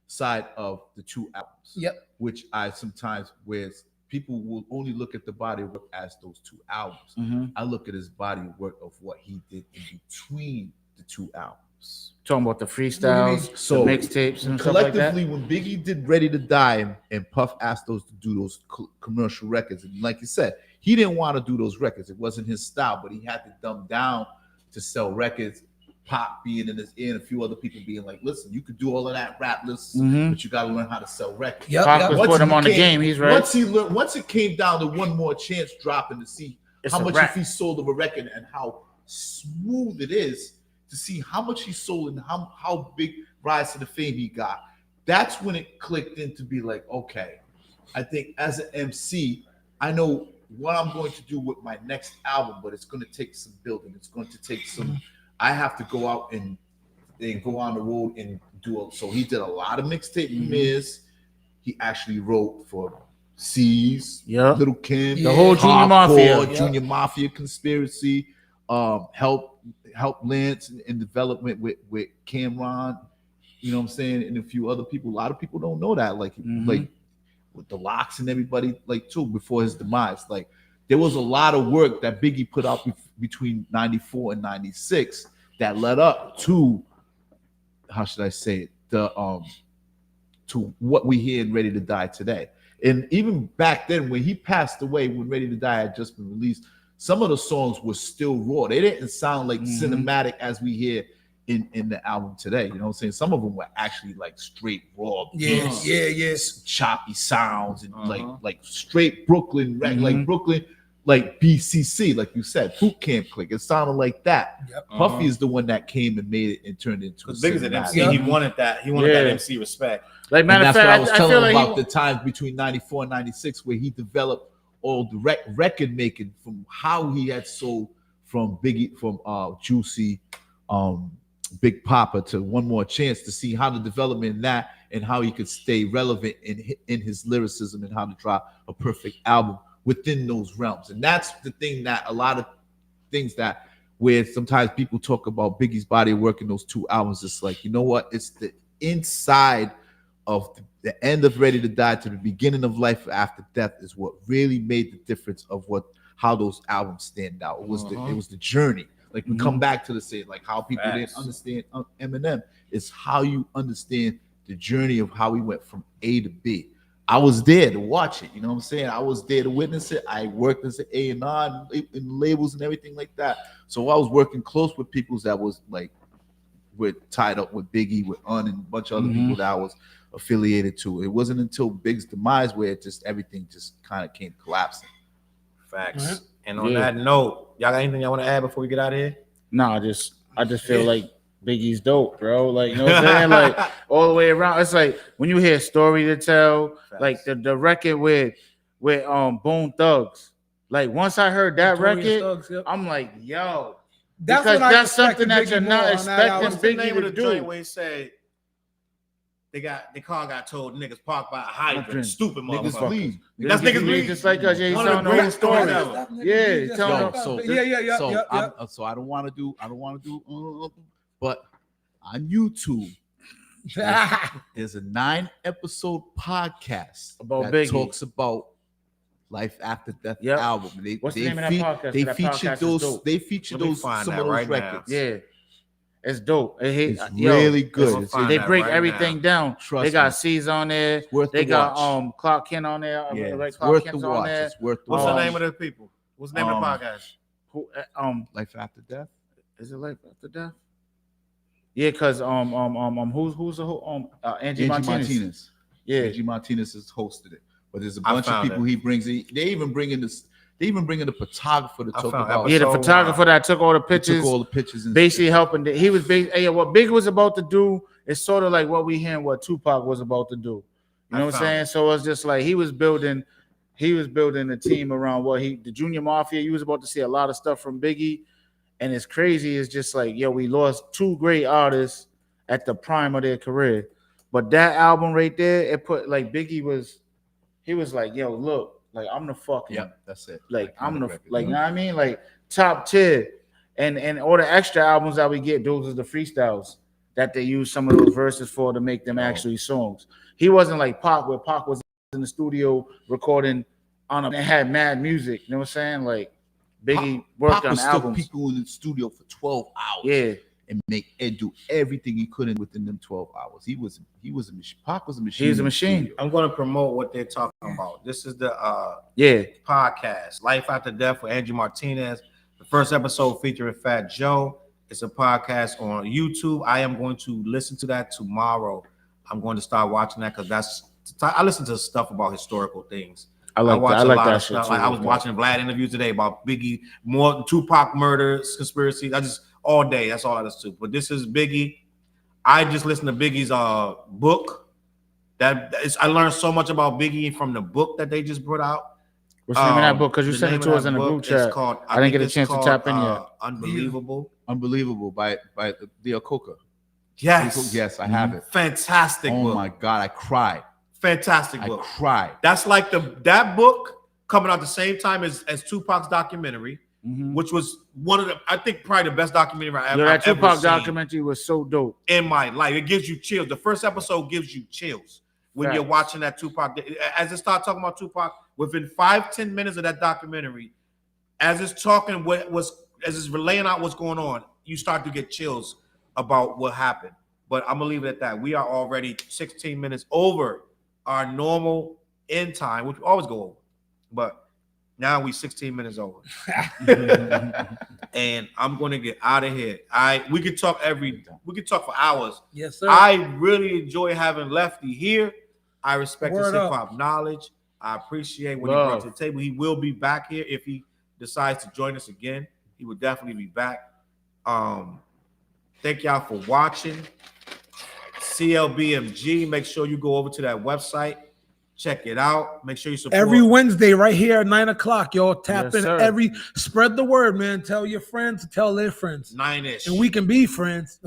side of the two albums. Yep. Which I sometimes, where people will only look at the body of work as those two albums. I look at his body of work of what he did in between the two albums. Talking about the freestyles, So the mixtapes, and stuff like that. collectively, when Biggie did Ready to Die and Puff asked those to do those commercial records, and like you said, he didn't want to do those records. It wasn't his style, but he had to dumb down to sell records. Pop being in his ear and a few other people being like, listen, you could do all of that rap lists, but you got to learn how to sell records. Pop was put him on the game. He's right. Once it came down to One More Chance dropping to see how much if he sold of a record and how smooth it is to see how much he sold and how big rise to the fame he got. That's when it clicked in to be like, okay, I think as an MC, I know what I'm going to do with my next album, but it's going to take some building. It's going to take some. I have to go out and go on the road and do it. So he did a lot of mixtape Miz. He actually wrote for C's, Little Kim, the whole Junior Mafia, Junior Mafia conspiracy. Help Lance in development with Cameron. You know what I'm saying, and a few other people. A lot of people don't know that, like with the Locks and everybody, like too before his demise. Like there was a lot of work that Biggie put out between 94 and 96 that led up to, how should I say it, to what we hear in Ready to Die today. And even back then, when he passed away, when Ready to Die had just been released, some of the songs were still raw. They didn't sound like cinematic as we hear in the album today. You know what I'm saying? Some of them were actually like straight raw beats, choppy sounds, and like straight Brooklyn, like Brooklyn, like BCC, like you said, Boot Camp Click. It sounded like that. Puffy is the one that came and made it and turned it into. Because Biggie's an MC, he wanted that. He wanted that MC respect. Like matter of fact, I was telling like about the times between 94 and 96 where he developed all the record making from how he had sold from Biggie, from Juicy, Big Papa to One More Chance, to see how the development in that and how he could stay relevant in his lyricism and how to drop a perfect album within those realms. And that's the thing that a lot of things that where sometimes people talk about Biggie's body of work in those two albums, it's like, you know what? It's the inside of the end of Ready to Die to the beginning of Life After Death is what really made the difference of how those albums stand out. It was the journey. Like we come back to the say, like how people didn't understand Eminem. It's how you understand the journey of how we went from A to B. I was there to watch it. You know what I'm saying? I was there to witness it. I worked as an A&R in labels and everything like that. So I was working close with people that was like, we're tied up with Biggie, with and a bunch of other people that I was affiliated to. It wasn't until Big's demise where everything just kind of came collapsing. Facts. And on that note, y'all got anything y'all want to add before we get out of here? No, I just feel like Biggie's dope, bro. Like, you know what I'm saying? Like all the way around. It's like when you hear a story to tell, like the record with Bone Thugs. Like once I heard that record, I'm like, yo, that's something that you're not expecting Biggie to do. Where he said the car got told niggas parked by a hydrant, stupid motherfuckers. That's niggas bleed just like us. Yeah, he's telling the whole story. Yeah, so I don't want to do, but on YouTube, there's a 9-episode podcast about that Biggie. Talks about Life After Death album. What's the name of that podcast? They that featured those. They featured those some of those right records. Now. Yeah, it's dope. It's really good. They break everything down. Trust they got me. C's on there. They got Clark Kent on there. Yeah, it's worth the watch. It's worth the watch. What's the name of the people? What's the name of the podcast? Life After Death. Is it Life After Death? Yeah, because who's the whole Angie Martinez. Yeah, Angie Martinez has hosted it, but there's a bunch of people he brings in. They even bring in the photographer to talk about. Yeah, the photographer that took all the pictures. And basically helping. He was what Big was about to do is sort of like what we hearing what Tupac was about to do. You know what I'm saying? So it's just like he was building a team around the Junior Mafia. You was about to see a lot of stuff from Biggie, and it's crazy. It's just like, yo, we lost two great artists at the prime of their career. But that album right there, it put like Biggie was like, yo, look, like I'm the fucking, Yep, that's it. like I'm the, like, you know what I mean? Like top tier. And all the extra albums that we get, those are the freestyles that they use some of those verses for to make them actually songs. He wasn't like Pac, where Pac was in the studio recording and had mad music. You know what I'm saying? Like Biggie worked on albums. People in the studio for 12 hours. Yeah. And make Ed do everything he couldn't within them 12 hours. He was a machine. Pac was a machine. He was a machine. I'm going to promote what they're talking about. This is the podcast, Life After Death with Andrew Martinez. The first episode featuring Fat Joe. It's a podcast on YouTube. I am going to listen to that tomorrow. I'm going to start watching that because I listen to stuff about historical things. I watch a lot of stuff. Like I was watching Vlad interviews today about Biggie, more Tupac murders, conspiracies. All day. That's all I listen to. But this is Biggie. I just listened to Biggie's book. I learned so much about Biggie from the book that they just brought out. What's the name of that book? Because you sent it to us in the group chat. I didn't get a chance to tap in yet. Unbelievable by the Coca. Yes, I have it. Fantastic book. Oh my God, I cried. Fantastic book. I cried. That's like that book coming out the same time as Tupac's documentary. Mm-hmm. Which was one of the, I think, probably the best documentary I've ever seen. Tupac documentary was so dope in my life. It gives you chills. The first episode gives you chills when you're watching that Tupac. As it starts talking about Tupac, within 5-10 minutes of that documentary, as it's talking as it's relaying out what's going on, you start to get chills about what happened. But I'm gonna leave it at that. We are already 16 minutes over our normal end time, which we always go over, but. Now we 16 minutes over. And I'm gonna get out of here. We could talk for hours. Yes, sir. I really enjoy having Lefty here. I respect his hip-hop knowledge. I appreciate what he brought to the table. He will be back here if he decides to join us again. He will definitely be back. Thank y'all for watching. CLBMG. Make sure you go over to that website. Check it out. Make sure you support. Every Wednesday right here at 9 o'clock, y'all. Tap in. Spread the word, man. Tell your friends to tell their friends. 9-ish. And we can be friends.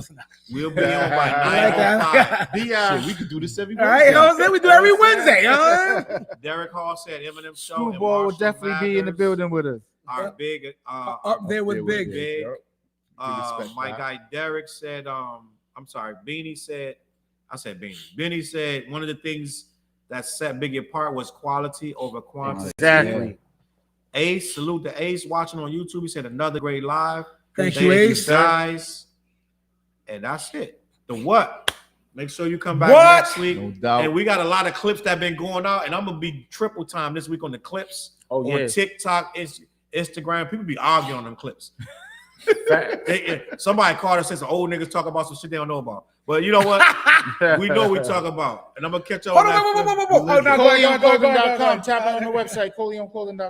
We'll be on by 9:05. We can do this every Wednesday. All right, you know what I'm saying? We do every Wednesday. Derek Hall said Eminem show. Screwball will definitely be in the building with us. Our big up there with Big. My guy Derek said, I'm sorry, Beanie said, I said Beanie. Beanie said one of the things that set Biggie apart was quality over quantity. Exactly. Ace, salute to Ace watching on YouTube. He said another great live. Thank you, Ace. Guys. And that's it. The what? Make sure you come back next week. No doubt. And we got a lot of clips that have been going out. And I'm going to be triple time this week on the clips. On TikTok, Instagram. People be arguing on them clips. Somebody called and said some old niggas talk about some shit they don't know about. But you know what? We know what we talk about. And I'm going to catch y'all on that. ColeonClothing.com. Tap on the website, ColeonClothing.com.